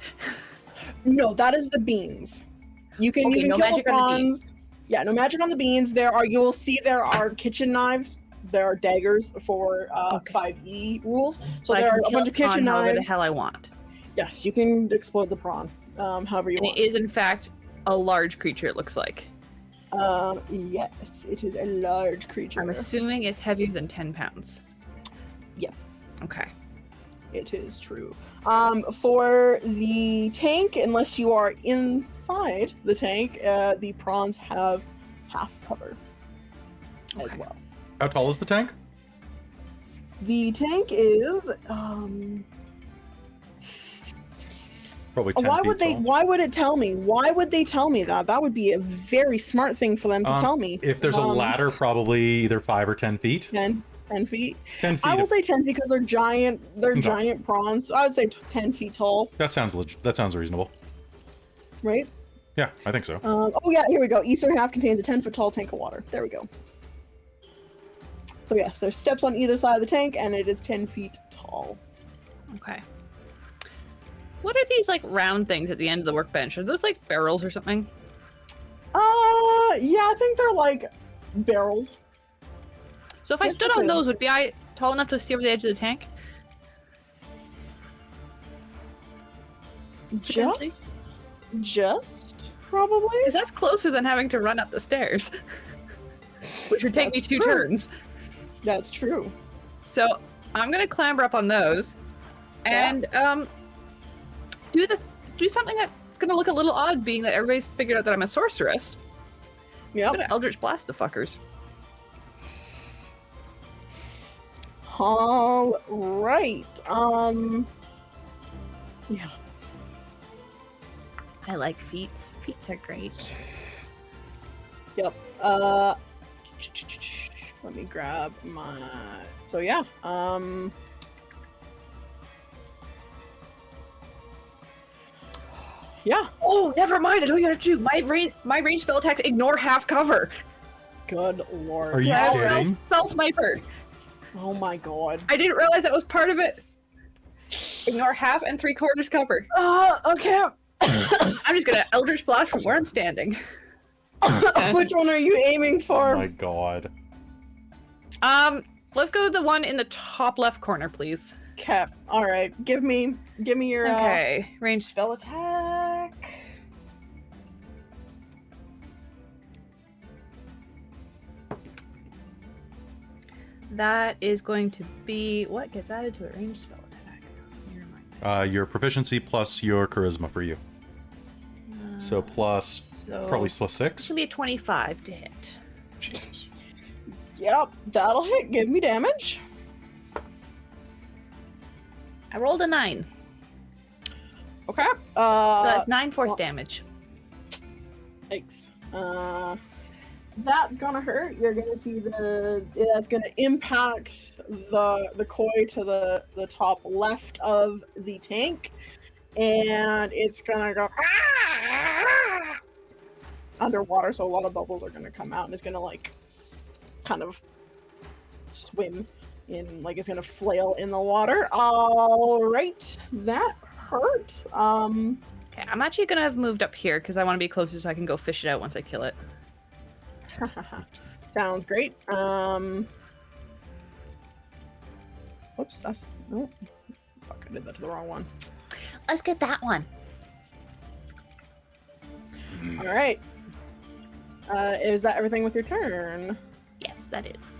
No, that is the beans. You can, Okay, you can no kill magic the on the prawns. Yeah, no magic on the beans. You will see there are kitchen knives. There are daggers for Okay. 5e rules. So But I there can are a kill bunch of prawn kitchen however knives. the hell I want. Yes, you can explode the prawn however you And want. it is, in fact, a large creature, it looks like. Yes, it is a large creature. I'm assuming it's heavier than 10 pounds. Yep. Okay. It is true. For the tank, unless you are inside the tank, the prawns have half cover as Okay. well. How tall is the tank? The tank is Probably 10 why feet would they tall. why would it tell me? Why would they tell me that? That would be a very smart thing for them to tell me. If there's a ladder, probably either 5 or 10 feet. 10 feet. 10 feet. I will say 10 feet because they're giant. They're Okay. giant prawns. So I would say 10 feet tall, That sounds that sounds reasonable. right? Yeah, I think so. Oh yeah, here we go. Eastern half contains a 10-foot tall tank of water. There we go. So yes, there's steps on either side of the tank, and it is 10 feet tall. Okay. What are these, like, round things at the end of the workbench? Are those, like, barrels or something? Yeah, I think they're like barrels. So if I Yes, stood they on could. those, would be I tall enough to see over the edge of the tank? Potentially. Just probably. Because that's closer than having to run up the stairs. Which would take me That's 2 true. turns. That's true. So I'm gonna clamber up on those and do something that's gonna look a little odd, being that everybody's figured out that I'm a sorceress. I'm Yep. gonna Eldritch Blast the fuckers. All right. Yeah. I like feats. Feats are great. Yep. Let me grab my. So yeah. Yeah. Oh, never mind. I know what you have to do. My range spell attacks ignore half cover. Good lord. Are you I have kidding? spell sniper. Oh my god. I didn't realize that was part of it. Ignore half and 3/4 cover. Okay. I'm just gonna Eldritch Blast from where I'm standing. Which one are you aiming Oh for? my god. Let's go to the one in the top left corner, please. Cap. All right. Give me your. Okay, range spell attack. That is going to be what gets added to a range spell attack. Never mind. Your proficiency plus your charisma for you. So plus, So probably plus it's 6. gonna be a 25 to hit. Jesus. Yep. That'll hit. Give me damage. I rolled a 9. Okay. So that's 9 force damage. Yikes. That's gonna hurt. You're gonna see that's gonna impact the koi to the top left of the tank, and it's gonna go underwater. So a lot of bubbles are gonna come out, and it's gonna like kind of swim in, like it's gonna flail in the water. All right, that hurt. Okay, I'm actually gonna have moved up here because I want to be closer so I can go fish it out once I kill it. Sounds great. Whoops, that's no. Fuck, I did that to the wrong one. Let's get that one. All right. Is that everything with your turn? Yes, that is.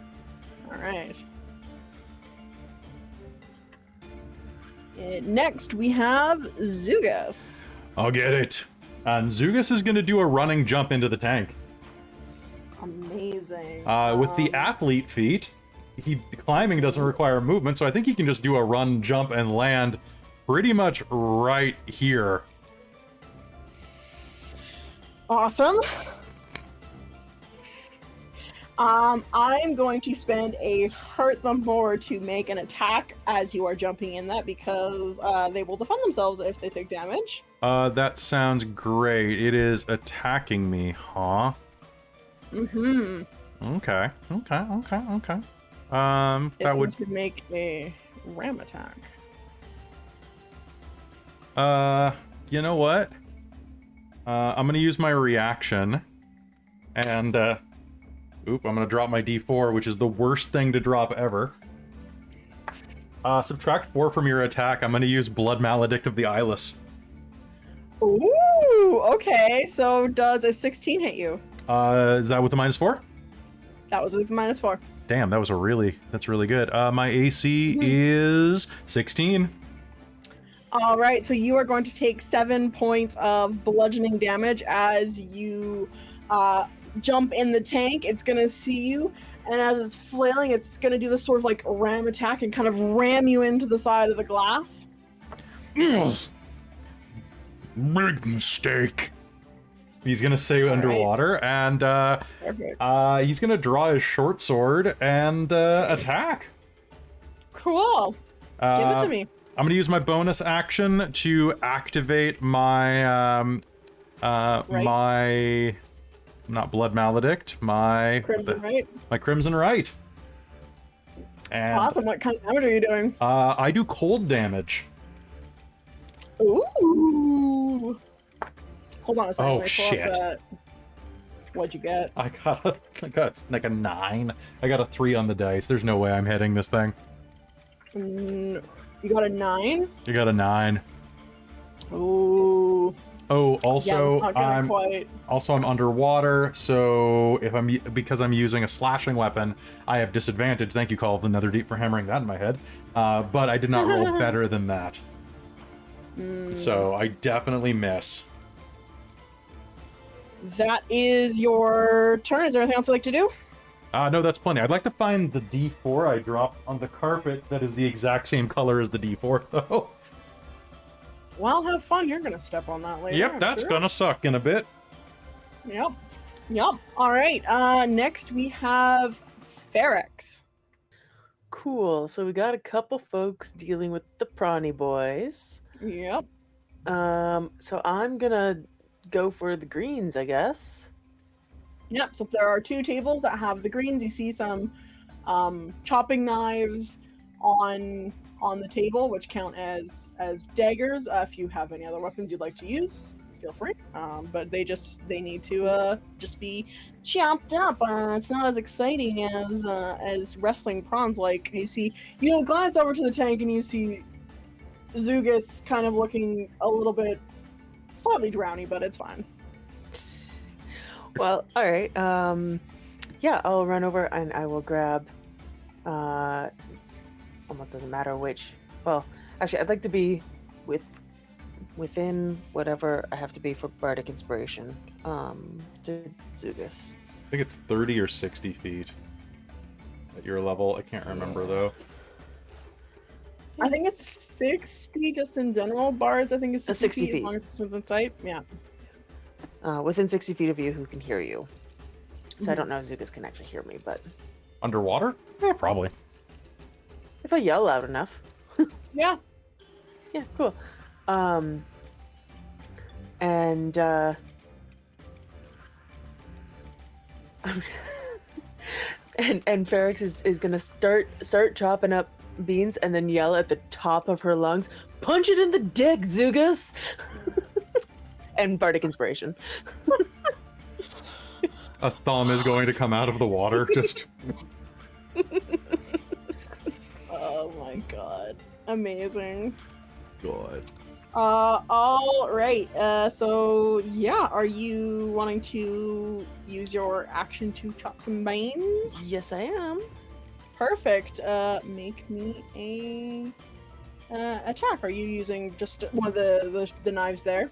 All right. Next, we have Dziugas. I'll get it. And Dziugas is going to do a running jump into the tank. Amazing. With the athlete feat, climbing doesn't require movement, so I think he can just do a run, jump, and land pretty much right here. Awesome. I'm going to spend a hurt them more to make an attack as you are jumping in that, because they will defend themselves if they take damage. That sounds great. It is attacking me, huh? Mm-hmm. Okay. It's That going would. to make a ram attack. You know what? I'm gonna use my reaction, and I'm gonna drop my D4, which is the worst thing to drop ever. Subtract 4 from your attack. I'm gonna use Blood Maledict of the Eyeless. Ooh, okay. So does a 16 hit you? Is that with the -4? That was with -4. Damn, that's really good. My AC is 16. All right, so you are going to take 7 points of bludgeoning damage as you jump in the tank. It's gonna see you, and as it's flailing, it's gonna do this sort of like ram attack and kind of ram you into the side of the glass. Big mistake. He's gonna say underwater, and Perfect. he's gonna draw his short sword and attack. Cool. Give it to me. I'm gonna use my bonus action to activate my my not Blood Maledict, my Crimson, right? my Crimson Right. And Awesome. What kind of damage are you doing? I do cold damage. Ooh. Hold on a second. Oh, let me pull up shit. What'd you get? I got like a 9. I got a 3 on the dice. There's no way I'm hitting this thing. You got a 9? You got a 9. Ooh. Oh, Yeah, also that's not gonna I'm quite. I'm underwater, so because I'm using a slashing weapon, I have disadvantage. Thank you, Call of the Netherdeep, for hammering that in my head. But I did not roll better than that, so I definitely miss. That is your turn. Is there anything else you'd like to do? No, that's plenty. I'd like to find the D4 I dropped on the carpet that is the exact same color as the D4, though. Well, have fun. You're gonna step on that later. Yep, I'm that's sure. gonna suck in a bit. Yep. All right. Next we have Fairx. Cool. So we got a couple folks dealing with the prawny boys. Yep. So I'm gonna go for the greens, I guess. Yep. So there are 2 tables that have the greens. You see some chopping knives on the table, which count as daggers. If you have any other weapons you'd like to use, feel free. But they need to just be chopped up. It's not as exciting as wrestling prawns. Like you glance over to the tank and you see Dziugas kind of looking a little bit slightly drowny, but it's fine. Well, all right. Yeah, I'll run over and I will grab. Almost doesn't matter which. Well, actually, I'd like to be within whatever I have to be for bardic inspiration. To Dziugas. I think it's 30 or 60 feet at your level. I can't remember though. I think it's 60 just in general. Bards, I think it's 60 feet. as long as it's within sight. Yeah. Within 60 feet of you, who can hear you. So I don't know if Dziugas can actually hear me, but Underwater? Yeah, probably. if I yell loud enough. Yeah. Yeah, cool. And and Fairx is gonna start chopping up beans and then yell at the top of her lungs, "Punch it in the dick, Dziugas!" And bardic inspiration. A thumb is going to come out of the water. Just Oh my god. Amazing. God. All right. So yeah, are you wanting to use your action to chop some beans? Yes, I am. Perfect. Make me a attack. Are you using just one of the knives there?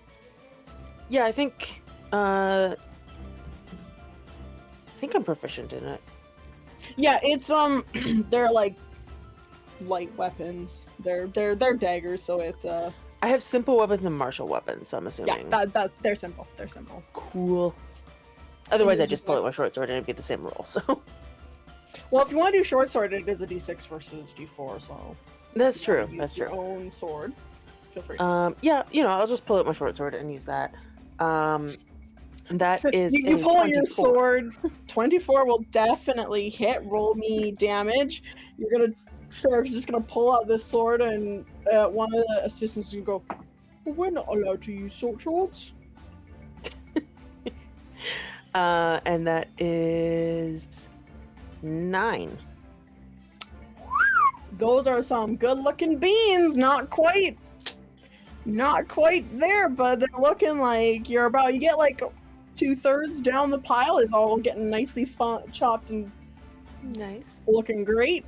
Yeah, I think I'm proficient in it. Yeah, it's they're like light weapons. They're daggers, so it's I have simple weapons and martial weapons, so I'm assuming. yeah, that's they're simple. They're simple. Cool. Otherwise, I yours just is pull out my what? short sword and it'd be the same roll. So Well, if you want to do short sword, it is a d6 versus d4. So that's if you wanna true. use That's your true. own sword. Feel free. Yeah, I'll just pull out my short sword and use that. That is You a pull out your 24. sword. 24 will definitely hit. Roll me damage. Fairx is just gonna pull out this sword, and one of the assistants is gonna go, well, we're not allowed to use short swords. And that is 9. Those are some good-looking beans. Not quite there, but they're looking like you get like 2/3 down the pile. Is all getting nicely chopped and Nice. looking great.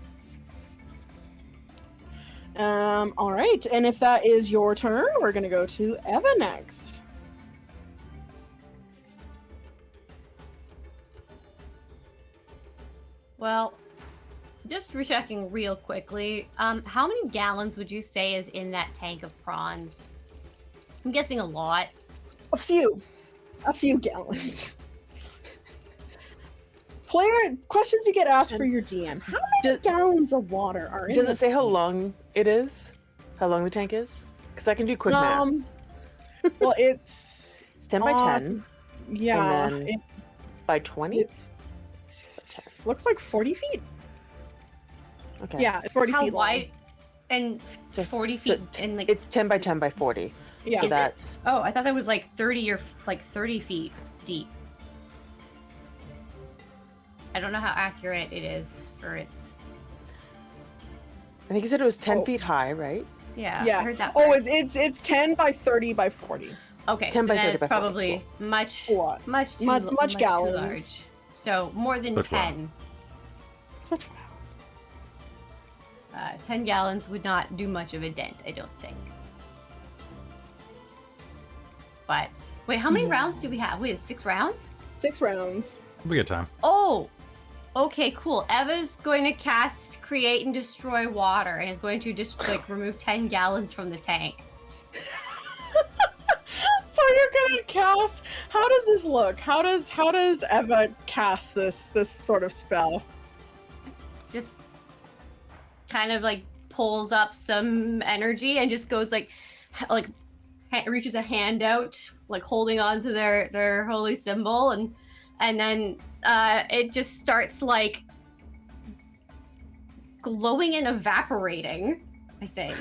All right, and if that is your turn, we're gonna go to Eva next. Well, just rechecking real quickly. How many gallons would you say is in that tank of prawns? I'm guessing a lot. A few gallons. Player questions you get asked for your DM. How many gallons of water are in Does it this say how tank? long it is? How long the tank is? Because I can do quick math. Well, it's It's 10 by 10 yeah. And then by 20? It's looks like 40 feet. Okay. Yeah, it's 40 How feet wide? long. And So- 40 So feet in like. it's 10 by 10 by 40. Yeah. So Is it? that's Oh, I thought that was like 30 or like 30 feet deep. I don't know how accurate it is for its. I think you said it was 10 Oh. feet high, right? Yeah, Yeah. I heard that. Oh, part. it's 10 by 30 by 40. Okay, 10 so by then 30 it's by 40, probably much, What? much too, Much too gallons. large. So more than That's wrong. 10. Such 10 gallons would not do much of a dent, I don't think. But wait, how many rounds do we have? Wait, 6 rounds? 6 rounds. We got time. Oh, okay, cool. Eva's going to cast Create and Destroy Water and is going to just like remove 10 gallons from the tank. So you're gonna cast. How does this look? How does Eva cast this sort of spell? Just kind of like pulls up some energy and just goes like reaches a hand out, like holding on to their holy symbol, and then it just starts like glowing and evaporating, I think.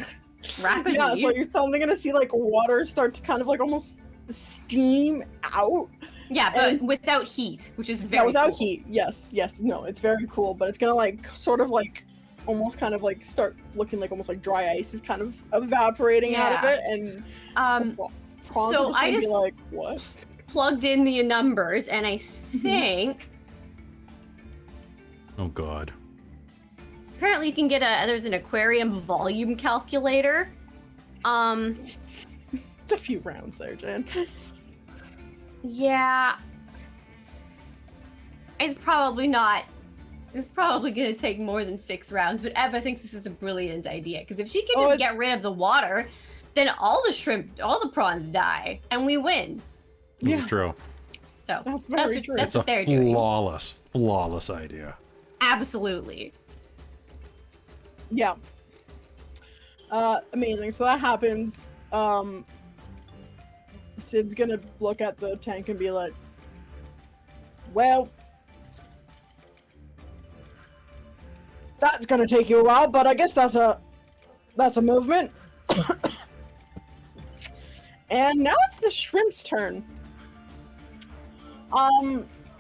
Rapidly. Yeah, so you're suddenly gonna see like water start to kind of like almost steam out. Yeah, but and- without heat, which is Yeah, very without cool. heat. Yes, no, it's very cool, but it's gonna like sort of like almost kind of like start looking like almost like dry ice is kind of evaporating out of Yeah. it, and prawns so are just I gonna be just- like, what? Plugged in the numbers, and I think Oh god. apparently you can get there's an aquarium volume calculator. It's a few rounds there, Jen. Yeah. It's probably gonna take more than 6 rounds, but Eva thinks this is a brilliant idea, because if she can just get rid of the water, then all the prawns die, and we win. This Yeah. is true. So That's very true. that's It's what a they're doing. flawless idea. Absolutely. Yeah. Amazing. So that happens. Sid's gonna look at the tank and be like, well, that's gonna take you a while, but I guess that's a movement. And now it's the shrimp's turn.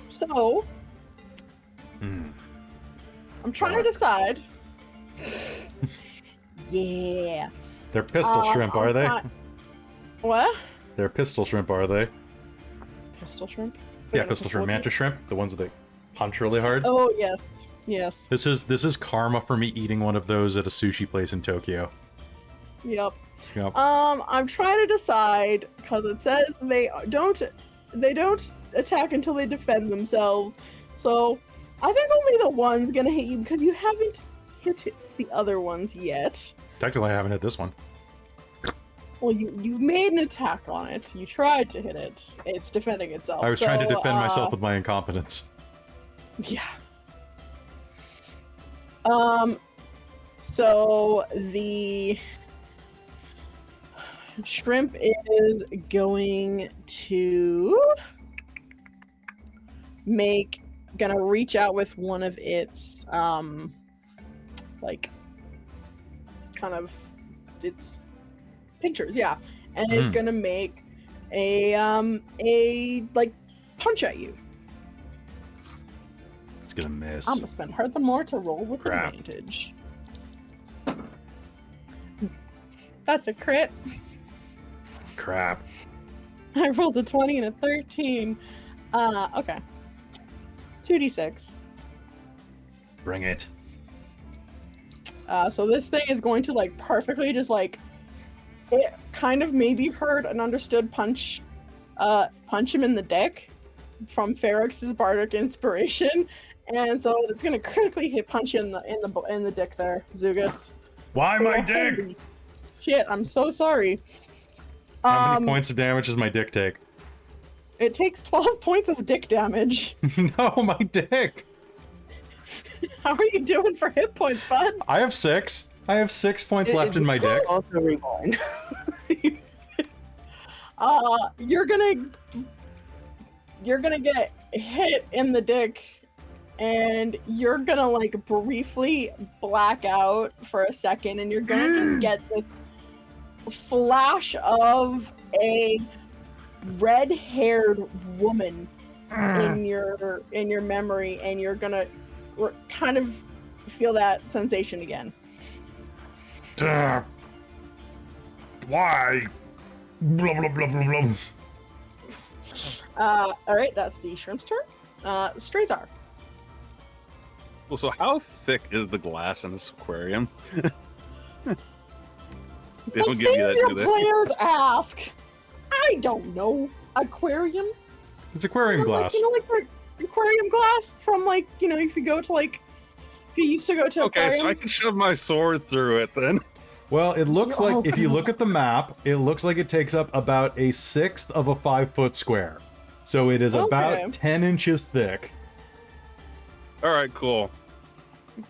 So I'm trying to decide. Yeah. They're pistol shrimp, are they? What? They're pistol shrimp, are they? Pistol shrimp? Yeah, pistol shrimp, mantis shrimp, the ones that punch really hard. Oh yes, yes. This is karma for me eating one of those at a sushi place in Tokyo. Yep. Yep. I'm trying to decide because it says they don't attack until they defend themselves. So I think only the one's gonna hit you because you haven't hit the other ones yet. Technically, I haven't hit this one. Well, you've made an attack on it. You tried to hit it. It's defending itself. I was trying to So, defend myself with my incompetence. Yeah. So the shrimp is going to gonna reach out with one of its like kind of its pinchers, yeah, and it's gonna make a like punch at you. It's gonna miss. I'm gonna spend furthermore to roll with Crap. advantage. That's a crit. Crap. I rolled a 20 and a 13. Okay. 2d6. Bring it. So this thing is going to like perfectly just like it kind of maybe heard and understood punch him in the dick from Fairx's bardic inspiration, and so it's gonna critically hit punch you in the dick there, Dziugas. Why So my dick? holy shit, I'm so sorry. How many points of damage does my dick take? It takes 12 points of dick damage. No, my dick. How are you doing for hit points, bud? I have 6. I have 6 points left in my dick. Also reborn. You're gonna get hit in the dick, and you're gonna like briefly black out for a second, and you're gonna just get this flash of a red-haired woman in your memory, and you're gonna kind of feel that sensation again. Why? Blah blah blah blah blah. All right, that's the shrimp's turn. Strazar. Well, so how thick is the glass in this aquarium? They The don't give you things that, your do they? players ask. I don't know. Aquarium. It's aquarium glass. Like the aquarium glass from like if you go to like if you used to go to Okay, so I aquariums. can shove my sword through it then. Well, it looks Oh, like if you come look at the map, it looks like it takes up about a 1/6 of a 5-foot square. So it is Okay. about 10 inches thick. All right, cool.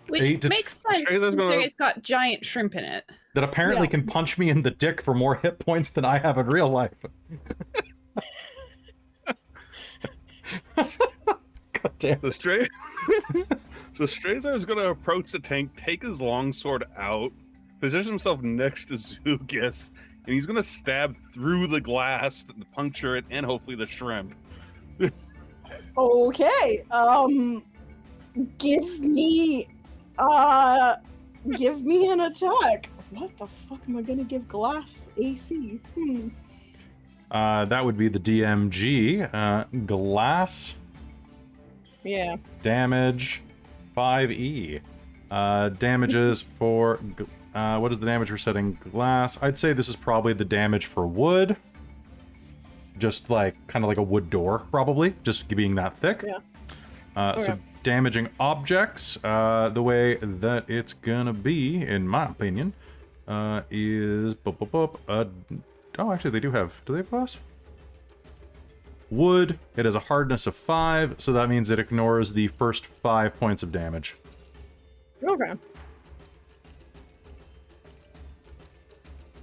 Which 8 to makes sense Strazar's gonna- considering it's got giant shrimp in it. That apparently Yeah. can punch me in the dick for more hit points than I have in real life. God damn. So Strazar is going to approach the tank, take his longsword out, position himself next to Dziugas, and he's going to stab through the glass, puncture it, and hopefully the shrimp. Okay. Give me an attack. What the fuck am I gonna give glass AC? That would be the DMG. Glass Yeah. damage 5E. Damages for... what is the damage we're setting? Glass. I'd say this is probably the damage for wood. Just like, kind of like a wood door, probably. Just being that thick. Yeah. So Okay. damaging objects, the way that it's gonna be, in my opinion, is... oh, actually, they do have... Do they have glass? Wood. It has a hardness of 5, so that means it ignores the first 5 points of damage. Okay.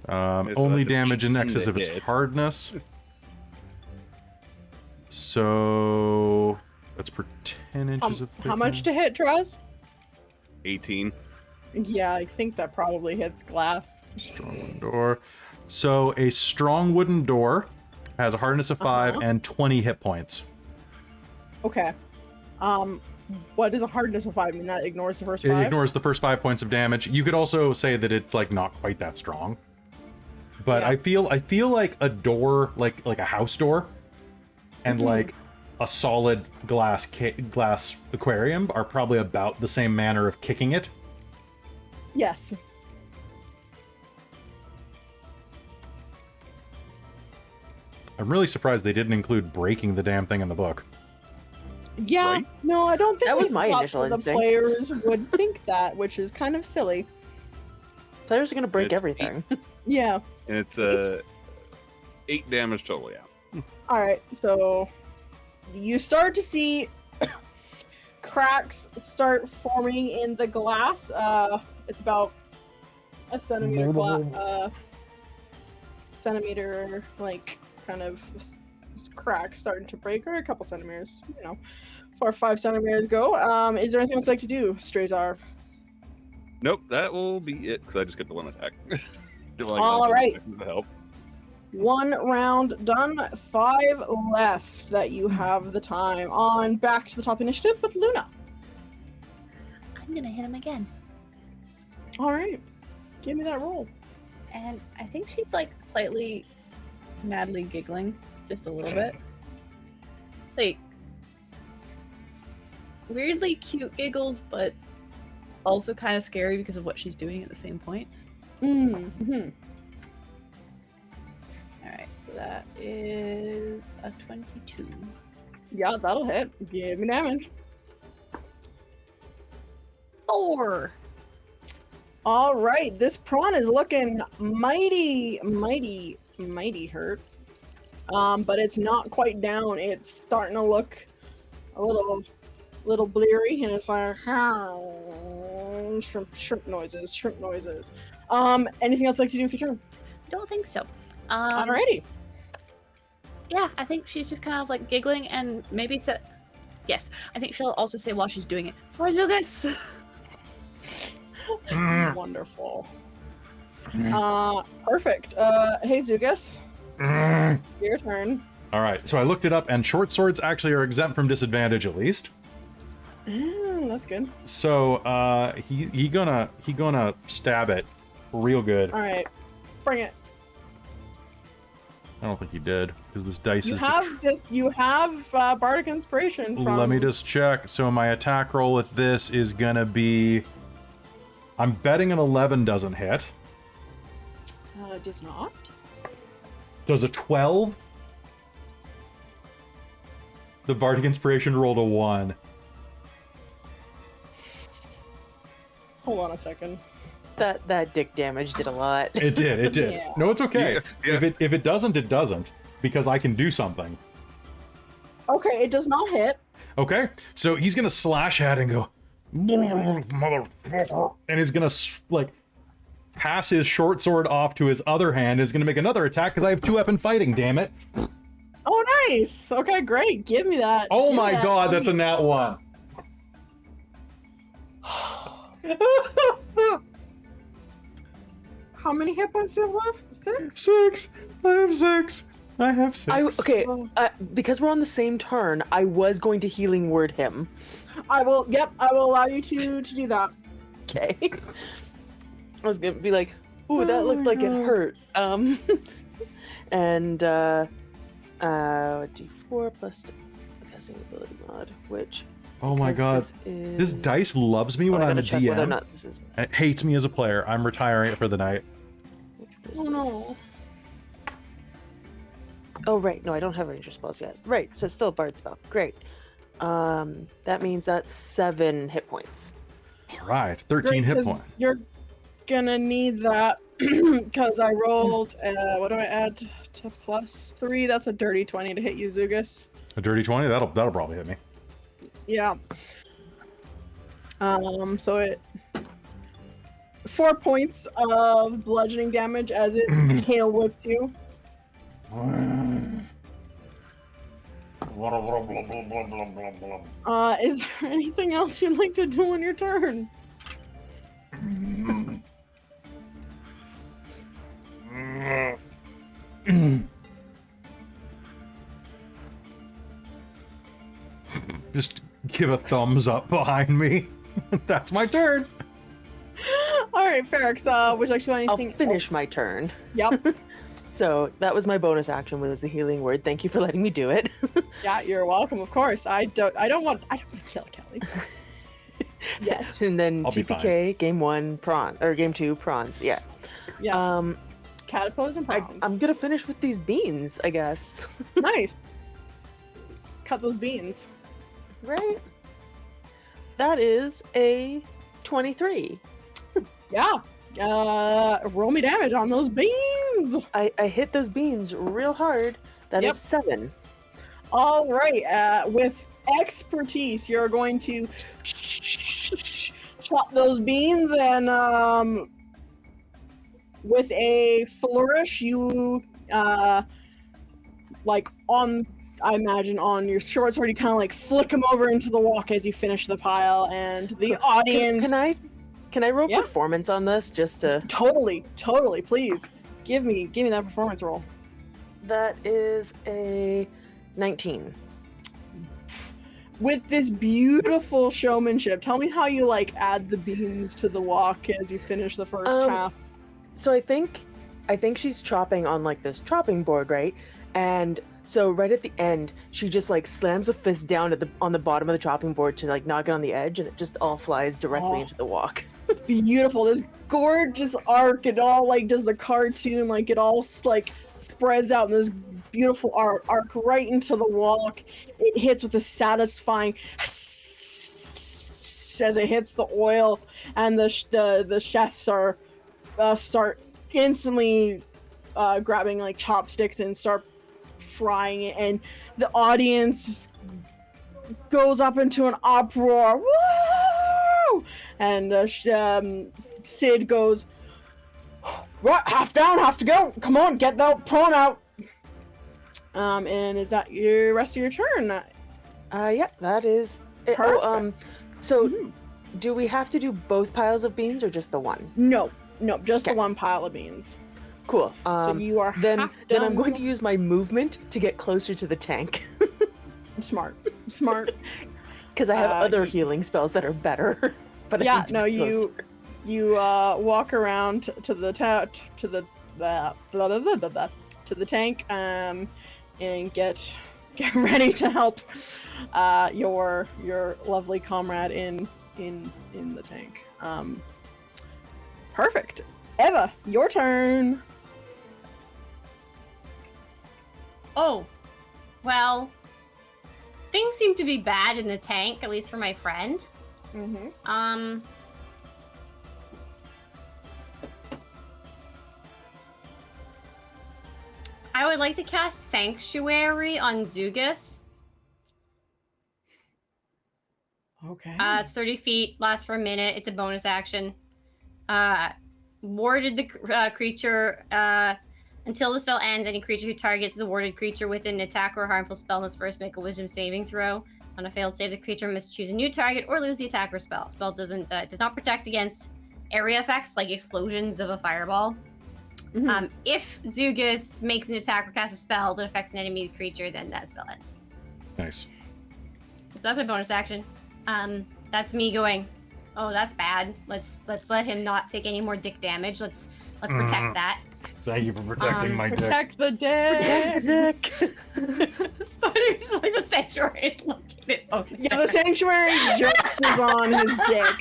so Only that's a damage in 18 excess to of its hit. hardness. So... That's per 10 inches of thickness. How much to hit, Traz? 18. Yeah, I think that probably hits glass. Strong wooden door. So a strong wooden door has a hardness of 5 and 20 hit points. Okay. What is a hardness of 5? I mean, that ignores the first It 5? ignores the first 5 points of damage. You could also say that it's like not quite that strong. But Yeah. I feel like a door, like a house door, and like a solid glass aquarium are probably about the same manner of kicking it. Yes. I'm really surprised they didn't include breaking the damn thing in the book. Yeah. Right? No, I don't think That was we my thought initial that the instinct. players would think that, which is kind of silly. Players are gonna break It's everything. Yeah. And it's 8 damage total, yeah. All right. So you start to see cracks start forming in the glass. It's about a centimeter, like kind of cracks starting to break, or a couple centimeters, for 5 centimeters go. Is there anything else you'd like to do, Strazar? Nope, that will be it because I just get the one attack. All right. Help. 1 round done. 5 left that you have the time. On back to the top initiative with Luna. I'm gonna hit him again. All right. Give me that roll. And I think she's like slightly madly giggling, just a little bit. Like weirdly cute giggles, but also kind of scary because of what she's doing at the same point. Mm-hmm. Alright, so that is a 22. Yeah, that'll hit. Give me damage. 4! All right. This prawn is looking mighty hurt. But it's not quite down. It's starting to look a little bleary, and it's like shrimp noises. Anything else you'd like to do with your turn? I don't think so. Alrighty. Yeah, I think she's just kind of like giggling and maybe yes, I think she'll also say while she's doing it, for Dziugas! Wonderful. Perfect. Hey Dziugas. Your turn. All right, so I looked it up, and short swords actually are exempt from disadvantage at least. That's good. So he gonna stab it real good. All right, bring it. I don't think he did because this dice You is. have bardic inspiration from. Let me just check. So my attack roll with this is gonna be. I'm betting an 11 doesn't hit. Does not. Does a 12? The bardic inspiration rolled a 1. Hold on a second. That dick damage did a lot. It did. Yeah. No, it's okay. Yeah. If it doesn't, it doesn't. Because I can do something. Okay, it does not hit. Okay, so he's gonna slash at it and go, motherfucker, and he's gonna like pass his short sword off to his other hand. And is gonna make another attack because I have 2-weapon fighting. Damn it! Oh, nice. Okay, great. Give me that. Oh Give me my that. god, that's a nat 1. How many hit points do you have left? 6? 6. I have 6. I have 6. Because we're on the same turn, I was going to healing word him. I will. Yep, I will allow you to do that. Okay. I was gonna be like, ooh, that looked like it hurt. And D4 plus casting ability mod, which. Oh my god, this dice loves me when I'm a DM. Whether or not this is. It hates me as a player. I'm retiring it for the night. Oh no. Oh right, no, I don't have ranger spells yet. Right, so it's still a bard spell. Great. That means that's 7 hit points. All right, 13 hit points. You're gonna need that because I rolled. What do I add to +3? That's a dirty 20 to hit you, Dziugas. A dirty 20. That'll probably hit me. Yeah. So it 4 points of bludgeoning damage as it tail whips you. Is there anything else you'd like to do on your turn? Just give a thumbs up behind me. That's my turn. All right, Fairx, would you like to do anything I'll finish else? my turn. Yep. So that was my bonus action, was the healing word. Thank you for letting me do it. Yeah, you're welcome. Of course. I don't want to kill Kelly. Yet. And then I'll be TPK, game 1, prawn, or game 2, prawns. Yeah. Yeah. Catapults and prawns. I'm gonna finish with these beans, I guess. Nice. Cut those beans. Right? That is a 23. Yeah. Roll me damage on those beans. I hit those beans real hard. That Yep. is 7. All right. With expertise, you're going to chop those beans, and with a flourish, you like on I imagine on your short sword, you kind of like flick him over into the walk as you finish the pile, and the audience. Can I roll Yeah. performance on this just to? Totally, please give me that performance roll. That is a 19. With this beautiful showmanship, tell me how you like add the beans to the walk as you finish the first half. So I think she's chopping on like this chopping board, right? And so right at the end, she just like slams a fist down on the bottom of the chopping board to like knock it on the edge, and it just all flies directly into the walk. Beautiful, this gorgeous arc. It all like does the cartoon, like it all like spreads out in this beautiful arc right into the walk. It hits with a satisfying as it hits the oil, and the chefs are start instantly grabbing like chopsticks and start frying it, and the audience goes up into an uproar. Woo! And Sid goes, "What? Half down, have to go. Come on, get that prawn out." And is that your rest of your turn? Yeah, that is it. Perfect. So do we have to do both piles of beans or just the one? No, just the Okay. one pile of beans. Cool. So you are then half I'm done. going to use my movement to get closer to the tank Smart. because I have other you- healing spells that are better. But I Yeah, need to no, be you walk around to the tank and get ready to help your lovely comrade in the tank. Perfect. Eva, your turn. Oh, well, things seem to be bad in the tank, at least for my friend. Mm-hmm. I would like to cast Sanctuary on Dziugas. Okay. It's 30 feet, lasts for a minute. It's a bonus action. Warded the creature until the spell ends. Any creature who targets the warded creature with an attack or harmful spell must first make a Wisdom saving throw. On a failed save, the creature must choose a new target or lose the attack or spell. Spell does not protect against area effects like explosions of a fireball. Mhm. If Dziugas makes an attack or casts a spell that affects an enemy creature, then that spell ends. Nice. So that's my bonus action. That's me going, oh, that's bad. Let's let him not take any more dick damage. Let's protect that. Thank you for protecting my dick. Protect the dick. But it's just like the sanctuary is located over Yeah, there. the sanctuary just is on his dick.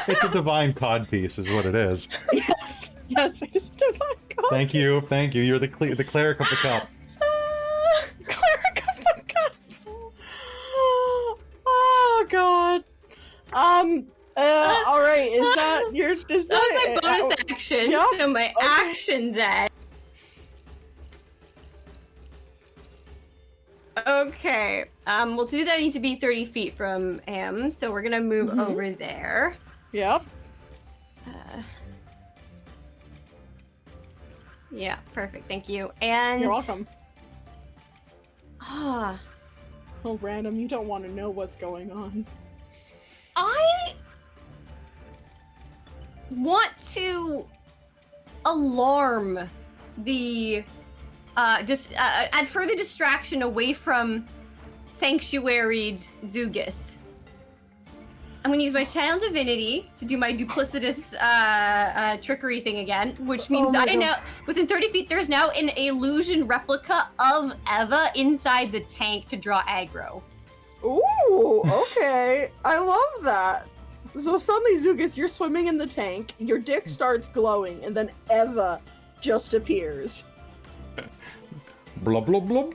It's a divine cod piece, is what it is. Yes, it is a divine god. Thank you. You're the cleric of the cup. Cleric of the cup. Oh god. All right. Is that your? Is That was my bonus action. Yep. So my Okay. action then. Okay. Well, to do that, I need to be 30 feet from him. So we're gonna move over there. Yep. Yeah, perfect. Thank you. And You're welcome. Ah, Oh, random. You don't want to know what's going on. I want to alarm the add further distraction away from sanctuaried Dziugas. I'm gonna use my channel divinity to do my duplicitous trickery thing again, which means that I now within 30 feet there's now an illusion replica of Eva inside the tank to draw aggro. Ooh, okay. I love that. So suddenly, Dziugas, you're swimming in the tank, your dick starts glowing, and then Eva just appears. Blub blub blub.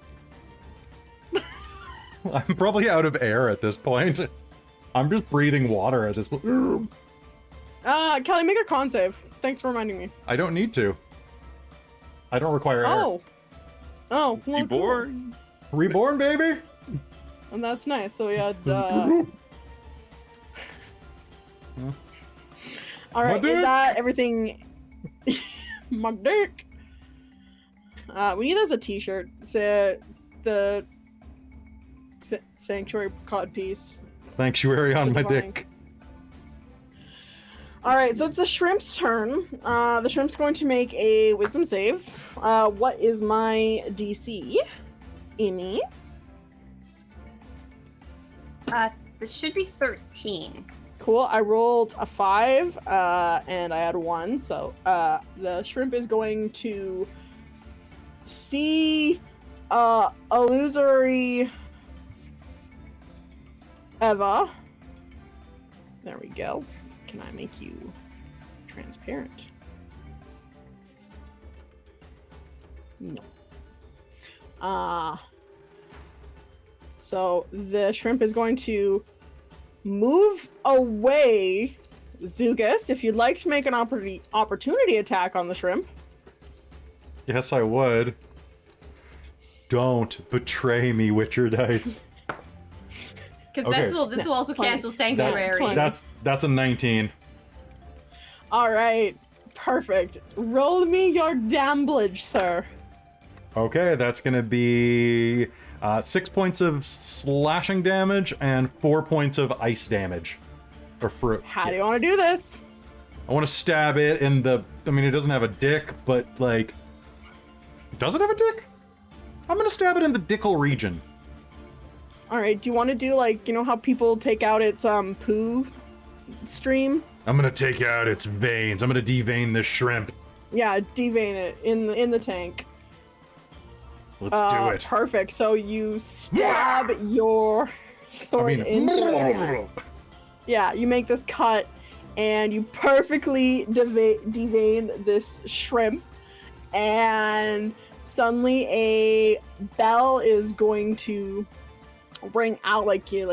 I'm probably out of air at this point. I'm just breathing water at this point. Kelly, make a con save. Thanks for reminding me. I don't need to. I don't require air. Oh, well, cool. Reborn. Reborn, baby. And that's nice. So we had. All right, dick. is that everything? My dick. We need that as a T-shirt. So the sanctuary cod piece. Sanctuary on my Divine. dick. All right, so it's the shrimp's turn. The shrimp's going to make a wisdom save. What is my DC? Amy? This should be 13. Cool. I rolled a 5, and I had 1. So the shrimp is going to see illusory Eva. There we go. Can I make you transparent? No. So the shrimp is going to move away. Dziugas, if you'd like to make an opportunity attack on the shrimp. Yes, I would. Don't betray me, Witcher dice. Because Okay. this will also cancel Sanctuary. That's a 19. All right, perfect. Roll me your damage, sir. Okay, that's gonna be 6 points of slashing damage and 4 points of ice damage. Or fruit. How do you want to do this? I want to stab it in the. I mean, it doesn't have a dick, but like, does it have a dick? I'm gonna stab it in the dickle region. All right, do you want to do like, you know how people take out its poo stream? I'm gonna take out its veins. I'm gonna devein this shrimp. Yeah, devein it in the tank. Let's do it. Perfect. So you stab your sword into it. Yeah, you make this cut, and you perfectly devein this shrimp, and suddenly a bell is going to ring out like the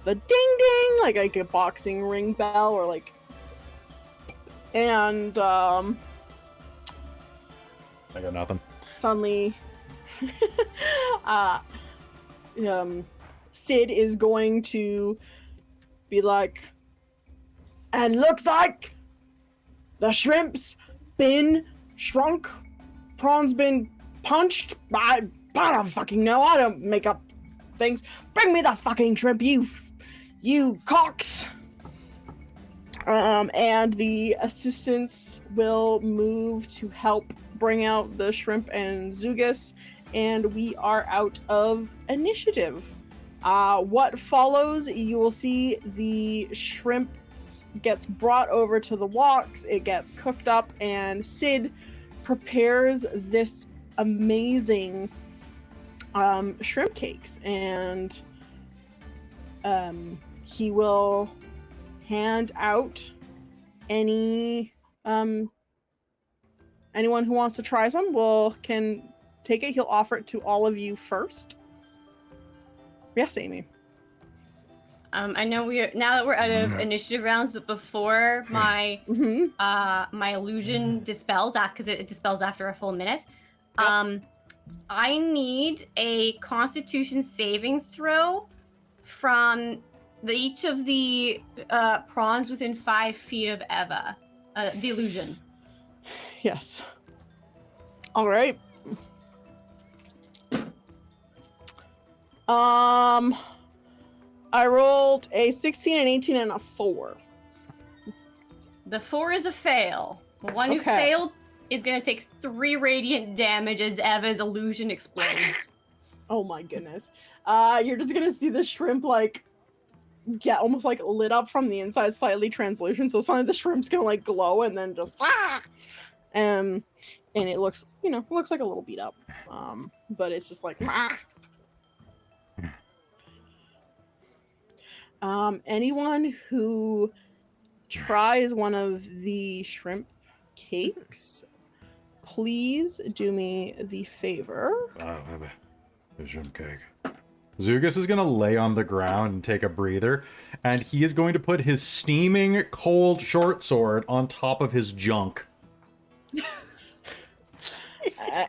ding ding, like a boxing ring bell, or like, and I got nothing. suddenly Sid is going to be like, and looks like the shrimp's been shrunk, Prawn's been punched. I don't fucking know. I don't make up things. Bring me the fucking shrimp, you cocks. And the assistants will move to help bring out the shrimp and Dziugas, and we are out of initiative. What follows, you will see the shrimp gets brought over to the walks, it gets cooked up, and Sid prepares this amazing shrimp cakes, and he will hand out anyone who wants to try some can take it. He'll offer it to all of you first. Yes, Amy. I know now that we're out of initiative rounds, but before my my illusion dispels, because it dispels after a full minute, I need a Constitution saving throw from each of the prawns within 5 feet of Eva, the illusion. Yes. All right. I rolled a 16, an 18, and a 4. The 4 is a fail. The one who failed is going to take 3 radiant damage as Eva's illusion explodes. Oh my goodness. You're just gonna see the shrimp like get almost like lit up from the inside, slightly translucent. So suddenly the shrimp's gonna like glow and then just and it looks, looks like a little beat up. But it's just like anyone who tries one of the shrimp cakes, please do me the favor. A shrimp cake. Dziugas is going to lay on the ground and take a breather, and he is going to put his steaming cold short sword on top of his junk.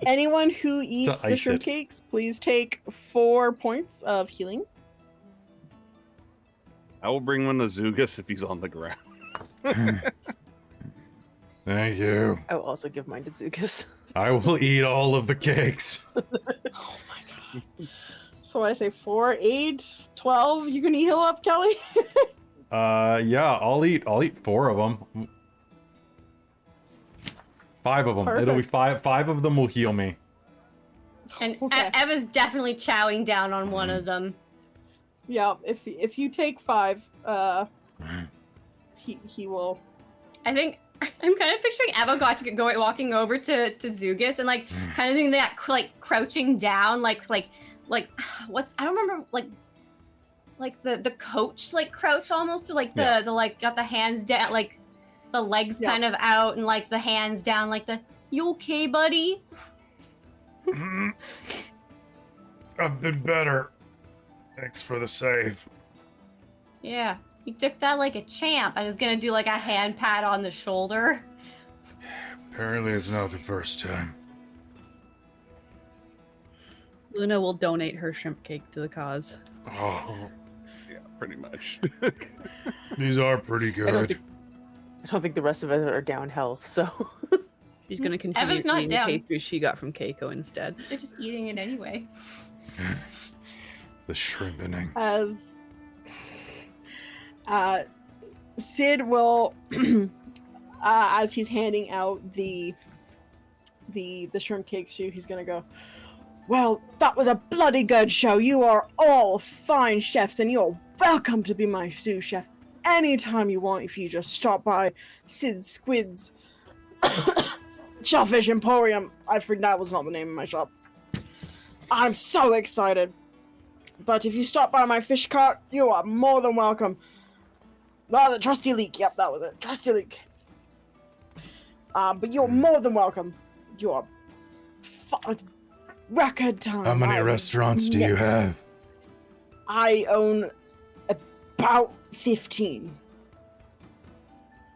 Anyone who eats the shrimp cakes, please take 4 points of healing. I will bring one to Dziugas if he's on the ground. Thank you. I will also give mine to Dziugas. I will eat all of the cakes. Oh my god. So I say 4, 8, 12. You can heal up, Kelly? Yeah, I'll eat 4 of them. 5 of them. It'll be Perfect. 5 of them will heal me. And Okay. Eva's definitely chowing down on one of them. Yeah, if you take 5, he will. I think I'm kind of picturing Eva walking over to Dziugas and like kind of doing that like crouching down like what's I don't remember like the coach like crouch almost or like the like got the hands down like the legs kind of out and like the hands down like the you okay buddy? I've been better. Thanks for the save. Yeah, he took that like a champ. I was gonna do like a hand pat on the shoulder. Apparently it's not the first time. Luna will donate her shrimp cake to the cause. Oh, Yeah, pretty much. these are pretty good. I don't think the rest of us are down health, so. She's going to continue Eva's not eating the down. pastry she got from Keiko instead. They're just eating it anyway. The shrimpening. Sid will, as he's handing out the shrimp cakes to you, he's gonna go, well, that was a bloody good show. You are all fine chefs, and you're welcome to be my sous chef anytime you want if you just stop by Sid Squid's Shellfish Emporium. I forgot that was not the name of my shop. I'm so excited. But if you stop by my fish cart, you are more than welcome. Ah, the Trusty Leak. Yep, that was it. Trusty Leak. But you're more than welcome. You are record time. How many restaurants do you have? I own about 15.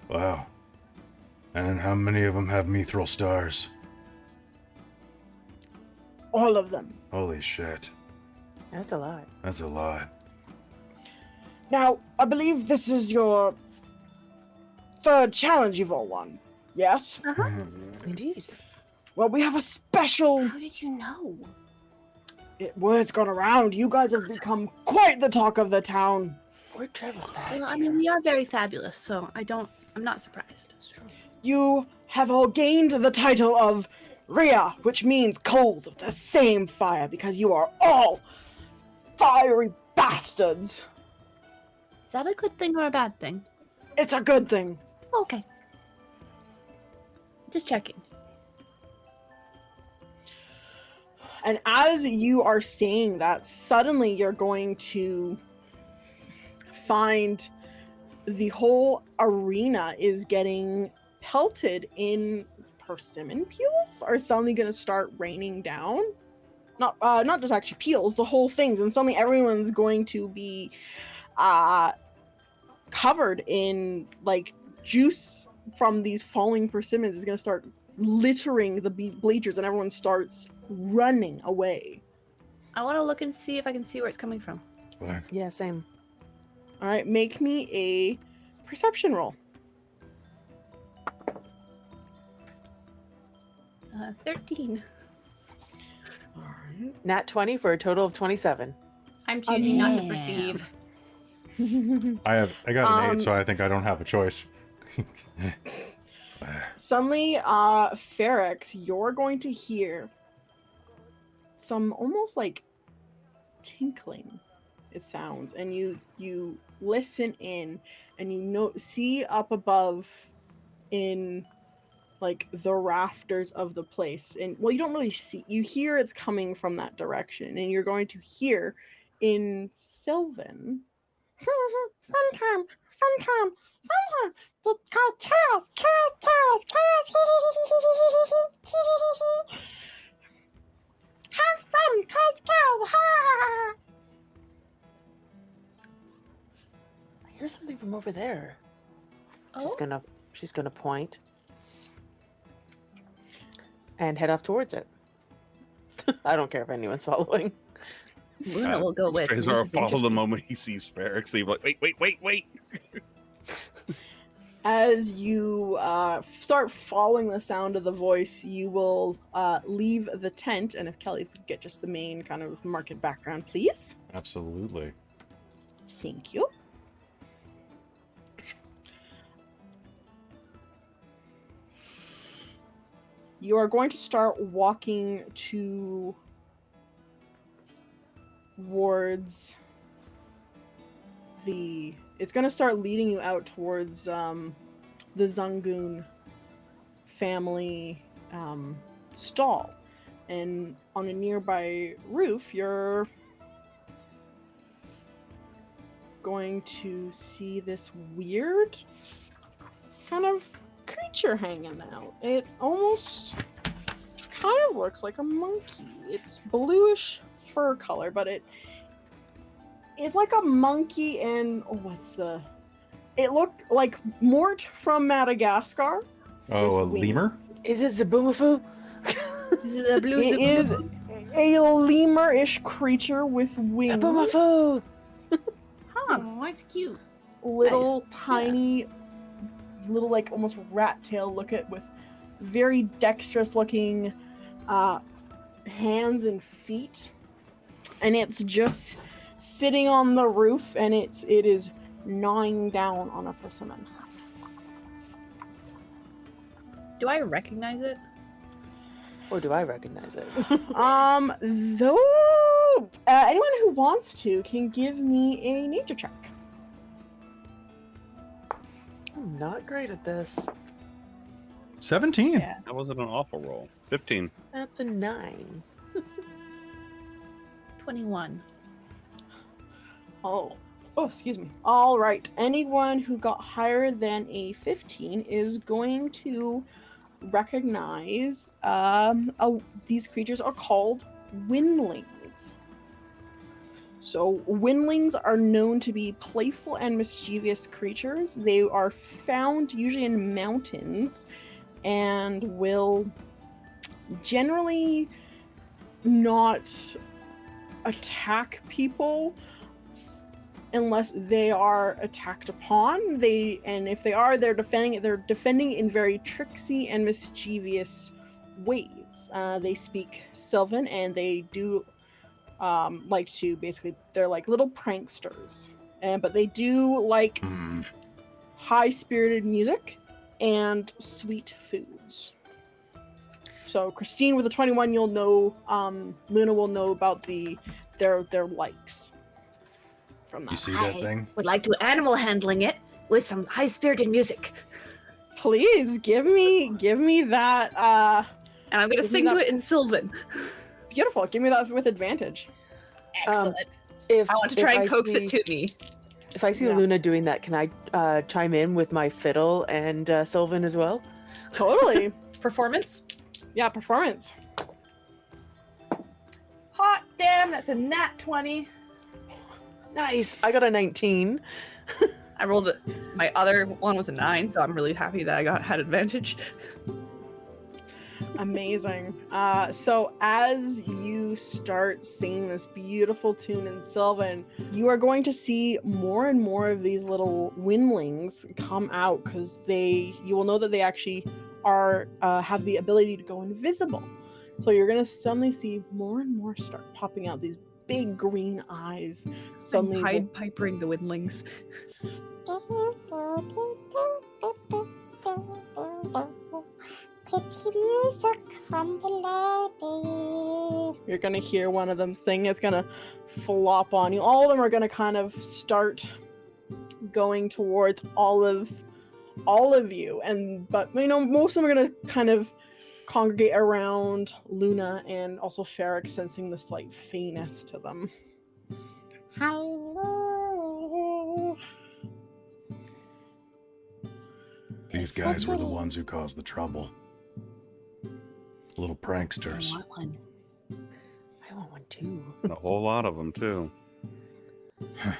Wow. And how many of them have mithril stars? All of them. Holy shit. That's a lot. That's a lot. Now, I believe this is your 3rd challenge you've all won. Yes? Indeed. Well, we have a special... How did you know? Word's gone around. You guys have become quite the talk of the town. Word travels fast. Well, I mean, we are very fabulous, so I'm not surprised. It's true. You have all gained the title of Rhea, which means coals of the same fire, because you are all fiery bastards. Is that a good thing or a bad thing? It's a good thing. Okay. Just checking. And as you are saying that, suddenly you're going to find the whole arena is getting pelted in persimmon peels are suddenly going to start raining down. Not just actually peels, the whole things, and suddenly everyone's going to be covered in like juice from these falling persimmons is going to start littering the bleachers, and everyone starts running away. I want to look and see if I can see where it's coming from. What? Yeah, same. All right, make me a perception roll. 13. All right. Nat 20 for a total of 27. I'm choosing not to yeah. perceive. I got an 8, so I think I don't have a choice. Suddenly, Fairx, you're going to hear some almost like tinkling. It sounds, and you listen in, and you see up above, in like the rafters of the place, and well, you don't really see. You hear it's coming from that direction, and you're going to hear in Sylvan. Fun time. Chaos. Have fun, chaos. I hear something from over there. Oh? She's gonna point and head off towards it. I don't care if anyone's following. Luna will go with. Strazar will follow the moment he sees Fairx. He'll be like, wait. As you start following the sound of the voice, you will leave the tent. And if Kelly could get just the main kind of market background, please. Absolutely. Thank you. You are going to start walking towards the... It's going to start leading you out towards the Zungoon family stall. And on a nearby roof, you're going to see this weird kind of creature hanging out. It almost kind of looks like a monkey. It's bluish fur color, but it's like a monkey and it looked like Mort from Madagascar. Oh, a with lemur? wings. Is it Zaboomafoo? It is a lemur-ish creature with wings. Zaboomafoo! Oh, it's cute. Little Nice. tiny, little like almost rat tail with very dexterous looking hands and feet, and it's just sitting on the roof, and it is gnawing down on a persimmon. Do I recognize it? Or do I recognize it? Though anyone who wants to can give me a nature check. I'm not great at this. 17. Yeah. That wasn't an awful roll. 15. That's a 9. 21. Oh, excuse me. All right. Anyone who got higher than a 15 is going to recognize these creatures are called windlings. So windlings are known to be playful and mischievous creatures. They are found usually in mountains and will generally not attack people unless they are attacked upon. And if they are, they're defending in very tricksy and mischievous ways. They speak Sylvan, and they do like to basically, they're like little pranksters. But they do like high-spirited music and sweet foods. So Christine with a 21, you'll know, Luna will know about their likes from that. You see that thing? Would like to animal handling it with some high-spirited music. Please give me that. And I'm gonna Isn't sing that- to it in Sylvan. Beautiful. Give me that with advantage. Excellent. If I want to if try and coax see- it to me. If I see Yeah. Luna doing that, can I chime in with my fiddle and Sylvan as well? Totally. Performance. Yeah, performance. Hot damn, that's a nat 20. Nice. I got a 19. I rolled it. My other one was a 9, so I'm really happy that I had advantage. Amazing. So as you start singing this beautiful tune in Sylvan, you are going to see more and more of these little windlings come out, because you will know that they actually are have the ability to go invisible. So you're gonna suddenly see more and more start popping out, these big green eyes. Suddenly I'm Pied Pipering the Windlings. You're gonna hear one of them sing. It's gonna flop on you. All of them are gonna kind of start going towards all of you, but most of them are gonna kind of congregate around Luna, and also Fairx, sensing the slight faintness to them. Hello. These guys were the ones who caused the trouble. Little I pranksters. want one. I want one too. A whole lot of them, too. I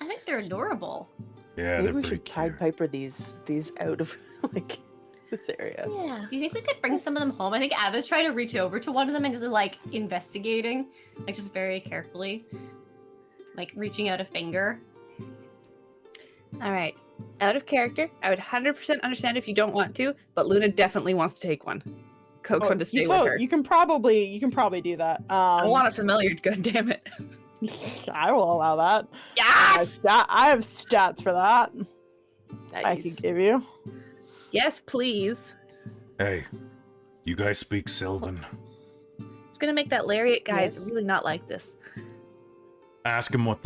think they're adorable. Yeah, Maybe they're we pretty should Pied cute. Piper these out of like this area. Yeah. Do you think we could bring some of them home? I think Ava's trying to reach over to one of them and just like investigating, like just very carefully, like reaching out a finger. All right. Out of character, I would 100% understand if you don't want to, but Luna definitely wants to take one. Coax one to stay with her. You can probably do that. I want it familiar, god damn it. I will allow that. Yes! I have stats for that. I can give you. Yes, please. Hey, you guys speak Sylvan? It's gonna make that Lariat guy Yes. really not like this. Ask him if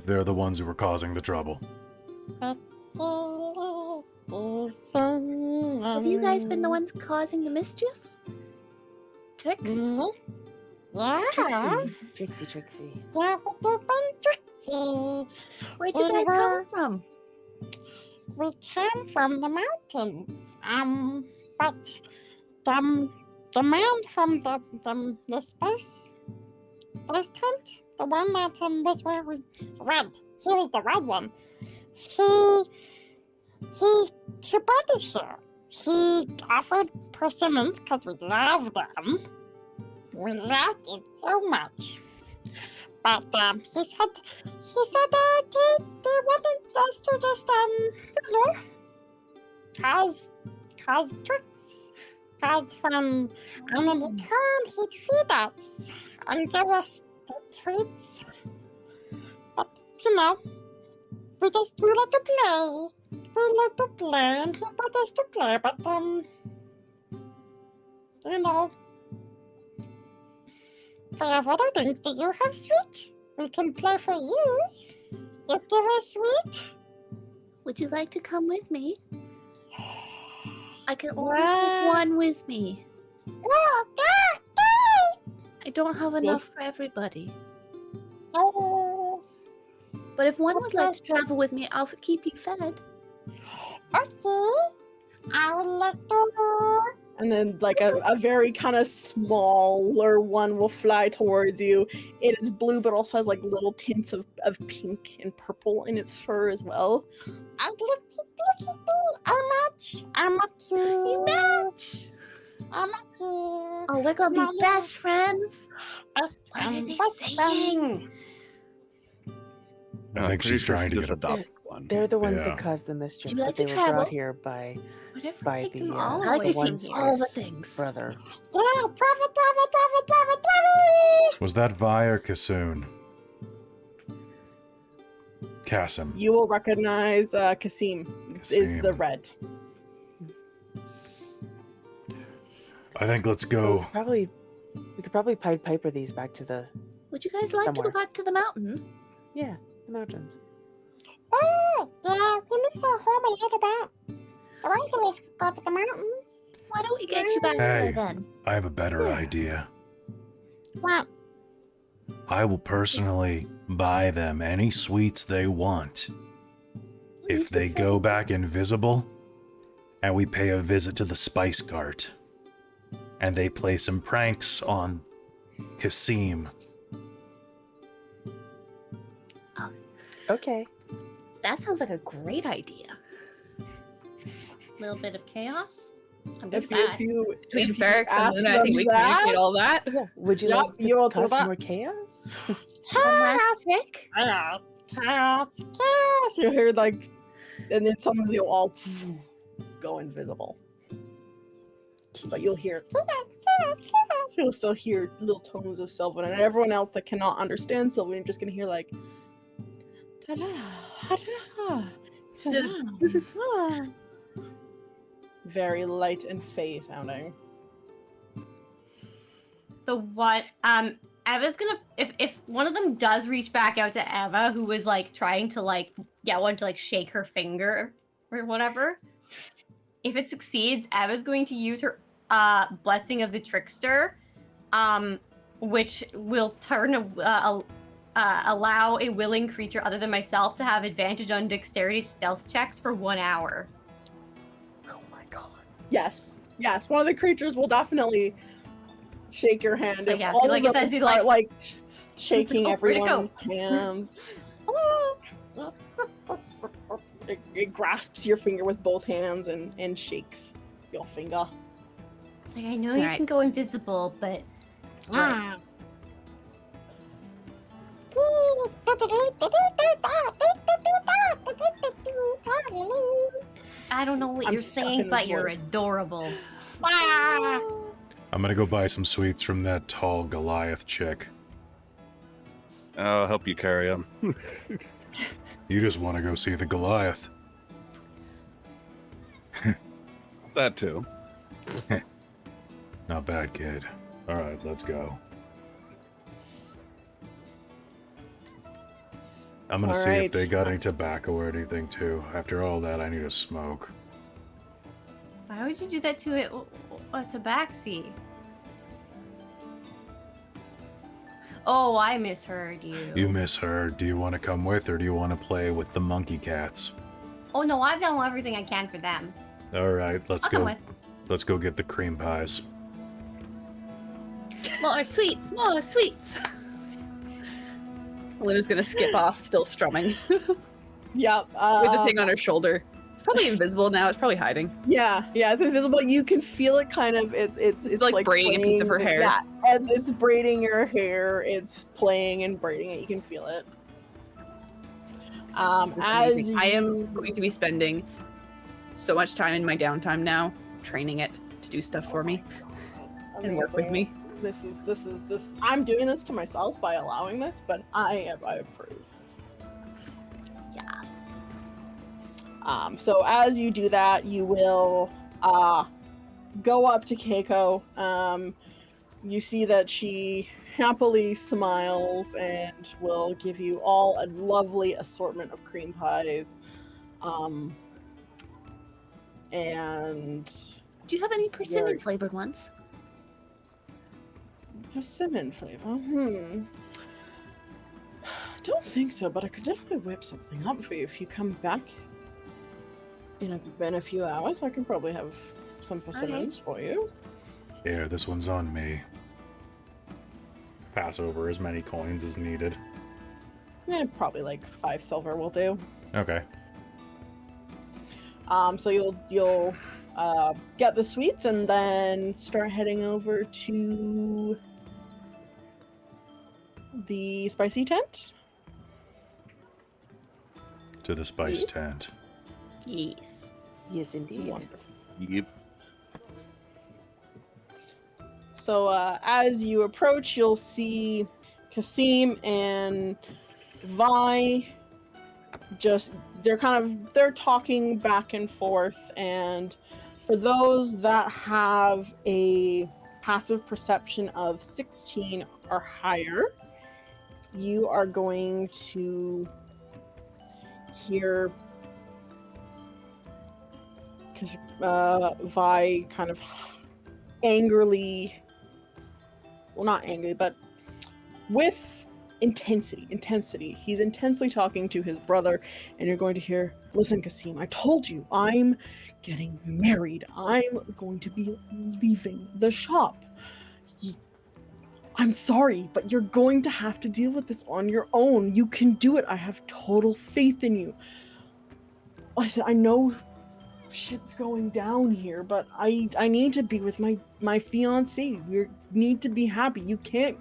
they're the ones who were causing the trouble. Have you guys been the ones causing the mischief? Tricks? Yeah. Trixie. Yeah, we've been Trixie. Where'd you guys come from? We came from the mountains. But the man from the space tent, the one that was wearing red. He was the red one. He brought us here. He offered persimmons because we love them. We loved it so much. But he said they wanted us to just cause tricks. Cause fun. And in return he'd feed us and give us the treats. But we like to play. We like to play, and he brought us to play, but, we have other things. Do you have sweet? We can play for you. You give us sweet? Would you like to come with me? I can only take one with me. Oh, I don't have enough for everybody. Oh, But if one would like to travel with me, I'll keep you fed. okay. I would like to. And then like a very kind of smaller one will fly towards you. It is blue, but also has like little tints of pink and purple in its fur as well. I look at me. I'm a cute. You match! I'm a cute. Oh, we're gonna be best friends. What are they saying? I think she's trying to just get adopt one. They're the ones Yeah. that caused the mischief, You like but they to were brought travel? here by Whatever, by take the them all I like to one see all the spice things. brother. Yeah, travel. Was that Vi or Kassoon? Kassim. You will recognize Kasim is the Kasim. red. I think let's We go. could probably Pied Piper these back to the Would you guys like to Somewhere. go back to the mountain? the mountains. Oh, yeah, we miss our home a little bit. The rest of us could go to the mountains. Why don't we get you back Hey. there then? I have a better idea. What? I will personally buy them any sweets they want if they go back invisible and we pay a visit to the spice cart and they play some pranks on Kasim. Okay. That sounds like a great idea. Little bit of chaos. I'm good If with you, that. if you Between if you Fairx and ask Luna, I think we them communicate all that. Yeah. Would you Yep, like you will to do cause that. some more chaos? One last trick? Chaos. you hear like, and then some of you all go invisible. But you'll hear, you'll still hear little tones of Sylvan, and everyone else that cannot understand Sylvan, you're just gonna hear like, very light and fey sounding. The what? Eva's gonna if one of them does reach back out to Eva, who was like trying to get one to shake her finger or whatever. If it succeeds, Eva's going to use her blessing of the trickster, which will allow a willing creature other than myself to have advantage on dexterity stealth checks for 1 hour. Oh my god. Yes, one of the creatures will definitely shake your hand. So, and yeah, all like, of it them does do, start like- shaking oh, where'd it go? everyone's hands. It grasps your finger with both hands and shakes your finger. It's like, I know you Alright. can go invisible, but Ah. I don't know what I'm you're stuck saying, in but this you're voice. adorable. I'm gonna go buy some sweets from that tall Goliath chick. I'll help you carry him. You just want to go see the Goliath. That too. Not bad, kid. Alright, let's go. I'm gonna see if Alright. they got any tobacco or anything too. After all that, I need a smoke. Why would you do that to a tabaxi? Oh, I misheard you. You misheard. Do you want to come with, or do you want to play with the monkey cats? Oh no, I've done everything I can for them. Alright, let's I'll come go. with. Let's go get the cream pies. More sweets, more sweets. Luna's gonna skip off, still strumming, Yep. with the thing on her shoulder. It's probably invisible now. It's probably hiding. Yeah, it's invisible. You can feel it kind of. It's like braiding a piece of her hair. Yeah, and it's braiding your hair. It's playing and braiding it. You can feel it. It's As amazing. I am going to be spending so much time in my downtime now training it to do stuff for me and work with me. This is. I'm doing this to myself by allowing this, but I approve. Yes. So as you do that, you will go up to Keiko. You see that she happily smiles and will give you all a lovely assortment of cream pies. And Do you have any persimmon You're- flavored ones? persimmon flavor. Don't think so, but I could definitely whip something up for you if you come back in a few hours. I can probably have some persimmons for you. Here, this one's on me. Pass over as many coins as needed. Probably like 5 silver will do. Okay. So you'll get the sweets and then start heading over to the spicy tent. To the spice Yes. tent. Yes. Yes, indeed. Wonderful. Yep. So as you approach, you'll see Kasim and Vi. They're talking back and forth, and for those that have a passive perception of 16 or higher, you are going to hear Vi kind of angrily, well, not angry, but with intensity. He's intensely talking to his brother, and you're going to hear, "Listen, Kasim, I told you, I'm getting married. I'm going to be leaving the shop. I'm sorry, but you're going to have to deal with this on your own. You can do it. I have total faith in you. Listen, I know shit's going down here, but I need to be with my fiance. We need to be happy. You can't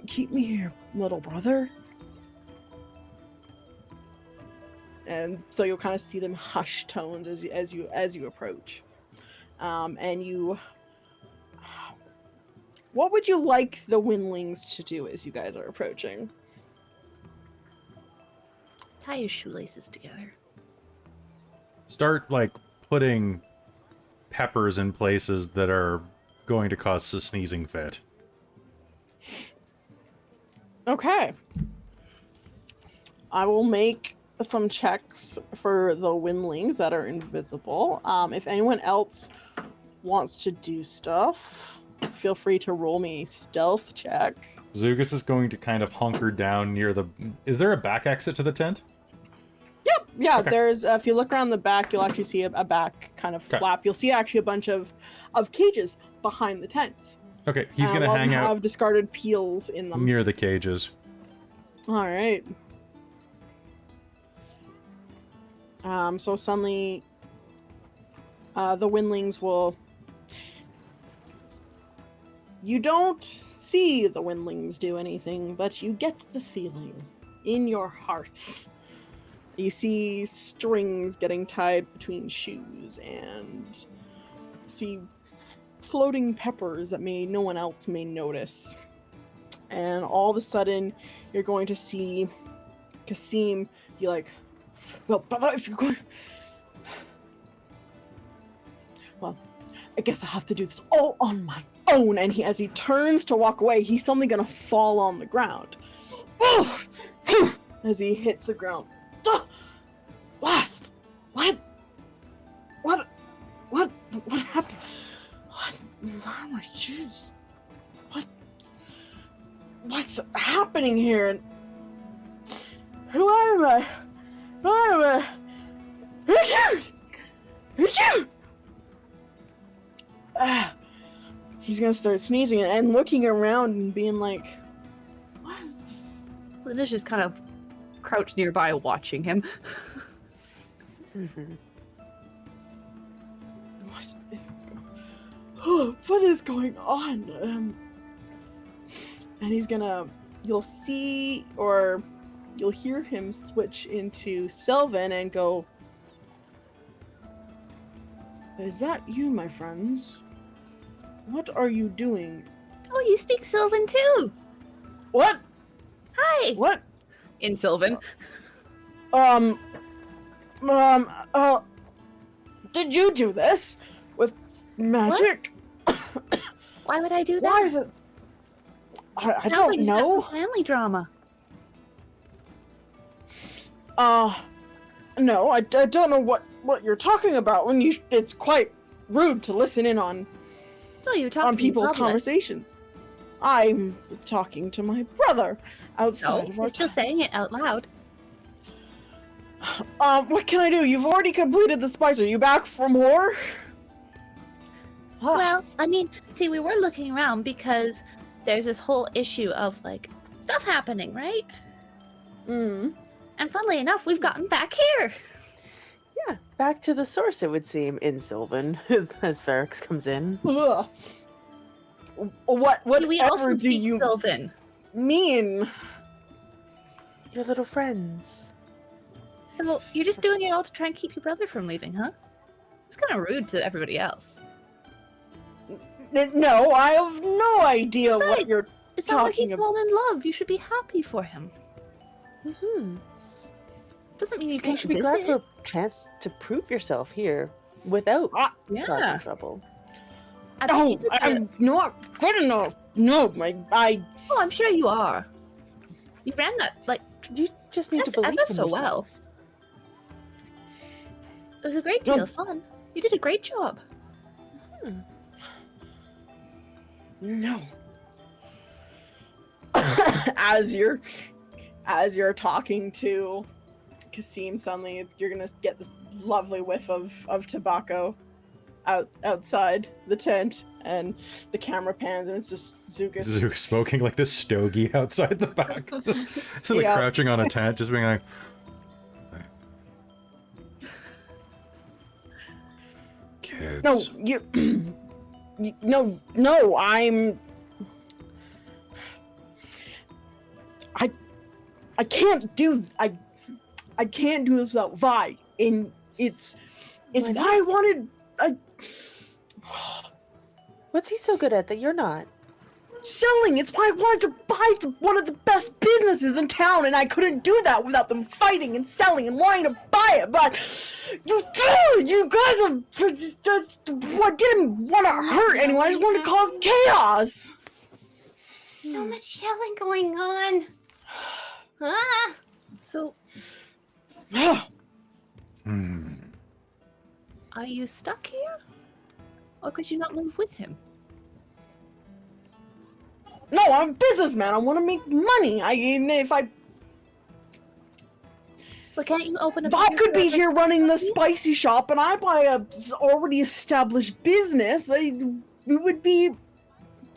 keep me here, little brother." And so you'll kind of see them hushed tones as you approach. And you, what would you like the Windlings to do as you guys are approaching? Tie his shoelaces together. Start, like, putting peppers in places that are going to cause a sneezing fit. Okay. I will make some checks for the Windlings that are invisible. If anyone else wants to do stuff, feel free to roll me a stealth check. Dziugas is going to kind of hunker down near the... Is there a back exit to the tent? Yeah, Okay. there's, if you look around the back, you'll actually see a back kind of Okay. flap. You'll see actually a bunch of cages behind the tent. Okay, he's going to All of hang them out have discarded peels in them. near the cages. All right. So suddenly, the Windlings will... You don't see the Windlings do anything, but you get the feeling in your hearts You see strings getting tied between shoes, and see floating peppers that no one else may notice. And all of a sudden, you're going to see Kasim be like, well, brother, if you're going... Well, I guess I have to do this all on my own. And as he turns to walk away, he's suddenly going to fall on the ground. As he hits the ground. Blast! What happened? Where are my shoes? What's happening here? Who am I? He's gonna start sneezing and looking around and being like, what? Linda's just kind of crouched nearby watching him. What is going on? And he's gonna, you'll see, or you'll hear him switch into Sylvan and go, is that you, my friends? What are you doing? Oh, you speak Sylvan too. What? Hi. What? In Sylvan. Did you do this with magic? Why would I do that? Why is it? I Sounds don't like you've got know. some family drama. No, I don't know what you're talking about. When it's quite rude to listen in on Oh, you're talking people's in public. conversations. I'm talking to my brother outside No, of our you're still saying it out loud. What can I do? You've already completed the spice. Are you back for more? Well, I mean, see, we were looking around because there's this whole issue of, like, stuff happening, right? Mm. And funnily enough, we've gotten back here. Yeah, back to the source, it would seem, in Sylvan, as Fairx comes in. Ugh. Whatever We also do speak you Sylvan. mean? Your little friends. So you're just doing it all to try and keep your brother from leaving, huh? It's kind of rude to everybody else. No, I have no idea what Besides, you're It's not like talking he's about. fallen in love. You should be happy for him. Mm-hmm. Doesn't mean you You can't should be glad visit. for a chance to prove yourself here without causing Yeah. trouble. I bet No, you could I'm not good enough. No, I Oh, I'm sure you are. You ran that, like, You just need to that's believe ever in so yourself. well. It was a great deal of fun. You did a great job. no. as you're talking to Kasim, suddenly you're gonna get this lovely whiff of tobacco outside the tent, and the camera pans, and it's just Dziugas. Zook smoking like this stogie outside the back. Just so like Yeah. crouching on a tent, just being like, kids. No, no, I can't do I can't do this without Vi. And it's Why why I wanted What's he so good at that you're not? selling. It's why I wanted to buy one of the best businesses in town, and I couldn't do that without them fighting and selling and wanting to buy it. But you guys are just what didn't want to hurt anyone. I just wanted to cause chaos. So much yelling going on. Ah! So, Hmm. are you stuck here? Or could you not move with him? No, I'm a businessman. I want to make money. But can't you open up? If I could be here running the spicy shop and I buy a already established business, we would be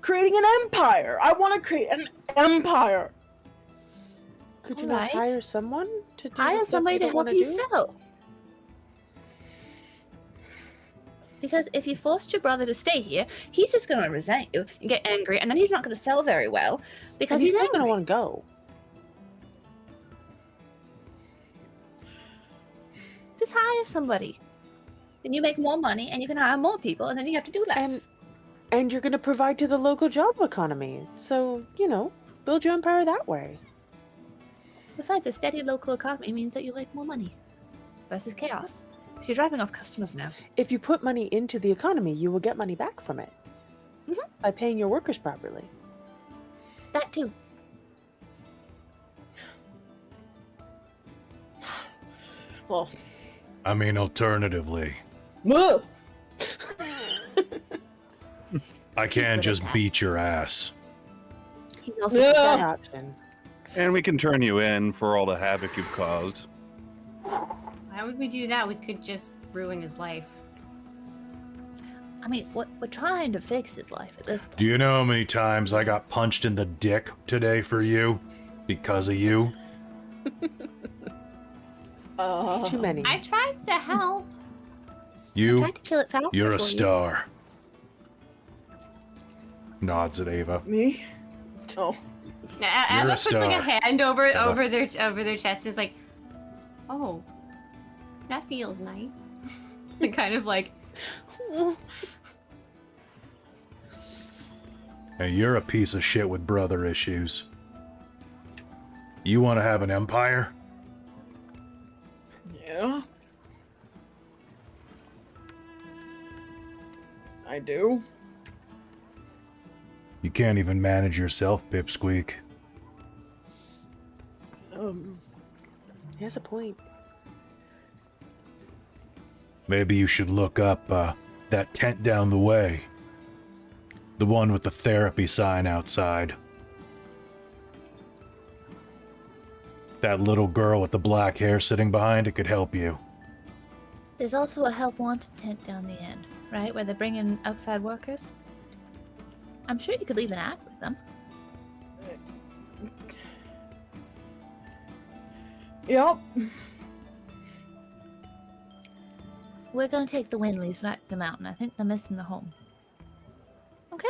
creating an empire. I want to create an empire. Could you Alright. not hire someone to do I the have stuff somebody you to don't help wanna you do? sell. Because if you forced your brother to stay here, he's just going to resent you and get angry, and then he's not going to sell very well because And he's he's still angry. going to want to go. Just hire somebody. Then you make more money, and you can hire more people, and then you have to do less. And you're going to provide to the local job economy. So, build your empire that way. Besides, a steady local economy means that you make more money versus chaos. Because you're driving off customers now. If you put money into the economy, you will get money back from it. By paying your workers properly. That too. Well, I mean, alternatively, whoa! I can't good just at that. beat your ass. He's also Yeah. That option. And we can turn you in for all the havoc you've caused. Why would we do that? We could just ruin his life. I mean, we're trying to fix his life at this point. Do you know how many times I got punched in the dick today for you? Because of you? Too many. I tried to help. You, Tried to kill it faster you're a for you. star. Nods at Ava. Me? Oh. Emma puts like a star. hand over Emma. their chest and is like, "Oh, that feels nice." And kind of like, Hey, you're a piece of shit with brother issues. You want to have an empire? Yeah. I do. You can't even manage yourself, Pipsqueak. He has a point. Maybe you should look up that tent down the way. The one with the therapy sign outside. That little girl with the black hair sitting behind it could help you. There's also a help wanted tent down the end, right? Where they bring in outside workers. I'm sure you could leave an ad with them. Yep. We're gonna take the Winleys back to the mountain. I think they're missing the home. Okay?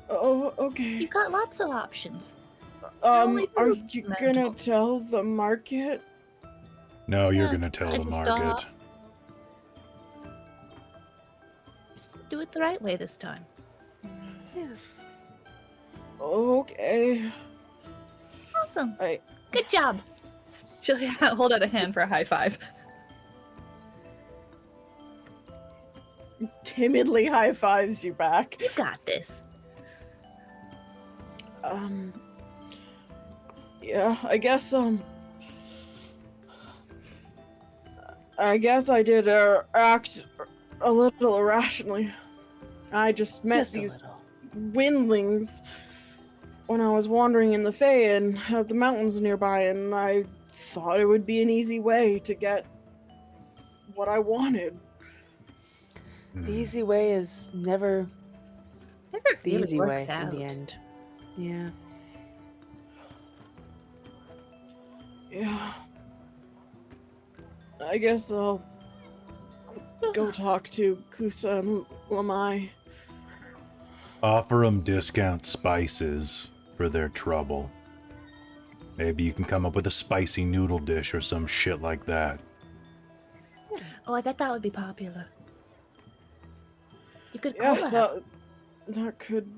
Oh, okay. You've got lots of options. only Are food you mental. gonna tell the market? No, you're Yeah, gonna tell I the just market. Just do it the right way this time. Okay. Awesome. I Good job. She'll hold out a hand for a high five. timidly high fives you back. You got this. Yeah, I guess I did act a little irrationally. I just met Just a these little. windlings when I was wandering in the Fae and the mountains nearby, and I thought it would be an easy way to get what I wanted. The easy way is never Never the really easy way works out. in the end. Yeah. Yeah. I guess I'll go talk to Kusa and Lamai. Offer them discount spices for their trouble. Maybe you can come up with a spicy noodle dish or some shit like that. Oh, I bet that would be popular. You could Yeah, call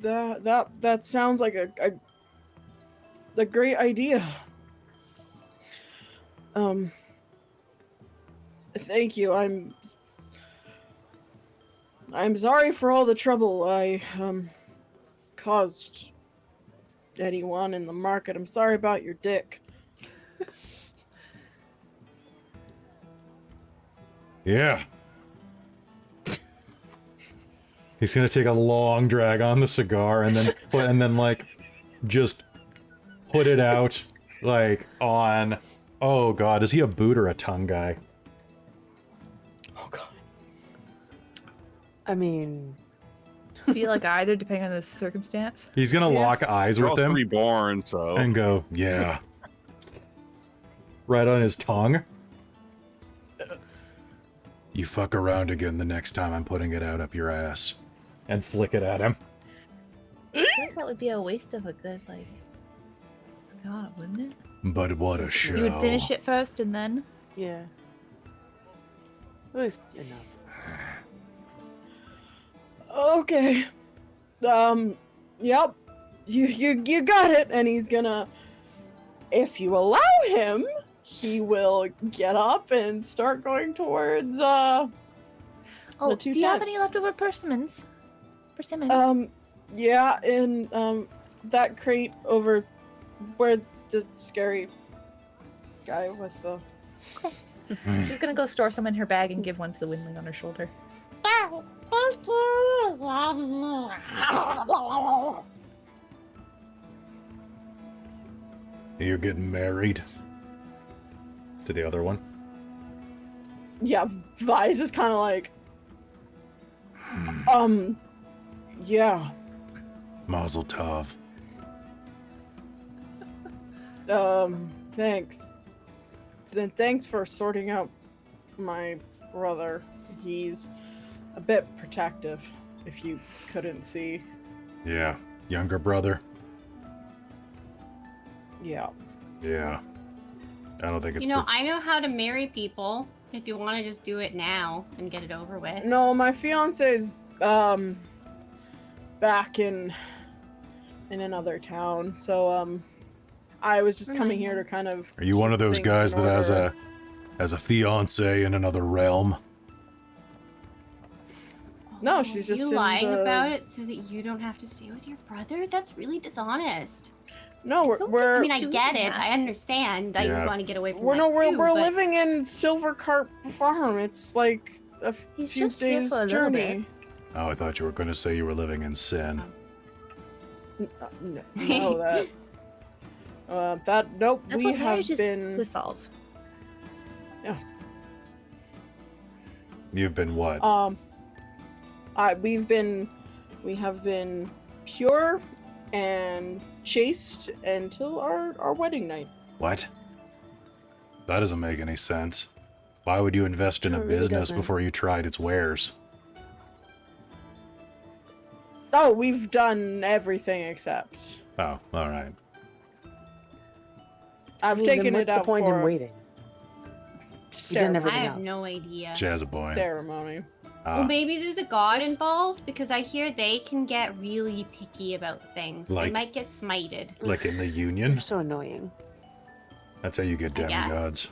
that. that sounds like a great idea. Thank you. I'm sorry for all the trouble I caused anyone in the market. I'm sorry about your dick. Yeah. He's gonna take a long drag on the cigar and then like just put it out like on. Oh god, is he a boot or a tongue guy? Oh god. I mean, I feel like either, depending on the circumstance. He's gonna Yeah. lock eyes You're with all him reborn, so and go, yeah. Right on his tongue. You fuck around again the next time I'm putting it out up your ass. And flick it at him. I think that would be a waste of a good, cigar, wouldn't it? But what a show. You would finish it first and then? Yeah. At least enough. Okay. Yep. You got it. And he's gonna, if you allow him, he will get up and start going towards Oh, the do two you have any tents. leftover persimmons? Persimmons? Yeah, in that crate over where the scary guy with the She's gonna go store some in her bag and give one to the windling on her shoulder. Oh, thank you. You're getting married. To the other one. Yeah, Vi's is kind of like yeah. Mazel tov. Thanks. Then thanks for sorting out my brother. He's a bit protective, if you couldn't see. Yeah. Younger brother. Yeah. Yeah. I don't think it's You know, I know how to marry people. If you want to just do it now and get it over with. No, my fiance's back in another town, so I was just coming here to kind of. Are you one of those keep guys things that in order. has a fiance in another realm? No, she's just you in lying the- about it so that you don't have to stay with your brother? That's really dishonest. No, I we're mean, I get it. I understand that Yeah. you want to get away from we're that we're too, we're but living in Silvercarp Farm. It's like a He's few just here days for a little journey. Oh, I thought you were going to say you were living in sin. No, that nope. That's we what have marriage is been. to solve. You've been what? We have been pure and chaste until our wedding night. What? That doesn't make any sense. Why would you invest in a No, it really business doesn't. before you tried its wares? Oh, we've done everything except. Oh, all right. I've I mean, taken then it what's out the point for in waiting? ceremony. everything I have else. no idea. Jazz boy. ceremony. Well, Ah, maybe there's a god involved because I hear they can get really picky about things. They Like- might get smited. like in the You're Union? so annoying. That's how you get I guess. demigods.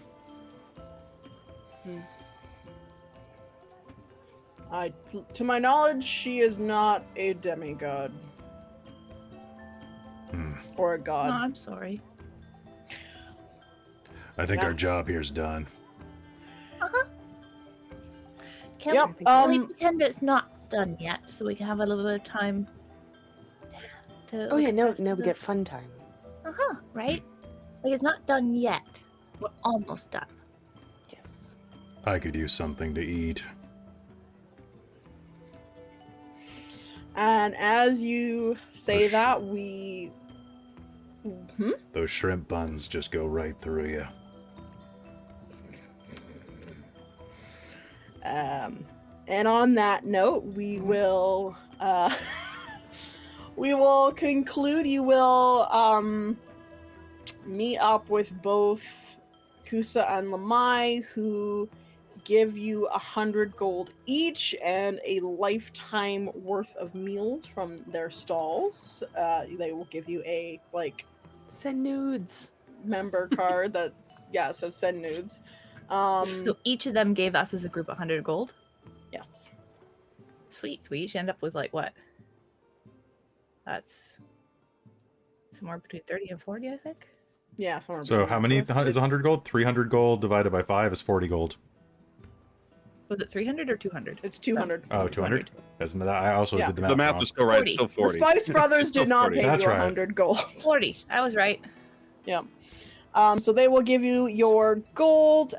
To my knowledge, she is not a demigod Hmm. or a Oh, god. I'm sorry. I think Yeah. our job here's done. Can Yep. can we pretend it's not done yet, so we can have a little bit of time to? Oh yeah, now we we get fun time. right. Like it's not done yet. We're almost done. Yes. I could use something to eat. And as you say Push. that, we. Those shrimp buns just go right through you. And on that note, we will we will conclude. You will meet up with both Kusa and Lamai, who give you 100 gold each and a lifetime worth of meals from their stalls. They will give you a Send nudes. member card that's so send nudes. So each of them gave us as a group 100 gold. Yes. Sweet, sweet. She ended up with like what? That's somewhere between 30 and 40, I think. Yeah. Somewhere So between. how many it's- is 100 gold? 300 gold divided by 5 is 40 gold. Was it 300 or 200? It's 200. Oh, 200? Isn't that? I also Yeah. did the math. The math wrong. was still right. 40. It's still The 40. Spice Brothers Still did not 40. pay That's you right. 100 gold. 40. I was right. Yeah. So they will give you your gold.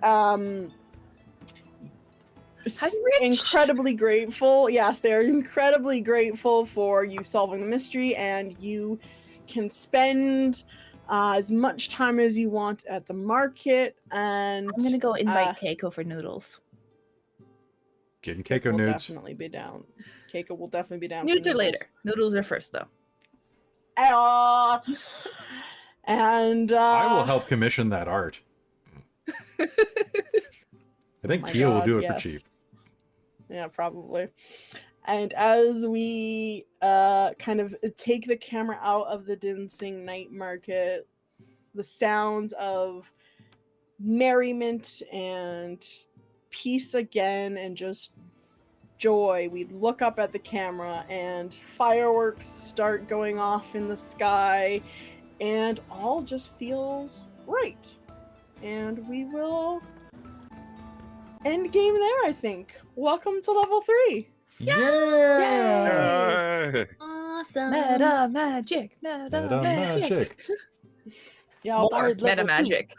rich. Incredibly grateful. Yes, they are incredibly grateful for you solving the mystery, and you can spend as much time as you want at the market. And I'm gonna go invite uh, Keiko for noodles. Getting Keiko Keiko will nudes. definitely be down. Keiko will definitely be down. for Nudes are noodles. later. Noodles are first, though. And I will help commission that art. I think my Kia will God, do it yes. for cheap. Yeah, probably. And as we kind of take the camera out of the Dinsing night market, the sounds of merriment and peace again and just joy, we look up at the camera and fireworks start going off in the sky and all just feels right. And we will end game there, I think. Welcome to level 3. Yeah! Yay! Awesome. Meta magic. Meta magic. Magic. Yeah, More Bard meta level 2. magic.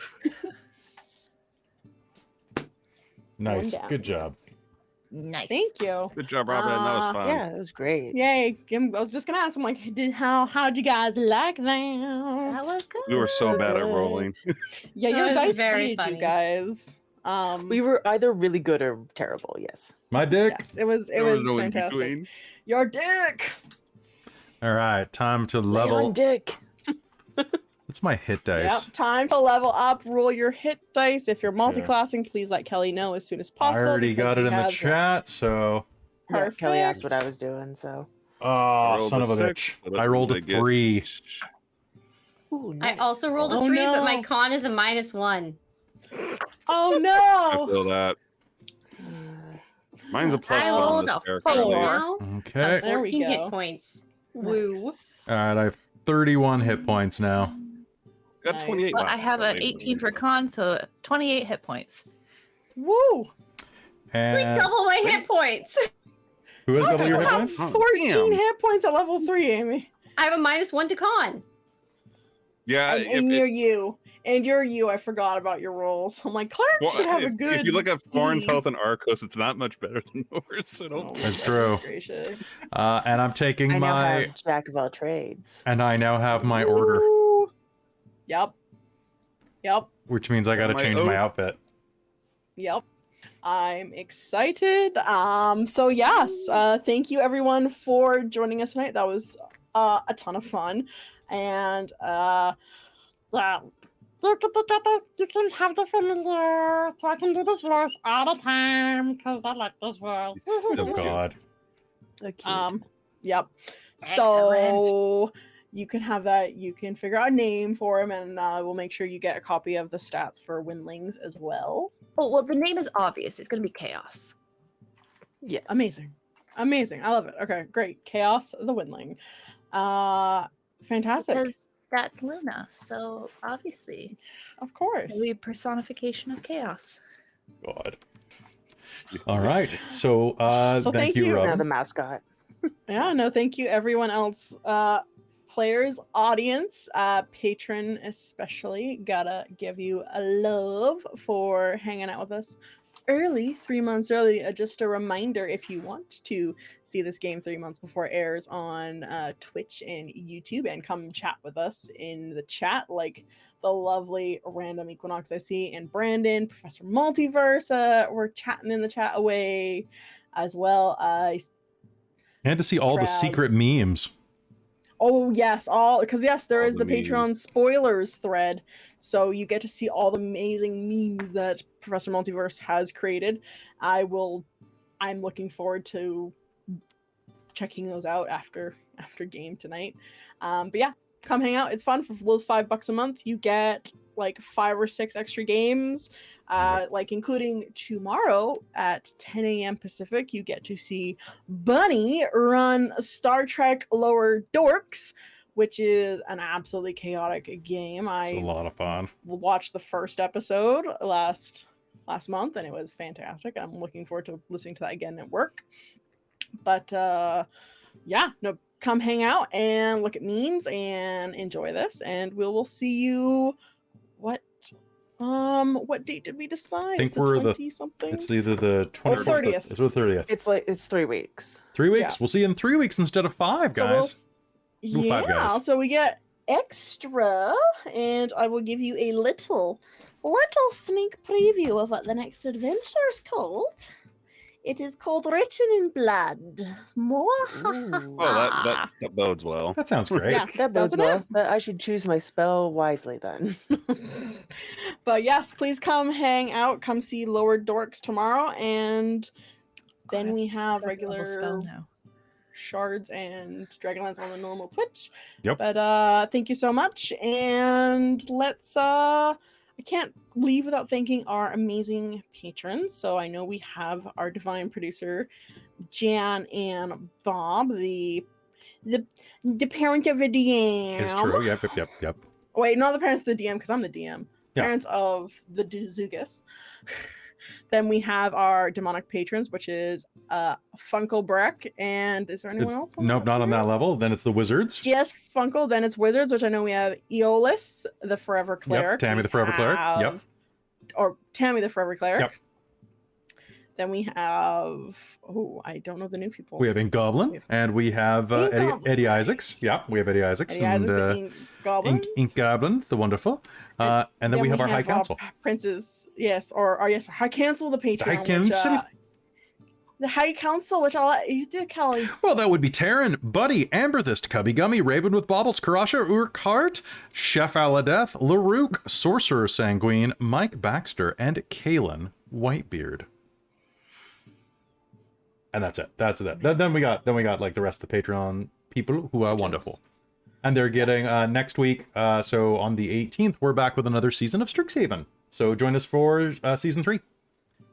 Nice. down. Good job. Nice. Thank you. Good job, Robin. That was fun. Yeah, it was great. Yay. I was just gonna ask, I'm like, how'd you guys like that? That was good. We were so bad at rolling. Yeah, That your was dice very beat funny. you guys. We were either really good or terrible. Yes. My dick. Yes, it was There was no in fantastic. between. Your dick. All right, time to Lay on level. dick. What's my hit dice? Yep, time to level up. Roll your hit dice. If you're multi-classing, please let Kelly know as soon as I possible. already because got it we in the have chat, so. Yeah, Kelly asked what I Perfect. was doing, so. Oh, rolled son a of a 6, bitch. so that I rolled a means I get- 3. Ooh, I nice. also rolled a Oh, 3, but my no. con is a -1. Oh I no! feel that. Mine's a plus I one on rolled this a character. at 4. least. Now, Okay. There we 14 go. hit points. Woo. Nice. All right, I have 31 hit points now. Got Nice. 28. Well, Wow, I have that an made it 18 for really con, so it's 28 hit points. Woo! Like And double my hit points. who has double your You hit have points? 14 Damn. hit points at level 3, Amy. I have a -1 to con. Yeah, And you're you. And you're you. I forgot about your rolls. I'm like, Clark well, should have a if good. you look at Thorn's D. health and Arcos, it's not much better than yours. So Oh, don't. That's goodness true. gracious. And I'm taking I now my. have Jack of all trades. And I now have my order, Woo. Yep. Yep. which means I gotta My change my oath. outfit. Yep. I'm excited. So yes, thank you everyone for joining us tonight. That was a ton of fun. And Yeah. You can have the familiar, so I can do this voice all the time because I like this voice. Oh God. So cute. yep. So you can have that. You can figure out a name for him, and we'll make sure you get a copy of the stats for Windlings as well. Oh, well, the name is obvious. It's going to be Chaos. Yes. Amazing. Amazing. I love it. Okay, great. Chaos the Windling. Fantastic. Because that's Luna, so obviously, Of course. the personification of chaos. God. All right. So, So thank thank you, you. Now Robin. the mascot. Yeah, no, thank you everyone else. Players, audience, patron especially. Gotta give you a love for hanging out with us early, 3 months early. Just a reminder, if you want to see this game 3 months before it airs on Twitch and YouTube, and come chat with us in the chat, like the lovely Random Equinox I see, and Brandon, Professor Multiverse, we're chatting in the chat away as well. And to see all the secret memes. Oh yes, all because yes, there All is the the Patreon spoilers thread, so you get to see all the amazing memes that Professor Multiverse has created. I'm looking forward to checking those out after game tonight. But yeah, come hang out. It's fun. For those $5 a month, you get like 5 or 6 extra games. Like including tomorrow at 10 a.m. Pacific, you get to see Bunny run Star Trek Lower Dorks, which is an absolutely chaotic game. It's a I lot of fun. watched the first episode last month, and it was fantastic. I'm looking forward to listening to that again at work. But yeah, no, come hang out and look at memes and enjoy this, and we will see you. What date did we decide? I think It's the we're 20 something. It's either the 24th 30th. It's the 30th. It's 3 weeks. 3 weeks. We'll see you in 3 weeks instead of 5, So guys. we'll, Ooh, yeah, 5 guys. so we get extra, and I will give you a little sneak preview of what the next adventure is called. It is called Written in Blood. More. Well, that bodes well. That sounds great. Yeah, That bodes doesn't it? well. But I should choose my spell wisely then. But yes, please come hang out. Come see Lower Dorks tomorrow, and then we have Second level spell regular now. shards and dragonlance on the normal Twitch. Yep. But thank you so much, and let's I can't leave without thanking our amazing patrons. So I know we have our divine producer Jan and Bob, the parent of the DM. It's true. Yep. Wait, not the parents of the DM, because I'm the DM. Yeah. Parents of the Dziugas. Then we have our demonic patrons, which is Funkle Breck, and is there anyone else? Nope, not on that level. Then it's the wizards. Just Funkle, then it's Wizards, which I know we have Eolus, the Forever Cleric. Tammy the Forever Cleric. Yep. Or Tammy the Forever Cleric. Yep. Then we have, I don't know the new people. We have Ink Goblin, and we have Ink Goblin. Eddie Isaacs. Yeah, we have Eddie Isaacs. Eddie Isaacs and and Ink Goblin. Ink Goblin, the wonderful. And then we have our High Council. Princes, yes, or yes, High Council, the Patreon. High Council? The High Council, which I'll let you do, Kelly. Well, that would be Taryn, Buddy, Amberthist, Cubby Gummy, Raven with Baubles, Karasha, Urquhart, Chef Aladeth, Larouk, Sorcerer Sanguine, Mike Baxter, and Kalen Whitebeard. And that's it. That's it. Then we got like the rest of the Patreon people who are wonderful. And they're getting next week. So on the 18th, we're back with another season of Strixhaven. So join us for season 3,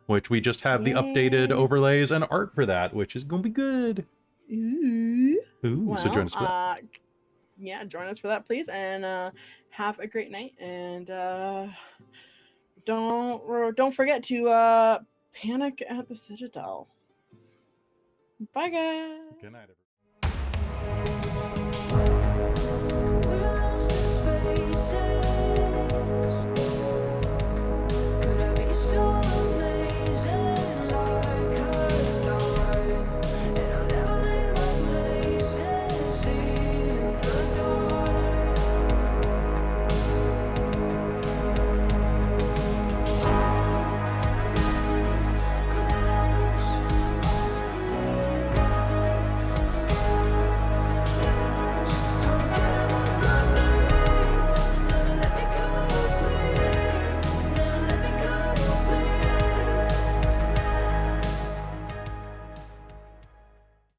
which we just have the updated overlays and art for that, which is gonna be good. Ooh. Ooh. So join us for that. Yeah, join us for that, please, and have a great night. And don't forget to panic at the Citadel. Bye, guys. Good night, everyone.